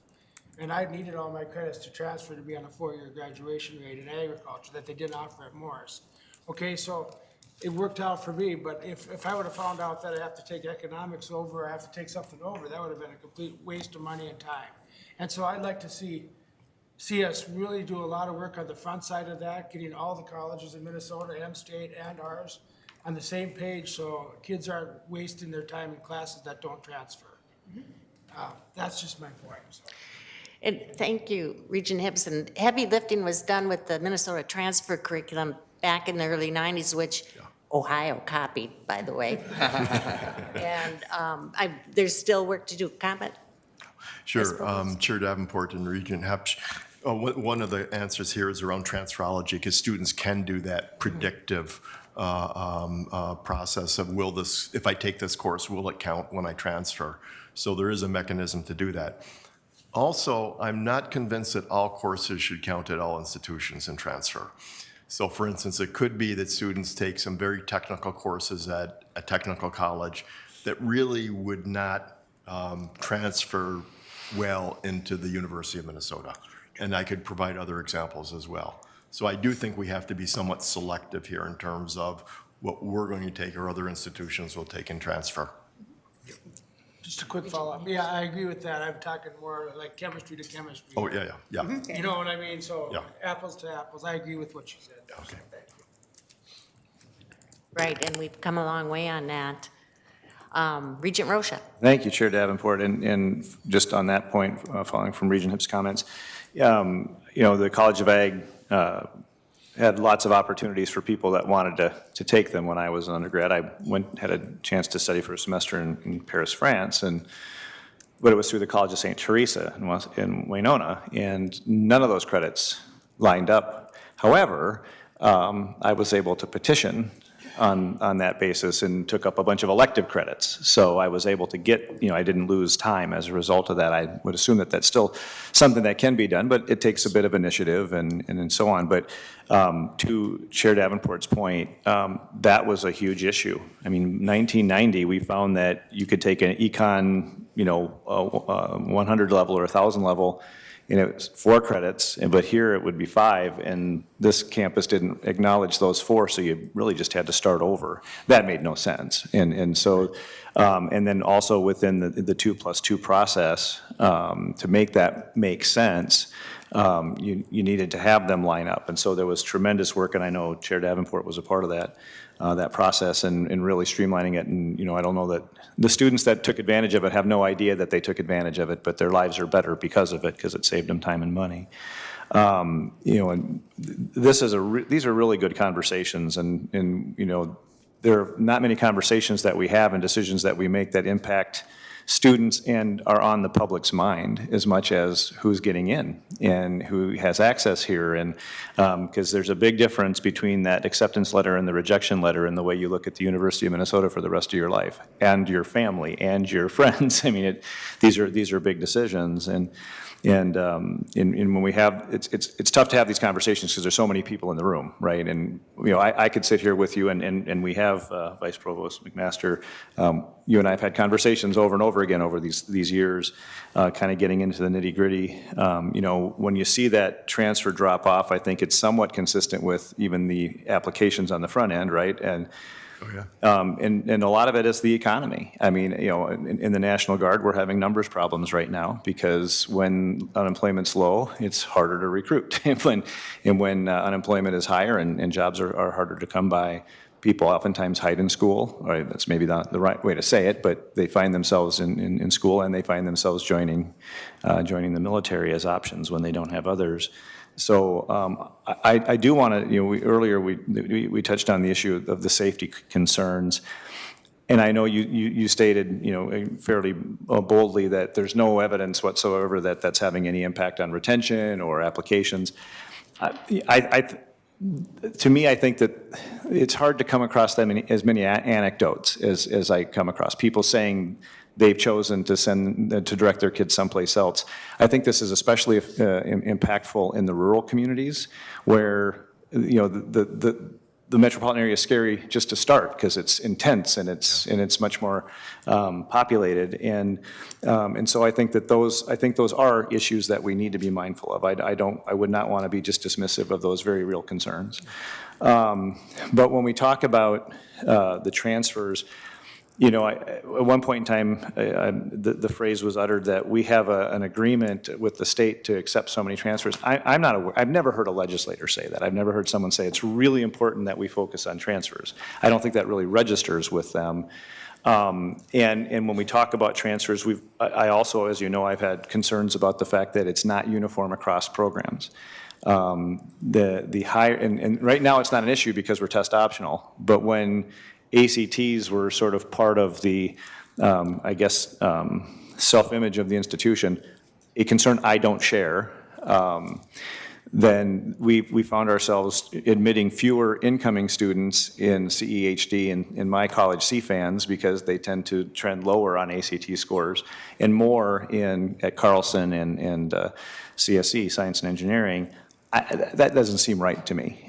and I needed all my credits to transfer to be on a 4-year graduation rate in agriculture that they didn't offer at Morris. Okay, so it worked out for me, but if I would have found out that I have to take economics over, or I have to take something over, that would have been a complete waste of money and time. And so I'd like to see us really do a lot of work on the front side of that, getting all the colleges in Minnesota, M-State and ours, on the same page, so kids aren't wasting their time in classes that don't transfer. That's just my point. So. And thank you, Regent Hibbs. And heavy lifting was done with the Minnesota transfer curriculum back in the early 90s, which Ohio copied, by the way. And there's still work to do. Comment? Sure. Chair Davenport and Regent Hepsch. One of the answers here is around transferology, because students can do that predictive process of if I take this course, will it count when I transfer? So there is a mechanism to do that. Also, I'm not convinced that all courses should count at all institutions in transfer. So for instance, it could be that students take some very technical courses at a technical college that really would not transfer well into the University of Minnesota. And I could provide other examples as well. So I do think we have to be somewhat selective here in terms of what we're going to take or other institutions will take and transfer. Just a quick follow-up. Yeah, I agree with that. I'm talking more like chemistry to chemistry. Oh, yeah. You know what I mean? So Yeah. apples to apples. I agree with what you said. Okay. Thank you. Right, and we've come a long way on that. Regent Rocha. Thank you, Chair Davenport. And just on that point, following from Regent Hibbs' comments, the College of Ag had lots of opportunities for people that wanted to take them. When I was an undergrad, I had a chance to study for a semester in Paris, France, but it was through the College of St. Teresa in Winona, and none of those credits lined up. However, I was able to petition on that basis and took up a bunch of elective credits. So I was able to get, I didn't lose time as a result of that. I would assume that that's still something that can be done, but it takes a bit of initiative and so on. But to Chair Davenport's point, that was a huge issue. I mean, 1990, we found that you could take an econ, 100 level or 1,000 level, it's 4 credits, but here it would be 5, and this campus didn't acknowledge those 4, so you really just had to start over. That made no sense. And so, and then also within the 2+2 process, to make that make sense, you needed to have them line up. And so there was tremendous work, and I know Chair Davenport was a part of that process and really streamlining it. And, I don't know that the students that took advantage of it have no idea that they took advantage of it, but their lives are better because of it, because it saved them time and money. And these are really good conversations, and there are not many conversations that we have and decisions that we make that impact students and are on the public's mind as much as who's getting in and who has access here. And because there's a big difference between that acceptance letter and the rejection letter and the way you look at the University of Minnesota for the rest of your life and your family and your friends. I mean, these are big decisions. And when we have, it's tough to have these conversations because there's so many people in the room, right? And I could sit here with you, and we have Vice Provost McMaster. You and I have had conversations over and over again over these years, kind of getting into the nitty gritty. When you see that transfer drop off, I think it's somewhat consistent with even the applications on the front end, right? And and a lot of it is the economy. I mean, in the National Guard, we're having numbers problems right now because when unemployment's low, it's harder to recruit. and when unemployment is higher and jobs are harder to come by, people oftentimes hide in school. Or that's maybe not the right way to say it, but they find themselves in school, and they find themselves joining the military as options when they don't have others. So I do want to, earlier we touched on the issue of the safety concerns. And I know you stated, fairly boldly that there's no evidence whatsoever that that's having any impact on retention or applications. To me, I think that it's hard to come across as many anecdotes as I come across. People saying they've chosen to direct their kids someplace else. I think this is especially impactful in the rural communities where, the metropolitan area is scary just to start because it's intense and it's much more populated, and so I think those are issues that we need to be mindful of. I would not want to be just dismissive of those very real concerns. But when we talk about the transfers, at one point in time, the phrase was uttered that we have an agreement with the state to accept so many transfers. I'm not aware, I've never heard a legislator say that. I've never heard someone say it's really important that we focus on transfers. I don't think that really registers with them. And when we talk about transfers, I also, as you know, I've had concerns about the fact that it's not uniform across programs. The higher, and right now it's not an issue because we're test optional, but when ACTs were sort of part of the, self-image of the institution, a concern I don't share, then we found ourselves admitting fewer incoming students in CEHD and in my college CFANs because they tend to trend lower on ACT scores, and more at Carlson and CSE, Science and Engineering. That doesn't seem right to me.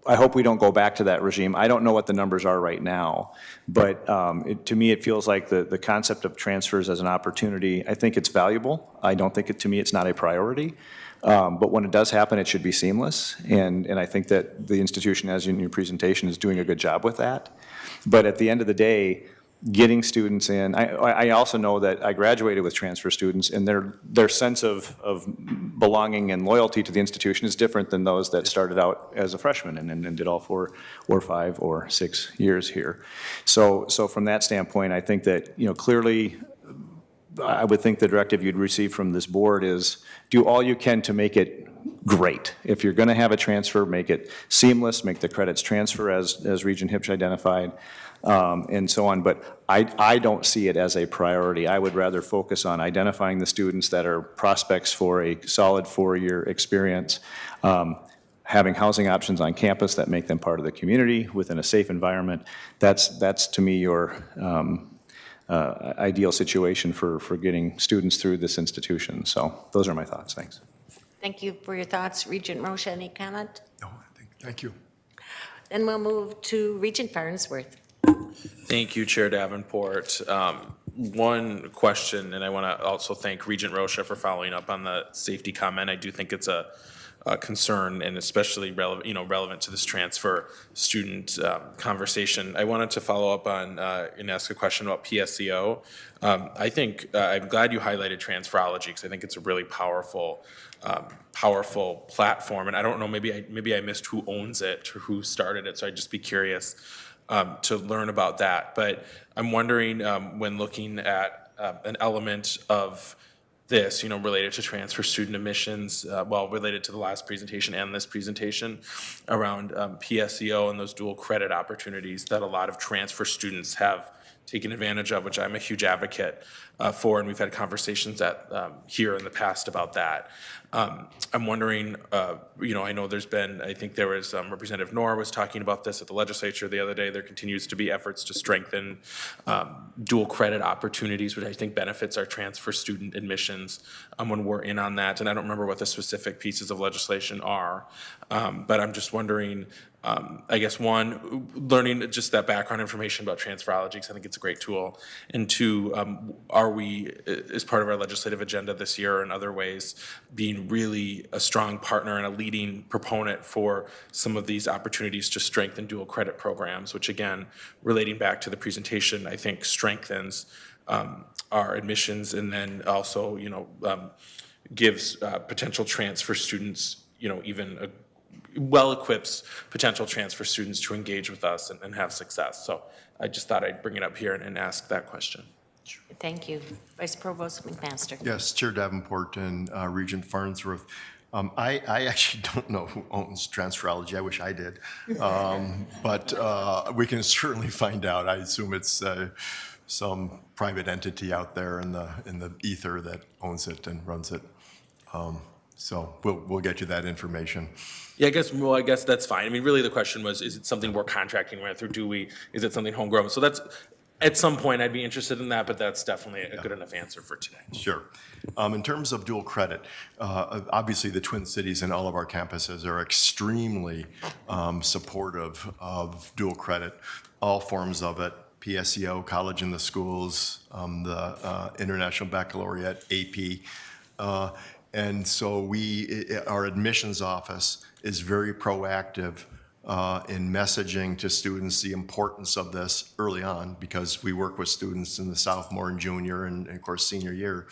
I hope we don't go back to that regime. I don't know what the numbers are right now, but to me, it feels like the concept of transfers as an opportunity, I think it's valuable. I don't think to me, it's not a priority. But when it does happen, it should be seamless. And I think that the institution, as in your presentation, is doing a good job with that. But at the end of the day, getting students in, I also know that I graduated with transfer students, and their sense of belonging and loyalty to the institution is different than those that started out as a freshman and did all 4 or 5 or 6 years here. So from that standpoint, I think that, clearly, I would think the directive you'd receive from this board is do all you can to make it great. If you're going to have a transfer, make it seamless, make the credits transfer as Regent Hipsch identified, and so on. But I don't see it as a priority. I would rather focus on identifying the students that are prospects for a solid 4-year experience, having housing options on campus that make them part of the community within a safe environment. That's to me your ideal situation for getting students through this institution. So those are my thoughts. Thanks. Thank you for your thoughts. Regent Rocha, any comment? No, thank you. Then we'll move to Regent Farnsworth. Thank you, Chair Davenport. One question, and I want to also thank Regent Rocha for following up on the safety comment. I do think it's a concern, and especially relevant to this transfer student conversation. I wanted to follow up on and ask a question about PSEO. I think I'm glad you highlighted transferology because I think it's a really powerful platform. And I don't know, maybe I missed who owns it or who started it, so I'd just be curious to learn about that. But I'm wondering when looking at an element of this, related to transfer student admissions, related to the last presentation and this presentation around PSEO and those dual credit opportunities that a lot of transfer students have taken advantage of, which I'm a huge advocate for, and we've had conversations here in the past about that. I'm wondering, I know there's been, I think there was Representative Knorr was talking about this at the legislature the other day. There continues to be efforts to strengthen dual credit opportunities, which I think benefits our transfer student admissions when we're in on that. And I don't remember what the specific pieces of legislation are, but I'm just wondering, I guess, one, learning just that background information about transferology, because I think it's a great tool. And two, are we, as part of our legislative agenda this year or in other ways, being really a strong partner and a leading proponent for some of these opportunities to strengthen dual credit programs, which again, relating back to the presentation, I think strengthens our admissions and then also, gives potential transfer students, even a well-equipped potential transfer students to engage with us and have success. So I just thought I'd bring it up here and ask that question. Thank you. Vice Provost McMaster. Yes, Chair Davenport and Regent Farnsworth. I actually don't know who owns Transferology. I wish I did. But we can certainly find out. I assume it's some private entity out there in the ether that owns it and runs it. So we'll get you that information. Yeah, I guess that's fine. I mean, really the question was, is it something we're contracting with, or is it something homegrown? So that's, at some point, I'd be interested in that, but that's definitely a good enough answer for today. Sure. In terms of dual credit, obviously the Twin Cities and all of our campuses are extremely supportive of dual credit, all forms of it, PSEO, College in the Schools, the International Baccalaureate, AP. And so our admissions office is very proactive in messaging to students the importance of this early on, because we work with students in the sophomore and junior and of course senior year,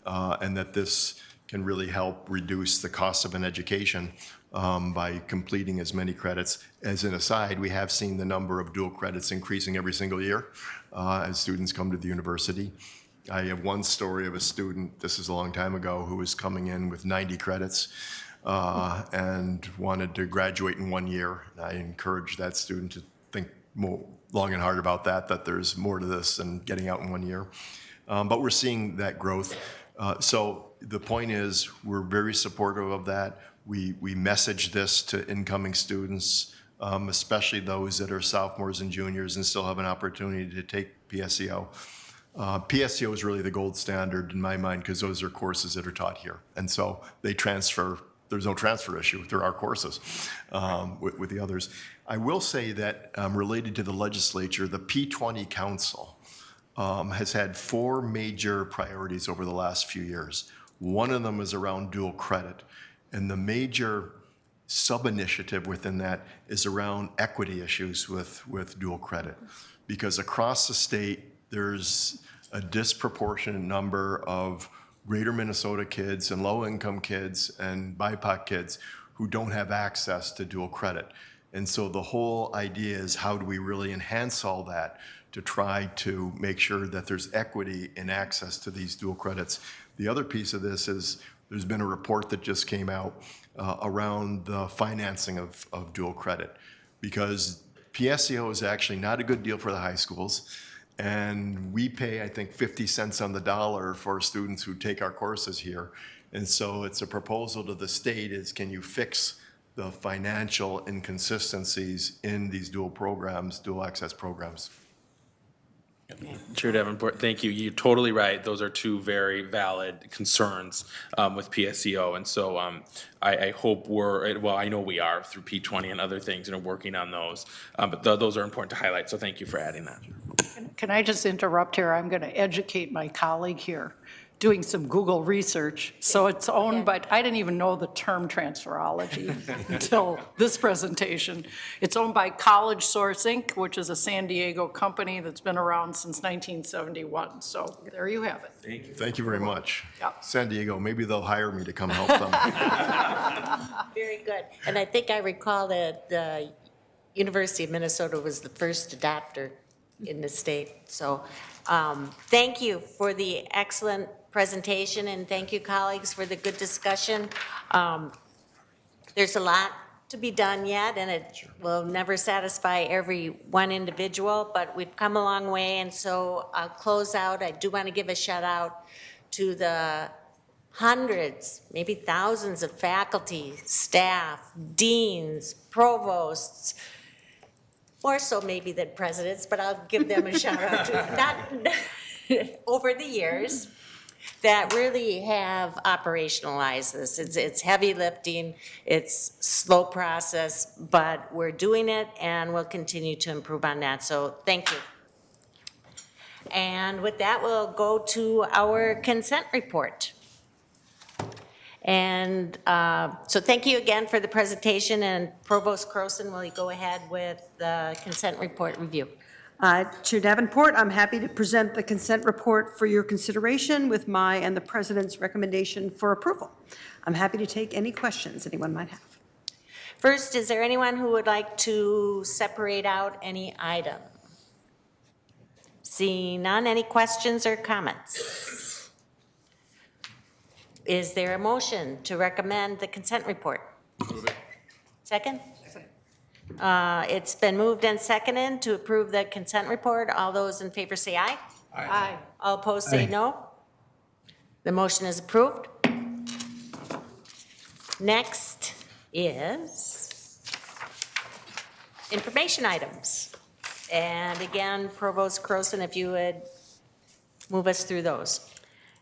and that this can really help reduce the cost of an education by completing as many credits. As an aside, we have seen the number of dual credits increasing every single year as students come to the university. I have one story of a student, this is a long time ago, who was coming in with 90 credits and wanted to graduate in 1 year. I encourage that student to think more long and hard about that there's more to this than getting out in 1 year. But we're seeing that growth. So the point is, we're very supportive of that. We message this to incoming students, especially those that are sophomores and juniors and still have an opportunity to take PSEO. PSEO is really the gold standard in my mind, because those are courses that are taught here. And so they transfer, there's no transfer issue. There are courses with the others. I will say that related to the legislature, the P20 Council has had 4 major priorities over the last few years. One of them is around dual credit. And the major sub-initiative within that is around equity issues with dual credit. Because across the state, there's a disproportionate number of greater Minnesota kids and low-income kids and BIPOC kids who don't have access to dual credit. And so the whole idea is, how do we really enhance all that to try to make sure that there's equity in access to these dual credits? The other piece of this is, there's been a report that just came out around the financing of dual credit, because PSEO is actually not a good deal for the high schools. And we pay, I think, 50 cents on the dollar for students who take our courses here. And so it's a proposal to the state is, can you fix the financial inconsistencies in these dual programs, dual access programs? Chair Davenport, thank you. You're totally right. Those are 2 very valid concerns with PSEO. And so I hope I know we are through P20 and other things, working on those. But those are important to highlight. So thank you for adding that. Can I just interrupt here? I'm going to educate my colleague here, doing some Google research. So it's owned by, I didn't even know the term Transferology until this presentation. It's owned by College Source Inc., which is a San Diego company that's been around since 1971. So there you have it. Thank you. Thank you very much. Yeah. San Diego, maybe they'll hire me to come help them. Very good. And I think I recall that the University of Minnesota was the first adopter in the state. So thank you for the excellent presentation, and thank you, colleagues, for the good discussion. There's a lot to be done yet, and it will never satisfy every one individual, but we've come a long way. And so I'll close out. I do want to give a shout out to the hundreds, maybe thousands of faculty, staff, deans, provosts, more so maybe than presidents, but I'll give them a shout out to over the years, that really have operationalized this. It's heavy lifting, it's slow process, but we're doing it and we'll continue to improve on that. So thank you. And with that, we'll go to our consent report. And so thank you again for the presentation, and Provost Croson, will you go ahead with the consent report review? Chair Davenport, I'm happy to present the consent report for your consideration with my and the President's recommendation for approval. I'm happy to take any questions anyone might have. First, is there anyone who would like to separate out any item? Seeing none, any questions or comments? Is there a motion to recommend the consent report? Move it. Second? It's been moved and seconded to approve the consent report. All those in favor say aye. Aye. All opposed say no. The motion is approved. Next is information items. And again, Provost Croson, if you would move us through those.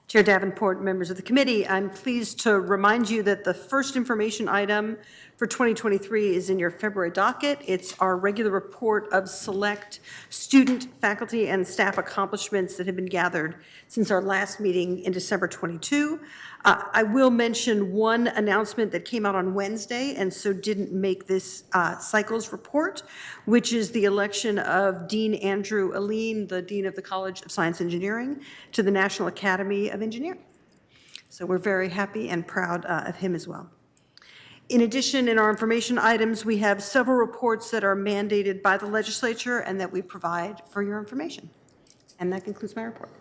Chair Davenport, members of the committee, I'm pleased to remind you that the first information item for 2023 is in your February docket. It's our regular report of select student, faculty, and staff accomplishments that have been gathered since our last meeting in December 22. I will mention one announcement that came out on Wednesday and so didn't make this cycle's report, which is the election of Dean Andrew Aline, the Dean of the College of Science Engineering, to the National Academy of Engineering. So we're very happy and proud of him as well. In addition, in our information items, we have several reports that are mandated by the legislature and that we provide for your information. And that concludes my report.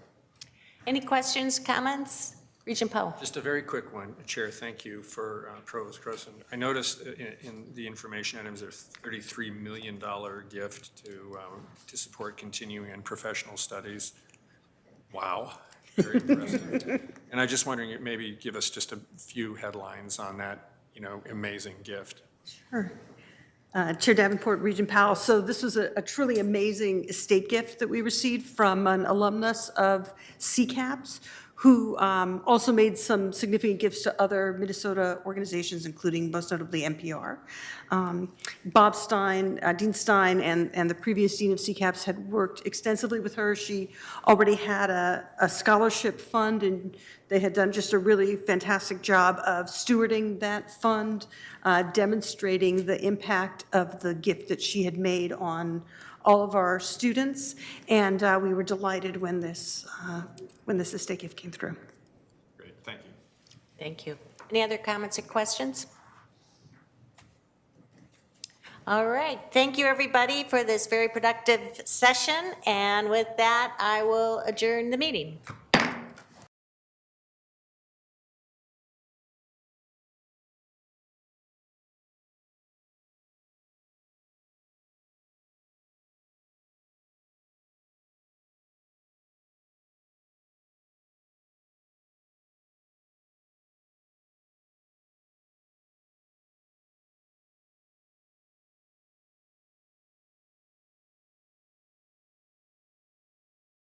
Any questions, comments? Regent Powell. Just a very quick one. Chair, thank you for Provost Croson. I noticed in the information items, there's a $33 million gift to support continuing and professional studies. Wow, very impressive. And I'm just wondering, maybe give us just a few headlines on that, amazing gift. Sure. Chair Davenport, Regent Powell. So this was a truly amazing estate gift that we received from an alumnus of CCAPS, who also made some significant gifts to other Minnesota organizations, including most notably NPR. Bob Stein, Dean Stein, and the previous dean of CCAPS had worked extensively with her. She already had a scholarship fund, and they had done just a really fantastic job of stewarding that fund, demonstrating the impact of the gift that she had made on all of our students, and we were delighted when this estate gift came through. Great, thank you. Thank you. Any other comments or questions? All right, thank you, everybody, for this very productive session, and with that, I will adjourn the meeting.